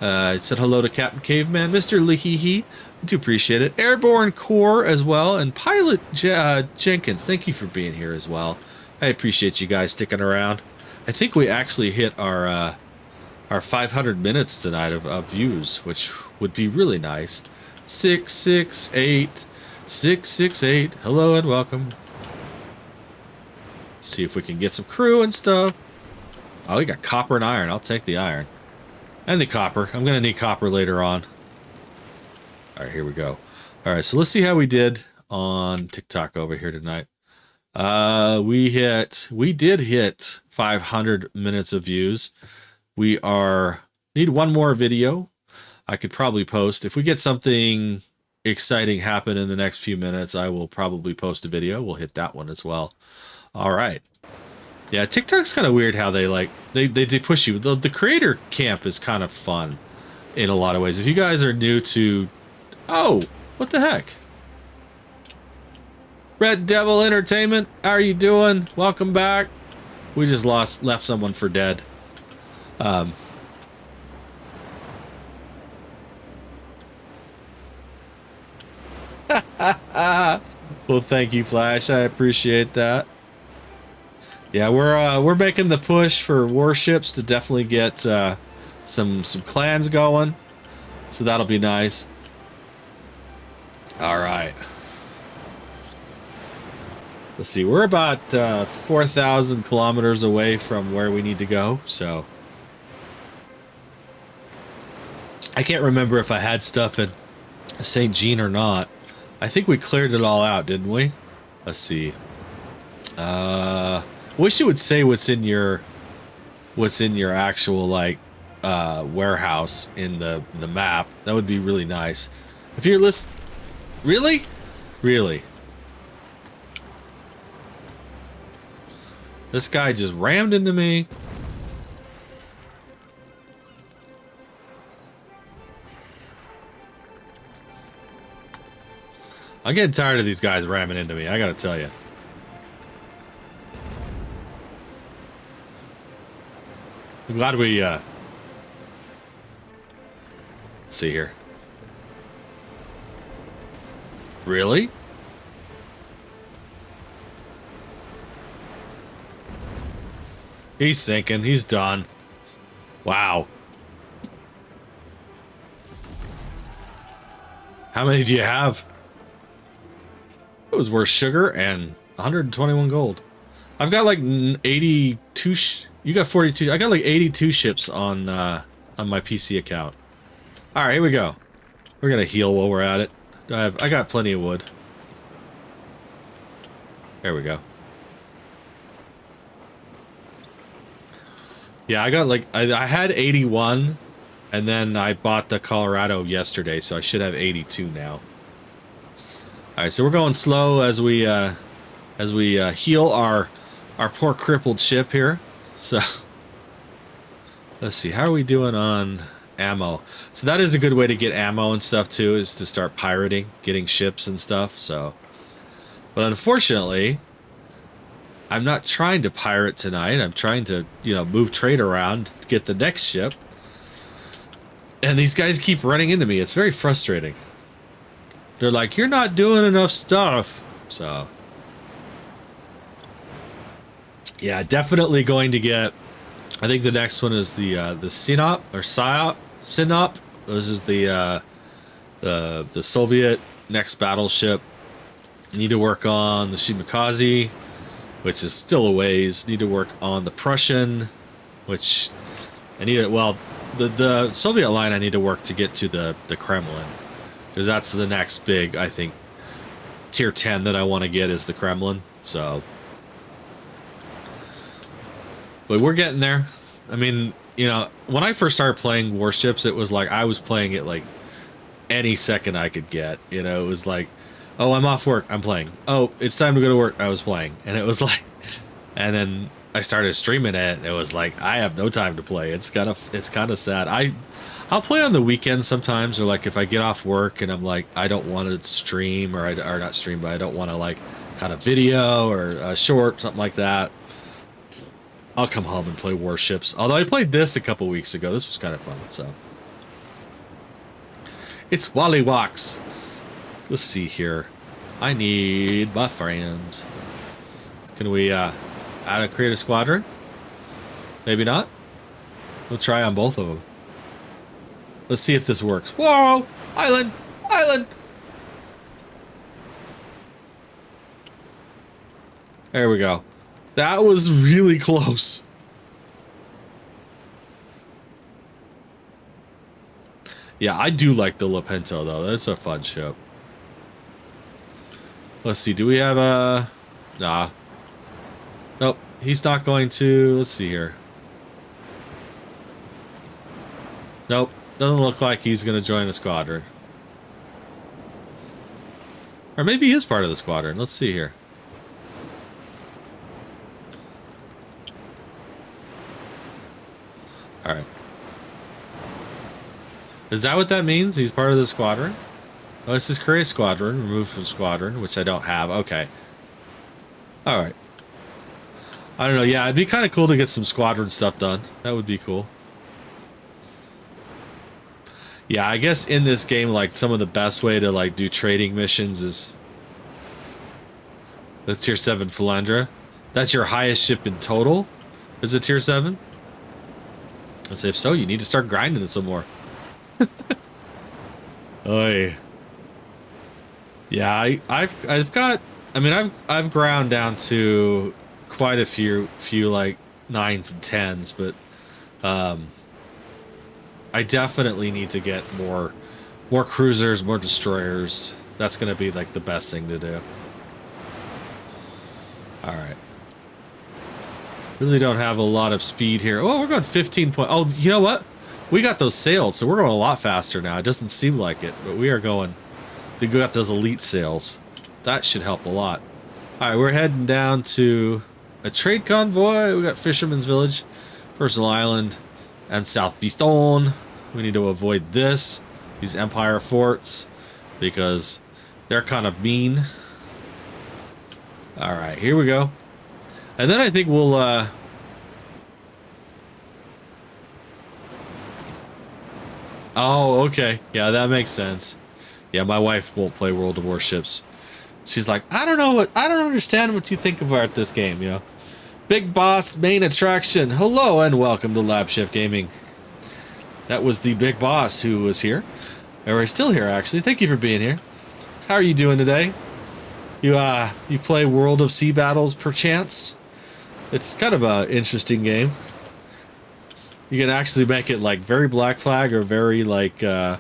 I said hello to Captain Caveman, Mr. Lihihi. I do appreciate it. Airborne Corps as well, and Pilot Jenkins. Thank you for being here as well. I appreciate you guys sticking around. I think we actually hit our 500 minutes tonight of views, which would be really nice. 668 668. Hello and welcome. See if we can get some crew and stuff. Oh, we got copper and iron. I'll take the iron and the copper. I'm gonna need copper later on. All right, here we go. All right, so let's see how we did on TikTok over here tonight. We did hit 500 minutes of views. We need one more video. I could probably post if we get something exciting happen in the next few minutes. I will probably post a video. We'll hit that one as well. All right. Yeah, TikTok's kind of weird how they push you. The creator camp is kind of fun in a lot of ways. If you guys are new to, oh, what the heck? Red Devil Entertainment, how are you doing? Welcome back. We just left someone for dead. Well, thank you, Flash. I appreciate that. Yeah, we're making the push for warships to definitely get some clans going, so that'll be nice. All right. Let's see. We're about 4,000 kilometers away from where we need to go, so I can't remember if I had stuff in St. Jean or not. I think we cleared it all out, didn't we? Let's see. Wish it would say what's in your actual like warehouse in the map. That would be really nice. If you're really? This guy just rammed into me. I'm getting tired of these guys ramming into me, I gotta tell you. I'm glad we, let's see here. Really? He's sinking, he's done. Wow. How many do you have? It was worth sugar and 121 gold. I've got like 82. You got 42. I got like 82 ships on my PC account. All right, here we go. We're gonna heal while we're at it. I got plenty of wood. There we go. Yeah, I got like I had 81, and then I bought the Colorado yesterday, so I should have 82 now. All right, so we're going slow as we heal our poor crippled ship here. So let's see, how are we doing on ammo? So that is a good way to get ammo and stuff too, is to start pirating, getting ships and stuff. So, but unfortunately, I'm not trying to pirate tonight. I'm trying to, you know, move trade around to get the next ship. And these guys keep running into me. It's very frustrating. They're like, you're not doing enough stuff. So, yeah, definitely going to get. I think the next one is the Sinop or Sinop. This is the Soviet next battleship. Need to work on the Shimakaze, which is still a ways. Need to work on the Prussian, which I need it. Well, the Soviet line I need to work to get to the Kremlin, because that's the next big, I think, tier 10 that I want to get is the Kremlin. So, but we're getting there. I mean, you know, when I first started playing warships, it was like I was playing it like any second I could get. You know, it was like, oh, I'm off work, I'm playing. Oh, it's time to go to work, I was playing. And it was like, and then I started streaming it, and it was like, I have no time to play. It's kind of sad. I'll play on the weekends sometimes, or like if I get off work and I'm like, I don't want to stream, or not stream, but I don't want to like kind of video or a short, something like that. I'll come home and play warships. Although I played this a couple weeks ago. This was kind of fun, so. It's Wally Walks. Let's see here. I need my friends. Can we create a squadron? Maybe not. We'll try on both of them. Let's see if this works. Whoa! Island! Island! There we go. That was really close. Yeah, I do like the Lepento, though. That's a fun ship. Let's see. Do we have a... Nah. Nope. He's not going to... Let's see here. Nope. Doesn't look like he's going to join a squadron. Or maybe he is part of the squadron. Let's see here. Alright. Is that what that means? He's part of the squadron? Oh, this is create squadron. Remove from squadron, which I don't have. Okay. Alright. I don't know. Yeah, it'd be kind of cool to get some squadron stuff done. That would be cool. Yeah, I guess in this game, like, some of the best way to, like, do trading missions is The tier 7 Philandra. That's your highest ship in total? Is it tier 7? I say if so, you need to start grinding it some more. Oy. Yeah, I've got, I mean, I've ground down to quite a few like 9s and 10s, but I definitely need to get more cruisers, more destroyers. That's gonna be like the best thing to do. All right. Really don't have a lot of speed here. Oh, we're going 15 point. Oh, you know what? We got those sails, so we're going a lot faster now. It doesn't seem like it, but we are going. We got those elite sails. That should help a lot. All right, we're heading down to a trade convoy. We got Fisherman's Village, Personal Island, and South Beeston. We need to avoid these Empire forts, because they're kind of mean. All right, here we go. And then I think we'll, oh, okay. Yeah, that makes sense. Yeah, my wife won't play World of Warships. She's like, I don't understand what you think about this game, you know. Big Boss main attraction. Hello and welcome to LabChefGaming. That was the Big Boss who was here. Or is still here, actually. Thank you for being here. How are you doing today? You play World of Sea Battles perchance? It's kind of a interesting game. You can actually make it like very Black Flag or very like we're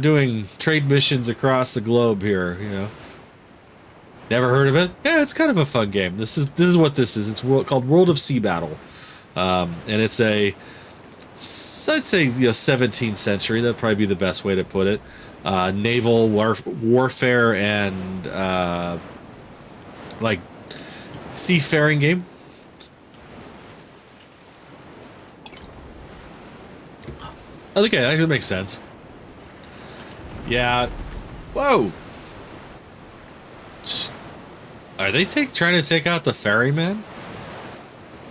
doing trade missions across the globe here, you know. Never heard of it? Yeah, it's kind of a fun game. This is what this is. It's called World of Sea Battle. And it's I'd say, you know, 17th century. That'd probably be the best way to put it. Naval warfare and like seafaring game. Okay, that makes sense. Yeah. Whoa. Are they trying to take out the ferryman?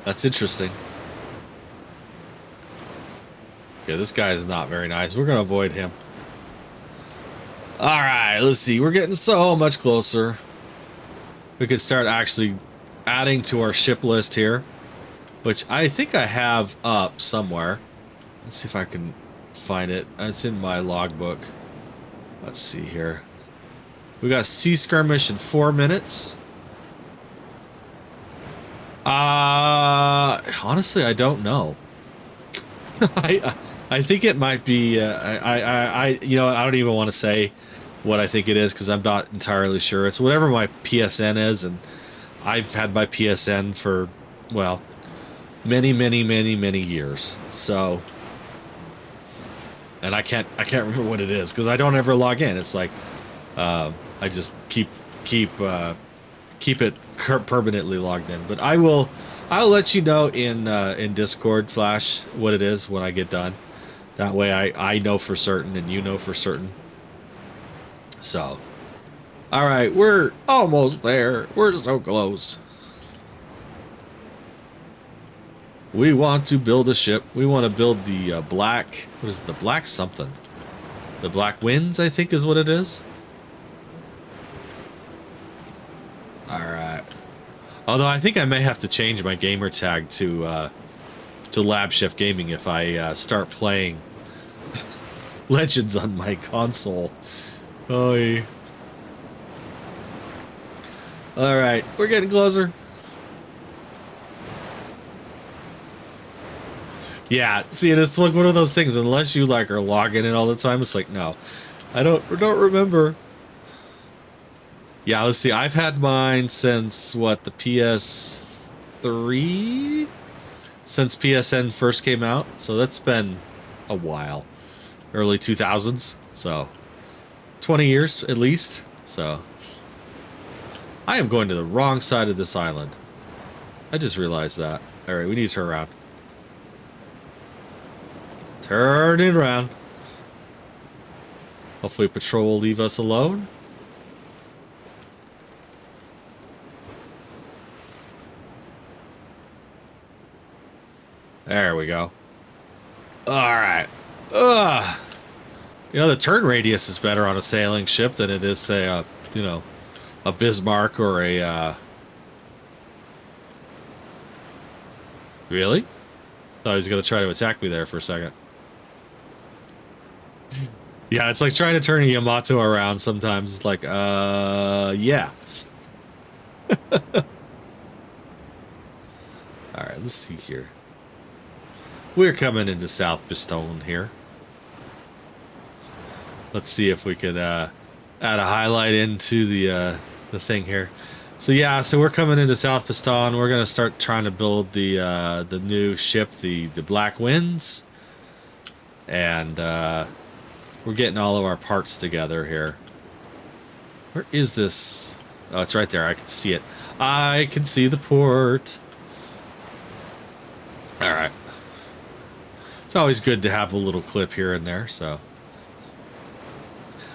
That's interesting. Okay, this guy is not very nice. We're gonna avoid him. All right, let's see. We're getting so much closer. We could start actually adding to our ship list here, which I think I have up somewhere. Let's see if I can find it. It's in my logbook. Let's see here. We got sea skirmish in 4 minutes. Honestly, I don't know. I think it might be. You know, I don't even want to say what I think it is because I'm not entirely sure. It's whatever my PSN is, and I've had my PSN for, well, many years. So, and I can't remember what it is because I don't ever log in. It's like I just keep it permanently logged in. But I'll let you know in Discord Flash what it is when I get done. That way I know for certain and you know for certain. So, all right, we're almost there. We're so close. We want to build a ship. We want to build the black, what is it, the black something? The Black Winds, I think is what it is. All right. Although I think I may have to change my gamer tag to LabChefGaming if I start playing Legends on my console. Oh, yeah. All right, we're getting closer. Yeah, see, it's like one of those things. Unless you like are logging in all the time, it's like no, I don't remember. Yeah, let's see. I've had mine since what, the PS3, since PSN first came out. So that's been a while, early 2000s. So 20 years at least. So I am going to the wrong side of this island. I just realized that. All right, we need to turn around. Turning around. Hopefully patrol will leave us alone. There we go. Alright. Ugh. You know, the turn radius is better on a sailing ship than it is, say, you know, a Bismarck or a, really? Thought he was going to try to attack me there for a second. Yeah, it's like trying to turn a Yamato around sometimes. It's like, yeah. Alright, let's see here. We're coming into South Pistone here. Let's see if we could add a highlight into the thing here. So yeah, so we're coming into South Pistone. We're gonna start trying to build the new ship, the Black Winds, and we're getting all of our parts together here. Where is this? Oh, it's right there. I can see it. I can see the port. All right. It's always good to have a little clip here and there, so.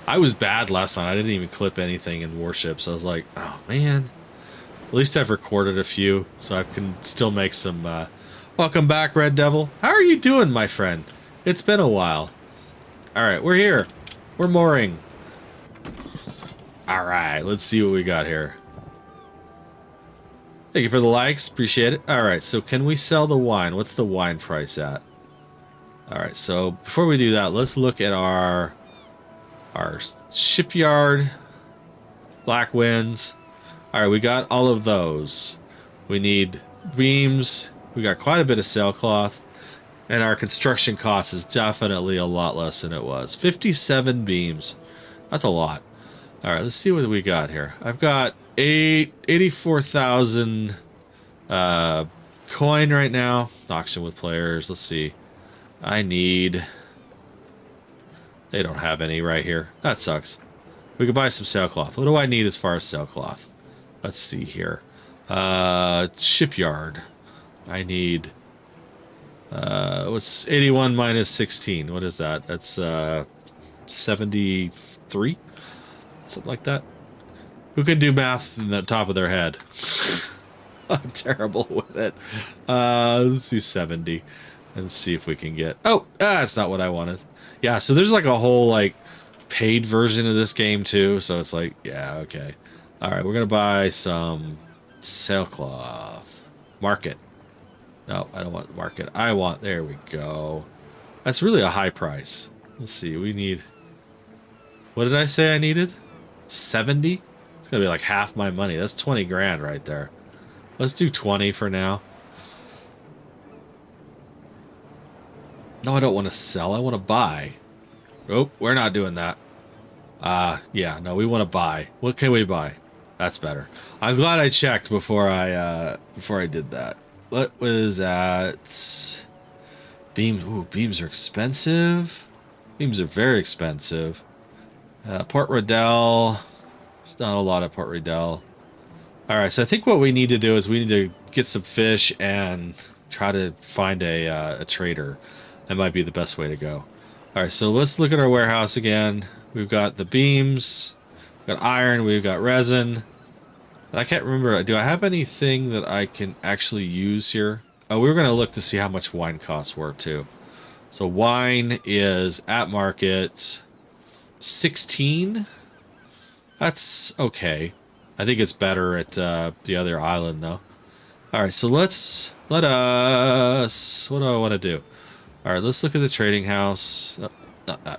I was bad last time. I didn't even clip anything in warships. I was like, oh, man. At least I've recorded a few, so I can still make some... Welcome back, Red Devil. How are you doing, my friend? It's been a while. All right, we're here. We're mooring. All right, let's see what we got here. Thank you for the likes. Appreciate it. All right, so can we sell the wine? What's the wine price at? All right, so before we do that, let's look at our shipyard, Black Winds. All right, we got all of those. We need beams. We got quite a bit of sailcloth. And our construction cost is definitely a lot less than it was. 57 beams. That's a lot. All right, let's see what we got here. I've got 84,000 coin right now. Auction with players. Let's see. I need... They don't have any right here. That sucks. We could buy some sailcloth. What do I need as far as sailcloth? Let's see here. Shipyard. I need... what's 81 minus 16? What is that? That's 73? Something like that. Who can do math in the top of their head? I'm terrible with it. Let's do 70 and see if we can get... Oh, that's not what I wanted. Yeah, so there's like a whole like paid version of this game too. So it's like, yeah, okay. All right, we're going to buy some sailcloth. Market. No, I don't want market. I want, there we go. That's really a high price. Let's see, we need, what did I say I needed? 70? It's going to be like half my money. That's 20 grand right there. Let's do 20 for now. No, I don't want to sell. I want to buy. Oh, we're not doing that. Yeah, no, we want to buy. What can we buy? That's better. I'm glad I checked before I did that. What was that? Beams. Ooh, beams are expensive. Beams are very expensive. Port Royal. There's not a lot of Port Royal. All right, so I think what we need to do is we need to get some fish and try to find a trader. That might be the best way to go. All right, so let's look at our warehouse again. We've got the beams, we've got iron, we've got resin. And I can't remember, do I have anything that I can actually use here? Oh, we were going to look to see how much wine costs were too. So wine is at market 16. That's okay. I think it's better at the other island though. All right, so let us, what do I want to do? All right, let's look at the trading house. Oh, not that.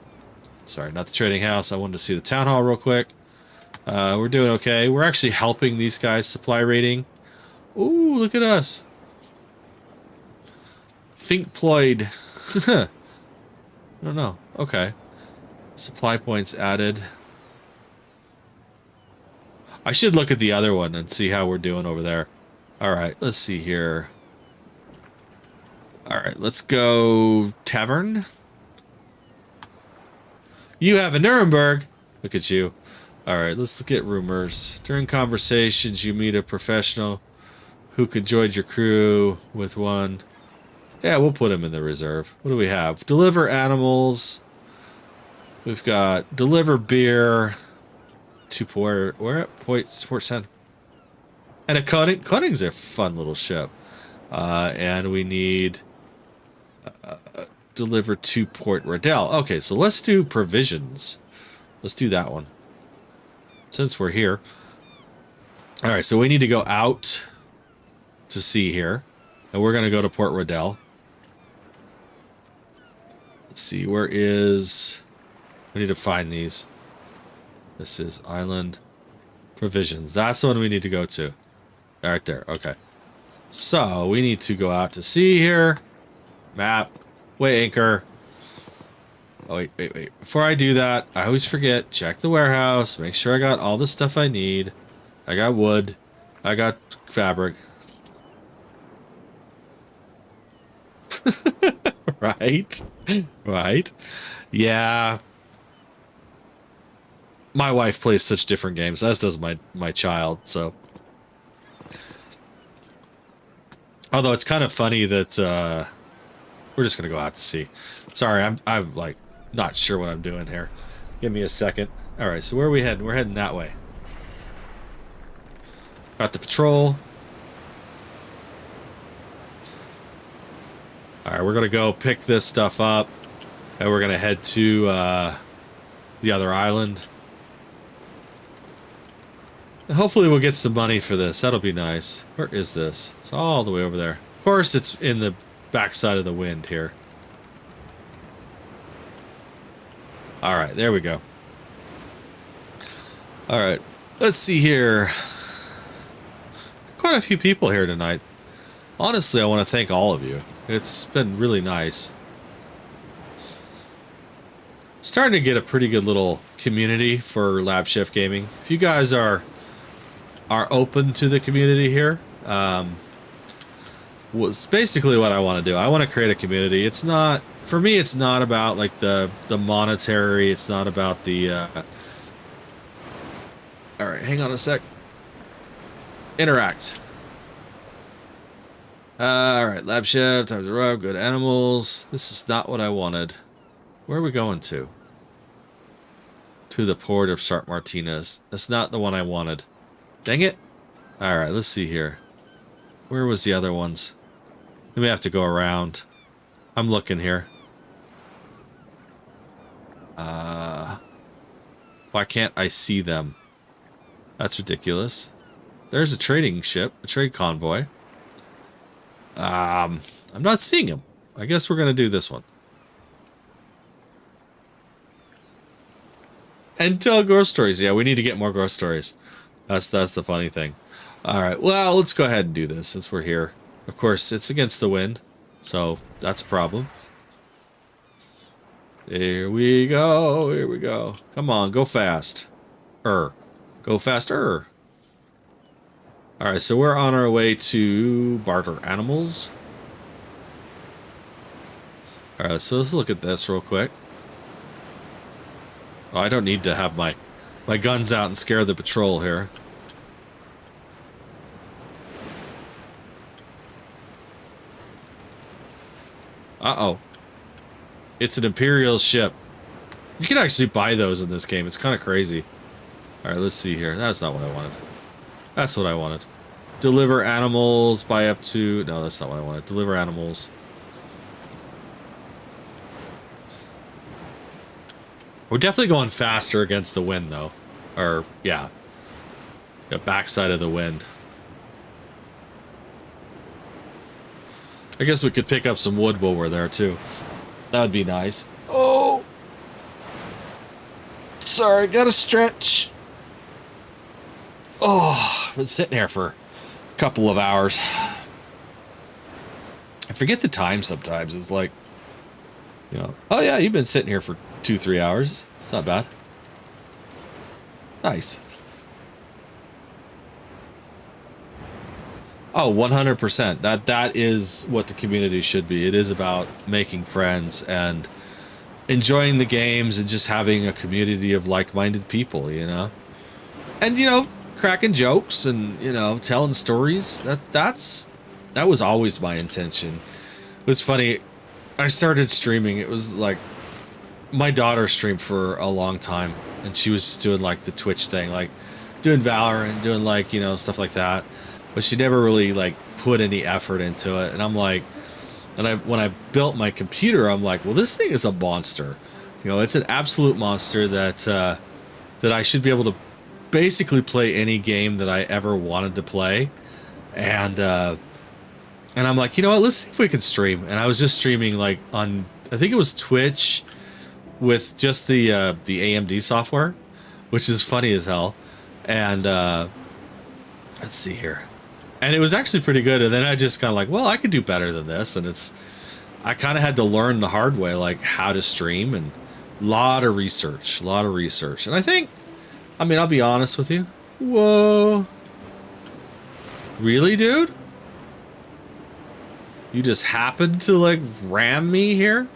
Sorry, not the trading house. I wanted to see the town hall real quick. We're doing okay. We're actually helping these guys supply rating. Ooh, look at us. Finkploid. I don't know. Okay. Supply points added. I should look at the other one and see how we're doing over there. All right, let's see here. All right, let's go tavern. You have a Nuremberg. Look at you. All right, let's look at rumors. During conversations, you meet a professional who could join your crew with one. Yeah, we'll put him in the reserve. What do we have? Deliver animals. We've got deliver beer to Port. Where at Port Center. And a cutting. Cutting's a fun little ship. And we need deliver to Port Royal. Okay, so let's do provisions. Let's do that one. Since we're here. All right, so we need to go out to sea here, and we're going to go to Port Royal. Let's see, where is... We need to find these. This is Island Provisions. That's the one we need to go to. Right there, okay. So, we need to go out to sea here. Map. Weigh anchor. Oh, wait. Before I do that, I always forget, check the warehouse, make sure I got all the stuff I need. I got wood. I got fabric. Right? Right? Yeah. My wife plays such different games, as does my child, so. Although it's kind of funny that, we're just gonna go out to sea. Sorry, I'm like, not sure what I'm doing here. Give me a second. Alright, so where are we heading? We're heading that way. Got the patrol. Alright, we're gonna go pick this stuff up. And we're gonna head to the other island. And hopefully we'll get some money for this. That'll be nice. Where is this? It's all the way over there. Of course, it's in the backside of the wind here. Alright, there we go. Alright, let's see here. Quite a few people here tonight. Honestly, I want to thank all of you. It's been really nice. Starting to get a pretty good little community for LabChefGaming. If you guys are open to the community here, was basically what I want to do. I want to create a community. It's not, for me, it's not about like the monetary. It's not about the all right, hang on a sec. Interact. All right, lab chef, time to arrive, good animals. This is not what I wanted. Where are we going to? To the port of Sart Martinez. That's not the one I wanted. Dang it. All right, let's see here. Where was the other ones? We may have to go around. I'm looking here. Why can't I see them? That's ridiculous. There's a trading ship, a trade convoy. I'm not seeing him. I guess we're gonna do this one. And tell ghost stories. Yeah, we need to get more ghost stories. That's the funny thing. All right, well, let's go ahead and do this since we're here. Of course, it's against the wind, so that's a problem. Here we go. Here we go. Come on, go fast. Go faster. All right, so we're on our way to barter animals. All right, so let's look at this real quick. Oh, I don't need to have my guns out and scare the patrol here. Uh-oh. It's an Imperial ship. You can actually buy those in this game. It's kind of crazy. All right, let's see here. That's not what I wanted. That's what I wanted. Deliver animals, buy up to... No, that's not what I wanted. Deliver animals. We're definitely going faster against the wind, though. Or, yeah. The backside of the wind. I guess we could pick up some wood while we're there, too. That would be nice. Oh! Sorry, gotta stretch. Oh, I've been sitting here for a couple of hours. I forget the time sometimes. It's like, you know, oh yeah, you've been sitting here for 2-3 hours. It's not bad. Nice. Oh, 100%. That is what the community should be. It is about making friends and enjoying the games and just having a community of like-minded people, you know? And, you know, cracking jokes and, you know, telling stories. That was always my intention. It was funny. I started streaming. It was like my daughter streamed for a long time, and she was just doing like the Twitch thing, like doing Valorant, doing like, you know, stuff like that. But she never really like put any effort into it. And I'm like, when I built my computer, I'm like, well, this thing is a monster. You know, it's an absolute monster that that I should be able to basically play any game that I ever wanted to play, and I'm like, you know what? Let's see if we can stream. And I was just streaming like on, I think it was Twitch, with just the AMD software, which is funny as hell. And let's see here, and it was actually pretty good. And then I just kind of like, well, I could do better than this, and I kind of had to learn the hard way, like how to stream, and a lot of research. And I think, I mean, I'll be honest with you. Whoa. Really, dude? You just happened to, like, ram me here?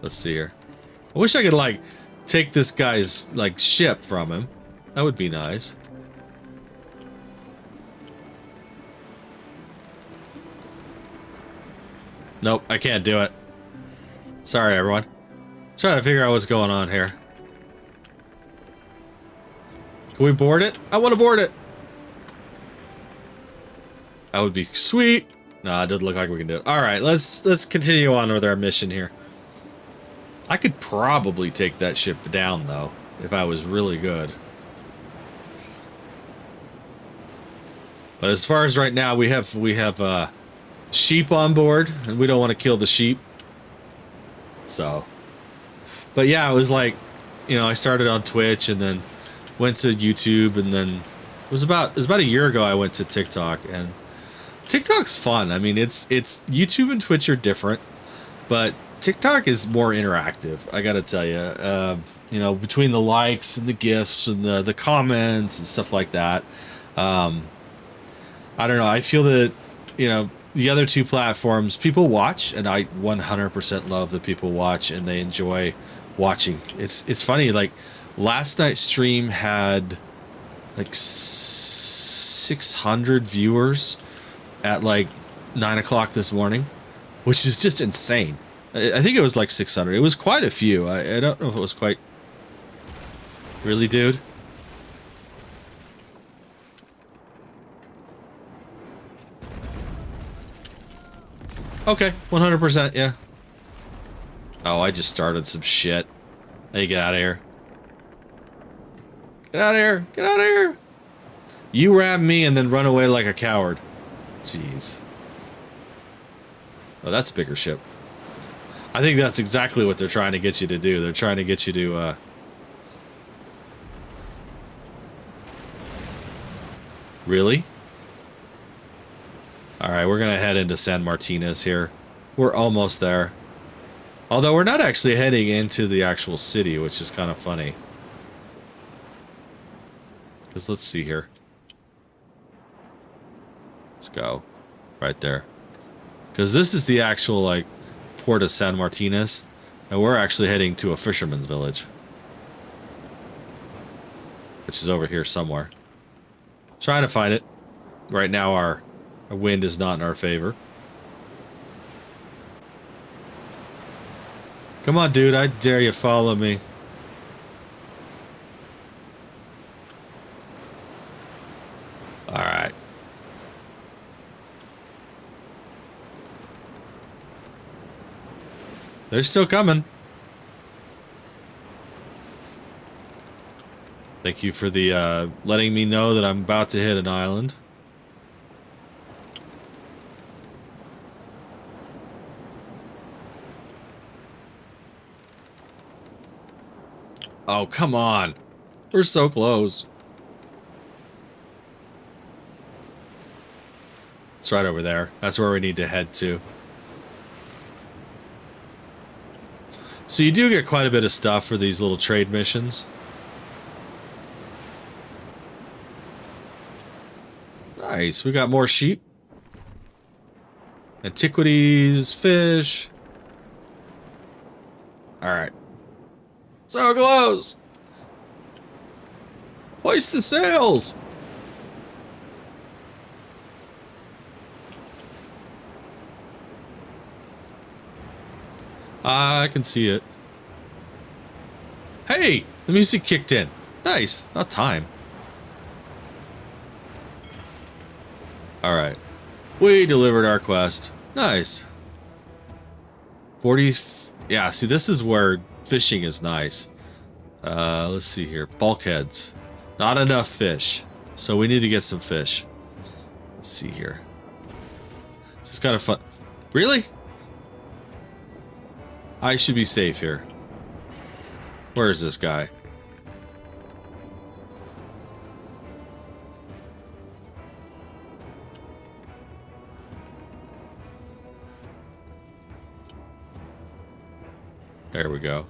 Let's see here. I wish I could, like, take this guy's, like, ship from him. That would be nice. Nope, I can't do it. Sorry, everyone. Trying to figure out what's going on here. Can we board it? I want to board it. That would be sweet. No, it doesn't look like we can do it. All right, let's continue on with our mission here. I could probably take that ship down though, if I was really good. But as far as right now, we have sheep on board, and we don't want to kill the sheep. So, but yeah, it was like, you know, I started on Twitch and then went to YouTube, and then it was about a year ago I went to TikTok, and TikTok's fun. I mean, it's YouTube and Twitch are different, but TikTok is more interactive. I gotta tell you, you know, between the likes and the gifs and the comments and stuff like that. I don't know. I feel that, you know, the other two platforms, people watch, and I 100% love that people watch and they enjoy watching. It's funny, like last night's stream had like 600 viewers at like 9 o'clock this morning, which is just insane. I think it was like 600. It was quite a few. I don't know if it was quite... Really, dude? Okay, 100%, yeah. Oh, I just started some shit. Hey, get out of here. Get out of here! Get out of here! You ram me and then run away like a coward. Jeez. Oh, that's a bigger ship. I think that's exactly what they're trying to get you to do. They're trying to get you to, Really? Alright, we're gonna head into San Martinez here. We're almost there. Although we're not actually heading into the actual city, which is kind of funny. Because let's see here. Let's go. Right there. Because this is the actual, like, port of San Martinez. And we're actually heading to a fisherman's village. Which is over here somewhere. Trying to find it. Right now our wind is not in our favor. Come on, dude. I dare you follow me. Alright. They're still coming. Thank you for the, letting me know that I'm about to hit an island. Oh, come on. We're so close. It's right over there. That's where we need to head to. So you do get quite a bit of stuff for these little trade missions. Nice. We got more sheep. Antiquities, fish. Alright. So close! Hoist the sails! I can see it. Hey! The music kicked in. Nice. About time. Alright. We delivered our quest. Nice. 40... Yeah, see, this is where fishing is nice. Let's see here. Bulkheads. Not enough fish. So we need to get some fish. Let's see here. This is kind of fun. Really? I should be safe here. Where is this guy? There we go.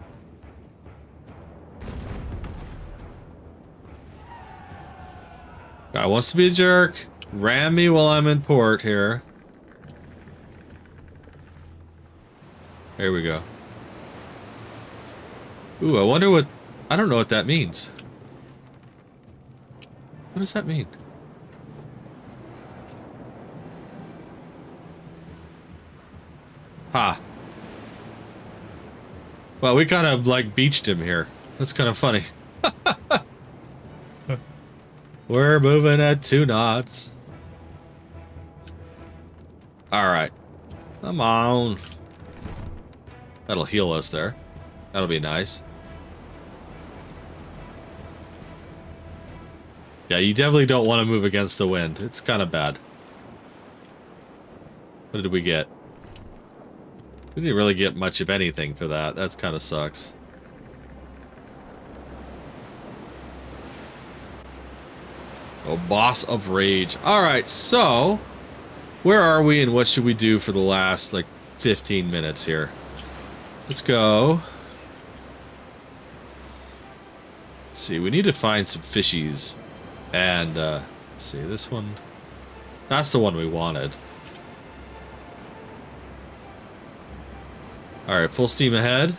Guy wants to be a jerk. Ram me while I'm in port here. There we go. Ooh, I wonder what... I don't know what that means. What does that mean? Ha. Well, we kind of, like, beached him here. That's kind of funny. We're moving at 2 knots. Alright. Come on. That'll heal us there. That'll be nice. Yeah, you definitely don't want to move against the wind. It's kind of bad. What did we get? We didn't really get much of anything for that. That's kind of sucks. Oh, boss of rage. Alright, so... where are we and what should we do for the last, like, 15 minutes here? Let's go. Let's see, we need to find some fishies. And, let's see, this one... that's the one we wanted. Alright, full steam ahead.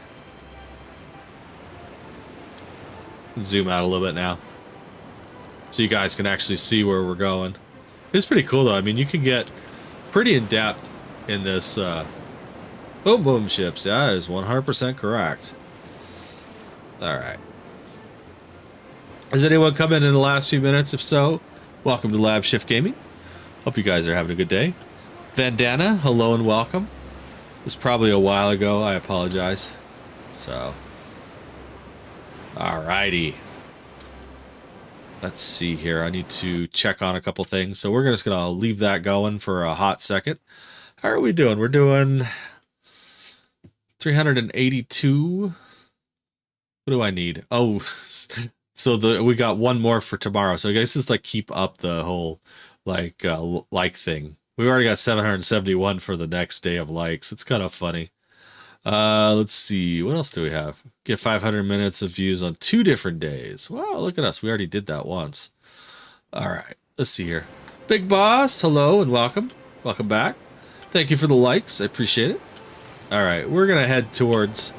Zoom out a little bit now. So you guys can actually see where we're going. It's pretty cool though. I mean, you can get pretty in depth in this boom boom ships. Yeah, that is 100% correct. Alright. Has anyone come in the last few minutes? If so, welcome to LabChefGaming. Hope you guys are having a good day. Vandana, hello and welcome. It was probably a while ago. I apologize. So, alrighty. Let's see here. I need to check on a couple things. So we're just going to leave that going for a hot second. How are we doing? We're doing 382. What do I need? Oh, so we got one more for tomorrow. So I guess it's like keep up the whole like thing. We already got 771 for the next day of likes. It's kind of funny. Let's see. What else do we have? Get 500 minutes of views on 2 different days. Wow, look at us. We already did that once. All right. Let's see here. Big Boss, hello and welcome. Welcome back. Thank you for the likes. I appreciate it. All right. We're going to head towards...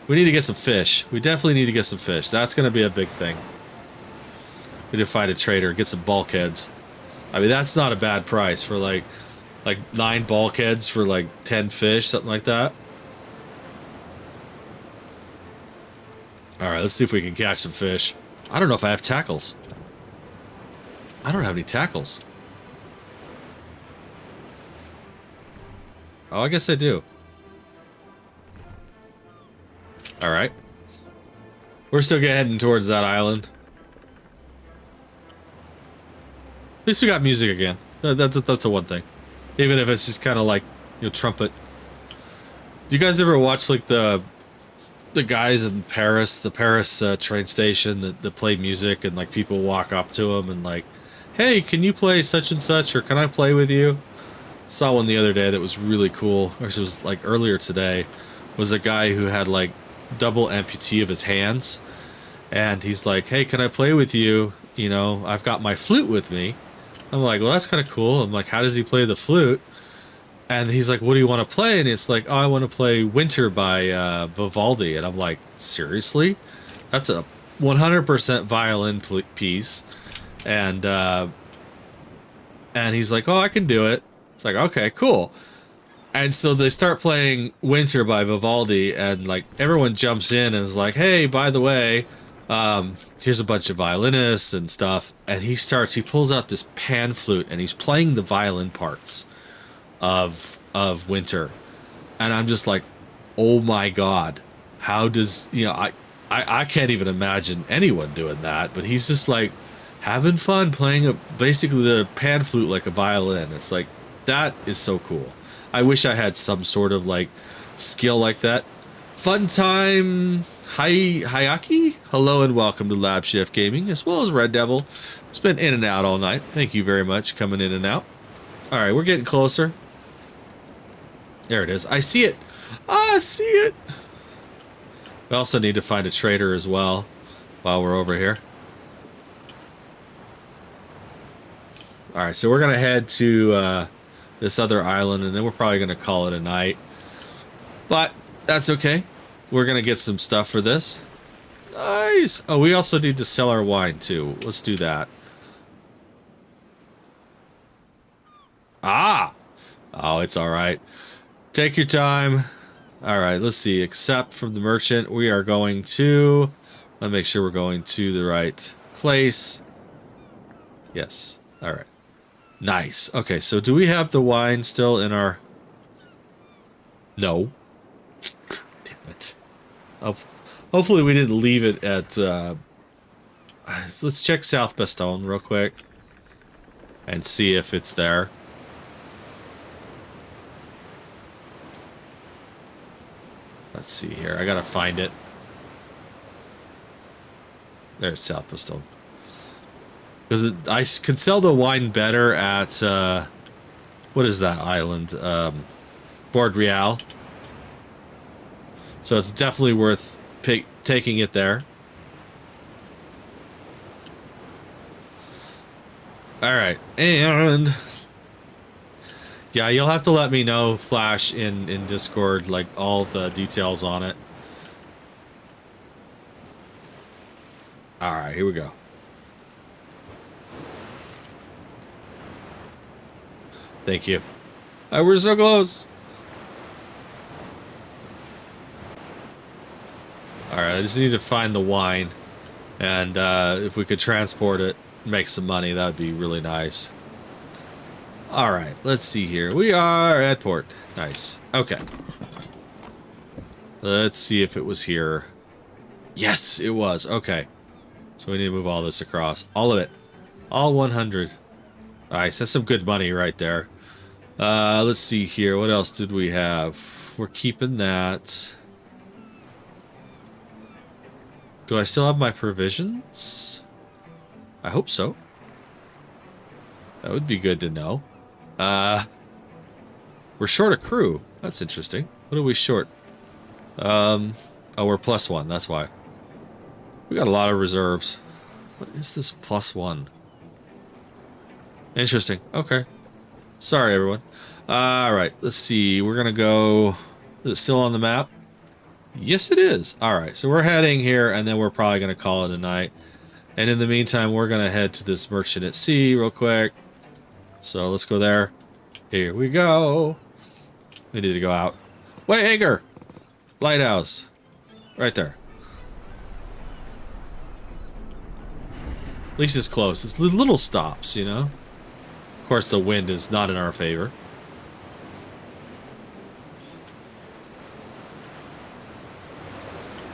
we need to get some fish. We definitely need to get some fish. That's going to be a big thing. We need to find a trader, get some bulkheads. I mean, that's not a bad price for like 9 bulkheads for like 10 fish, something like that. All right, let's see if we can catch some fish. I don't know if I have tackles. I don't have any tackles. Oh, I guess I do. All right. We're still heading towards that island. At least we got music again. That's a one thing. Even if it's just kind of like, you know, trumpet. Do you guys ever watch like the guys in Paris, the Paris train station that play music and like people walk up to them and like, hey, can you play such and such, or can I play with you? Saw one the other day that was really cool. Actually, it was like earlier today. Was a guy who had like double amputee of his hands, and he's like, hey, can I play with you? You know, I've got my flute with me. I'm like, well, that's kind of cool. I'm like, how does he play the flute? And he's like, what do you want to play? And it's like, oh, I want to play Winter by Vivaldi. And I'm like, seriously? That's a 100% violin piece. And he's like, oh, I can do it. It's like, okay, cool. And so they start playing Winter by Vivaldi, and like everyone jumps in and is like, hey, by the way, here's a bunch of violinists and stuff. And he pulls out this pan flute and he's playing the violin parts of Winter. And I'm just like, oh my God, how does, you know, I can't even imagine anyone doing that, but he's just like having fun playing basically the pan flute like a violin. It's like, that is so cool. I wish I had some sort of like skill like that. Fun time, Hayaki. Hello and welcome to LabChefGaming, as well as Red Devil. It's been in and out all night. Thank you very much coming in and out. All right, we're getting closer. There it is. I see it. I see it. We also need to find a trader as well while we're over here. All right, so we're going to head to this other island, and then we're probably going to call it a night. But that's okay. We're going to get some stuff for this. Nice. Oh, we also need to sell our wine, too. Let's do that. Ah! Oh, it's all right. Take your time. All right, let's see. Accept from the merchant. We are going to... Let me make sure we're going to the right place. Yes. All right. Nice. Okay, so do we have the wine still in our... No. Damn it. Oh, hopefully we didn't leave it at... let's check South Bastogne real quick. And see if it's there. Let's see here. I gotta find it. There's South Bastogne. Because I can sell the wine better at, what is that island? Port Real. So it's definitely worth taking it there. Alright, and... yeah, you'll have to let me know, Flash, in Discord, like, all the details on it. Alright, here we go. Thank you. We're so close. Alright, I just need to find the wine. And if we could transport it, make some money, that would be really nice. Alright, let's see here. We are at port. Nice. Okay. Let's see if it was here. Yes, it was. Okay. So we need to move all this across. All of it. All 100. Nice. That's some good money right there. Let's see here. What else did we have? We're keeping that. Do I still have my provisions? I hope so. That would be good to know. We're short a crew. That's interesting. What are we short? Oh, we're +1. That's why. We got a lot of reserves. What is this +1? Interesting. Okay. Sorry, everyone. Alright, let's see. We're gonna go... Is it still on the map? Yes, it is. Alright, so we're heading here, and then we're probably gonna call it a night. And in the meantime, we're gonna head to this merchant at sea real quick. So let's go there. Here we go. We need to go out. Wait, anchor! Lighthouse. Right there. At least it's close. It's little stops, you know? Of course, the wind is not in our favor.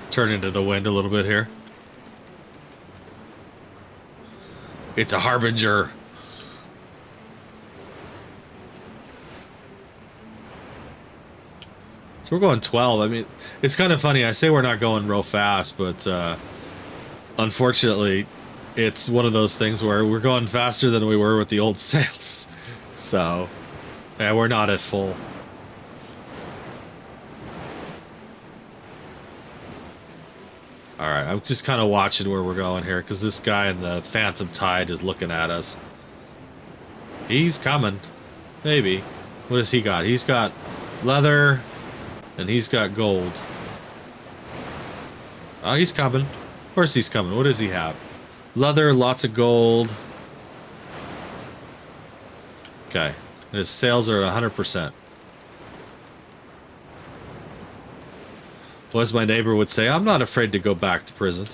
Turn into the wind a little bit here. It's a harbinger. So we're going 12. I mean, it's kind of funny. I say we're not going real fast, but unfortunately, it's one of those things where we're going faster than we were with the old sails. So, yeah, we're not at full. Alright, I'm just kind of watching where we're going here, because this guy in the Phantom Tide is looking at us. He's coming. Maybe. What has he got? He's got leather, and he's got gold. Oh, he's coming. Of course he's coming. What does he have? Leather, lots of gold. Okay. And his sales are 100%. Well, as my neighbor would say, I'm not afraid to go back to prison.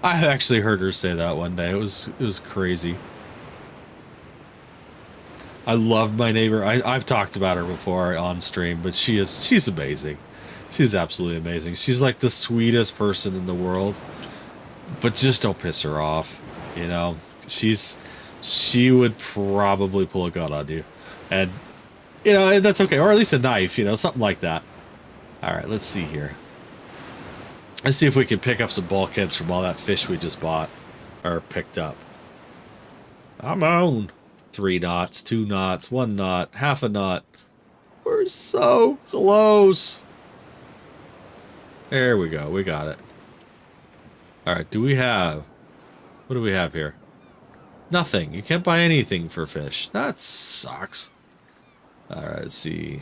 I actually heard her say that one day. It was crazy. I love my neighbor. I've talked about her before on stream, but she's amazing. She's absolutely amazing. She's like the sweetest person in the world, but just don't piss her off. You know, she would probably pull a gun on you, and you know that's okay, or at least a knife. You know, something like that. All right, let's see here. Let's see if we can pick up some bulkheads from all that fish we just bought or picked up. I'm on. 3 knots, 2 knots, 1 knot, half a knot. We're so close. There we go. We got it. All right. What do we have here? Nothing. You can't buy anything for fish. That sucks. All right. Let's see.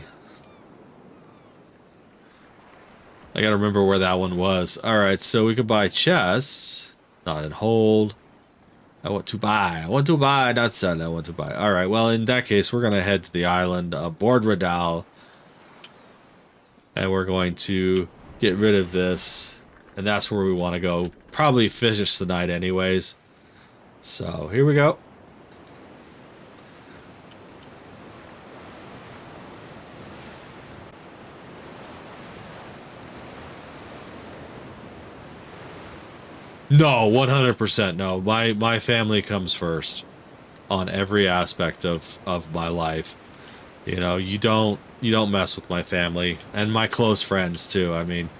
I gotta remember where that one was. All right. So we could buy chests. Not in hold. I want to buy, not sell, I want to buy. Alright, well, in that case, we're going to head to the island aboard Radal. And we're going to get rid of this. And that's where we want to go. Probably finish the night anyways. So, here we go. No, 100% no. My family comes first on every aspect of my life. You know, you don't mess with my family and my close friends too. I mean,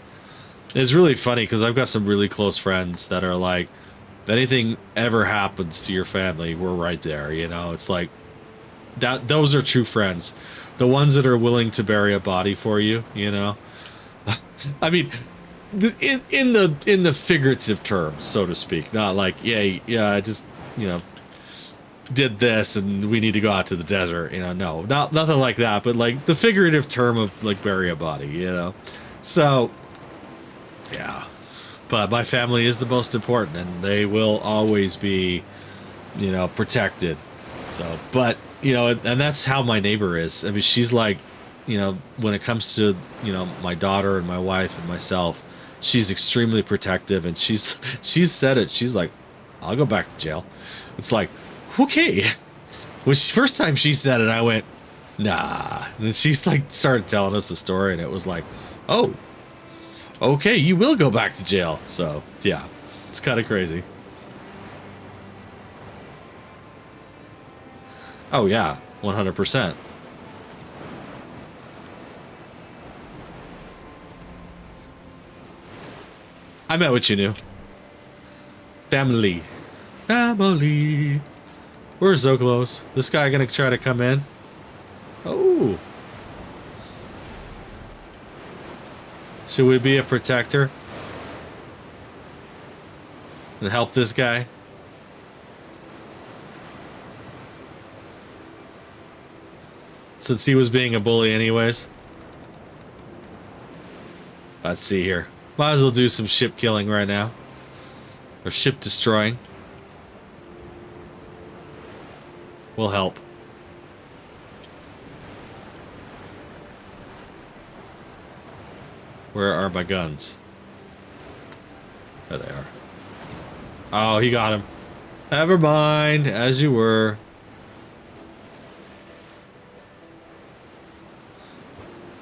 it's really funny because I've got some really close friends that are like, if anything ever happens to your family, we're right there. You know, it's like that. Those are true friends, the ones that are willing to bury a body for you. You know, I mean. In the figurative terms, so to speak, not like yeah, I just did this and we need to go out to the desert, no, nothing like that, but like the figurative term of like bury a body, so yeah, but my family is the most important and they will always be protected. So, but and that's how my neighbor is. I mean, she's like, when it comes to my daughter and my wife and myself, she's extremely protective, and she's said it. She's like, I'll go back to jail. It's like, okay. When first time she said it, I went, nah. And then she's like started telling us the story, and it was like, oh, okay, you will go back to jail. So yeah, it's kind of crazy. Oh yeah, 100%. I met what you knew. Family. Family. We're so close. This guy gonna try to come in? Oh. Should we be a protector? And help this guy? Since he was being a bully anyways. Let's see here. Might as well do some ship killing right now. Or ship destroying. Will help. Where are my guns? There they are. Oh, he got him. Never mind, as you were.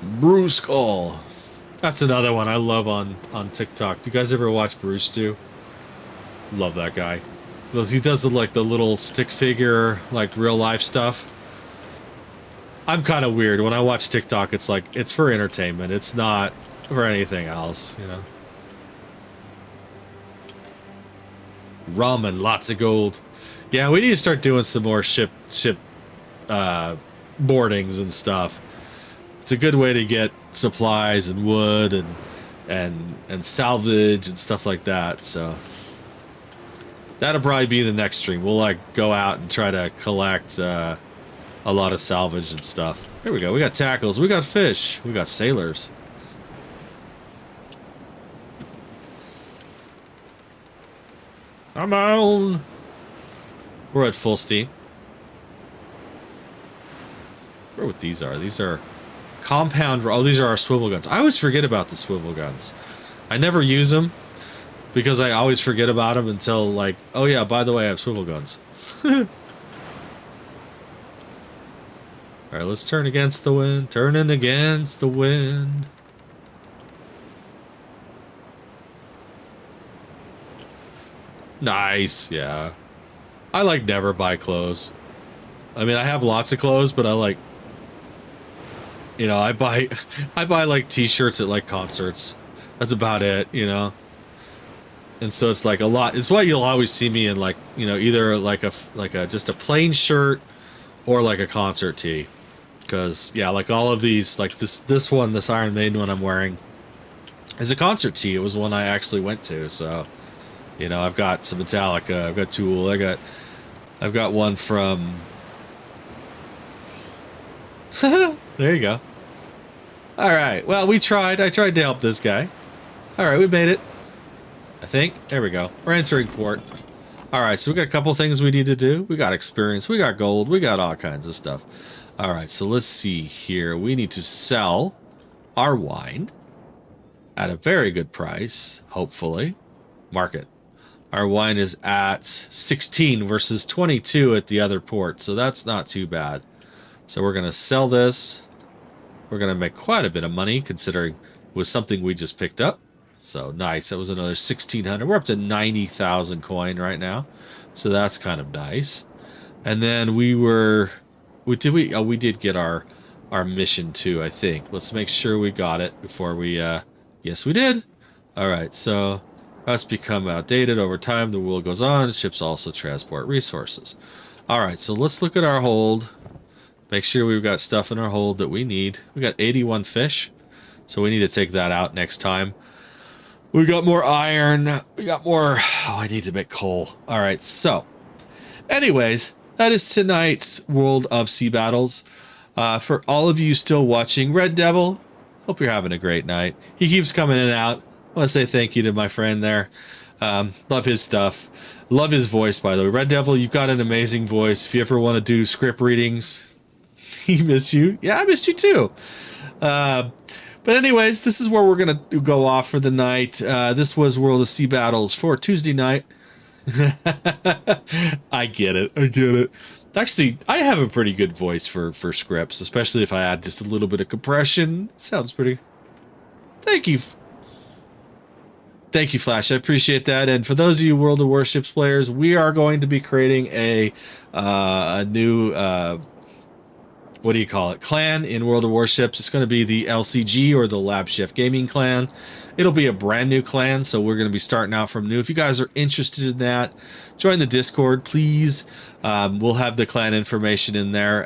Bruce Call. That's another one I love on TikTok. Do you guys ever watch Bruce do? Love that guy. He does like the little stick figure, like real life stuff. I'm kind of weird. When I watch TikTok, it's like, it's for entertainment. It's not for anything else, Rum and lots of gold. Yeah, we need to start doing some more ship boardings and stuff. It's a good way to get supplies and wood and salvage and stuff like that. So that'll probably be the next stream. We'll like go out and try to collect a lot of salvage and stuff. Here we go. We got tackles. We got fish. We got sailors. I'm on. We're at full steam. Where what these are? These are compound. Oh, these are our swivel guns. I always forget about the swivel guns. I never use them because I always forget about them until like, oh yeah, by the way, I have swivel guns. All right, let's turn against the wind. Turning against the wind. Nice, yeah. I like never buy clothes. I mean, I have lots of clothes, but I like, you know, I buy I buy like t-shirts at like concerts. That's about it, you know. And so it's like a lot. It's why you'll always see me in like, you know, either like a just a plain shirt or like a concert tee. Cuz yeah, like all of these, like this one, this Iron Maiden one I'm wearing is a concert tee. It was one I actually went to. So, you know, I've got some Metallica, I've got Tool, I've got one from there you go. All right. Well, we tried. I tried to help this guy. All right, we made it. I think. There we go. We're entering port. All right, so we got a couple things we need to do. We got experience. We got gold. We got all kinds of stuff. All right, so let's see here. We need to sell our wine at a very good price, hopefully. Market. Our wine is at 16 versus 22 at the other port, so that's not too bad. So we're going to sell this. We're going to make quite a bit of money considering it was something we just picked up. So nice. That was another 1,600. We're up to 90,000 coin right now. So that's kind of nice. And then we did get our mission too, I think. Let's make sure we got it before we yes, we did. All right. So that's become outdated over time. The wheel goes on. Ships also transport resources. All right. So let's look at our hold. Make sure we've got stuff in our hold that we need. We got 81 fish, so we need to take that out next time. We got more iron. We got more... Oh, I need to make coal. All right, so... Anyways, that is tonight's World of Sea Battles. For all of you still watching, Red Devil, hope you're having a great night. He keeps coming in and out. I want to say thank you to my friend there. Love his stuff. Love his voice, by the way. Red Devil, you've got an amazing voice. If you ever want to do script readings... He missed you. Yeah, I missed you too. But anyways, this is where we're going to go off for the night. This was World of Sea Battles for Tuesday night. I get it. I get it. Actually, I have a pretty good voice for scripts, especially if I add just a little bit of compression. Sounds pretty... Thank you. Thank you, Flash. I appreciate that. And for those of you World of Warships players, we are going to be creating a new... what do you call it? Clan in World of Warships. It's going to be the LCG or the LabChefGaming clan. It'll be a brand new clan, so we're going to be starting out from new. If you guys are interested in that, join the Discord, please. We'll have the clan information in there,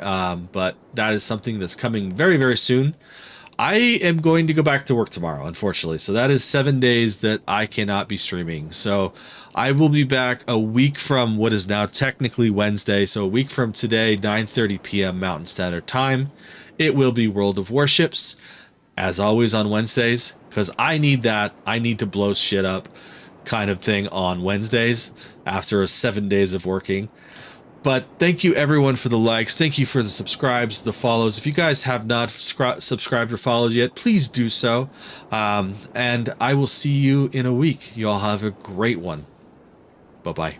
but that is something that's coming very, very soon. I am going to go back to work tomorrow, unfortunately. So that is 7 days that I cannot be streaming. So I will be back a week from what is now technically Wednesday. So a week from today, 9:30 p.m. Mountain Standard Time. It will be World of Warships, as always on Wednesdays, because I need that. I need to blow shit up kind of thing on Wednesdays after 7 days of working. But thank you everyone for the likes. Thank you for the subscribes, the follows. If you guys have not subscribed or followed yet, please do so. And I will see you in a week. You all have a great one. Bye-bye.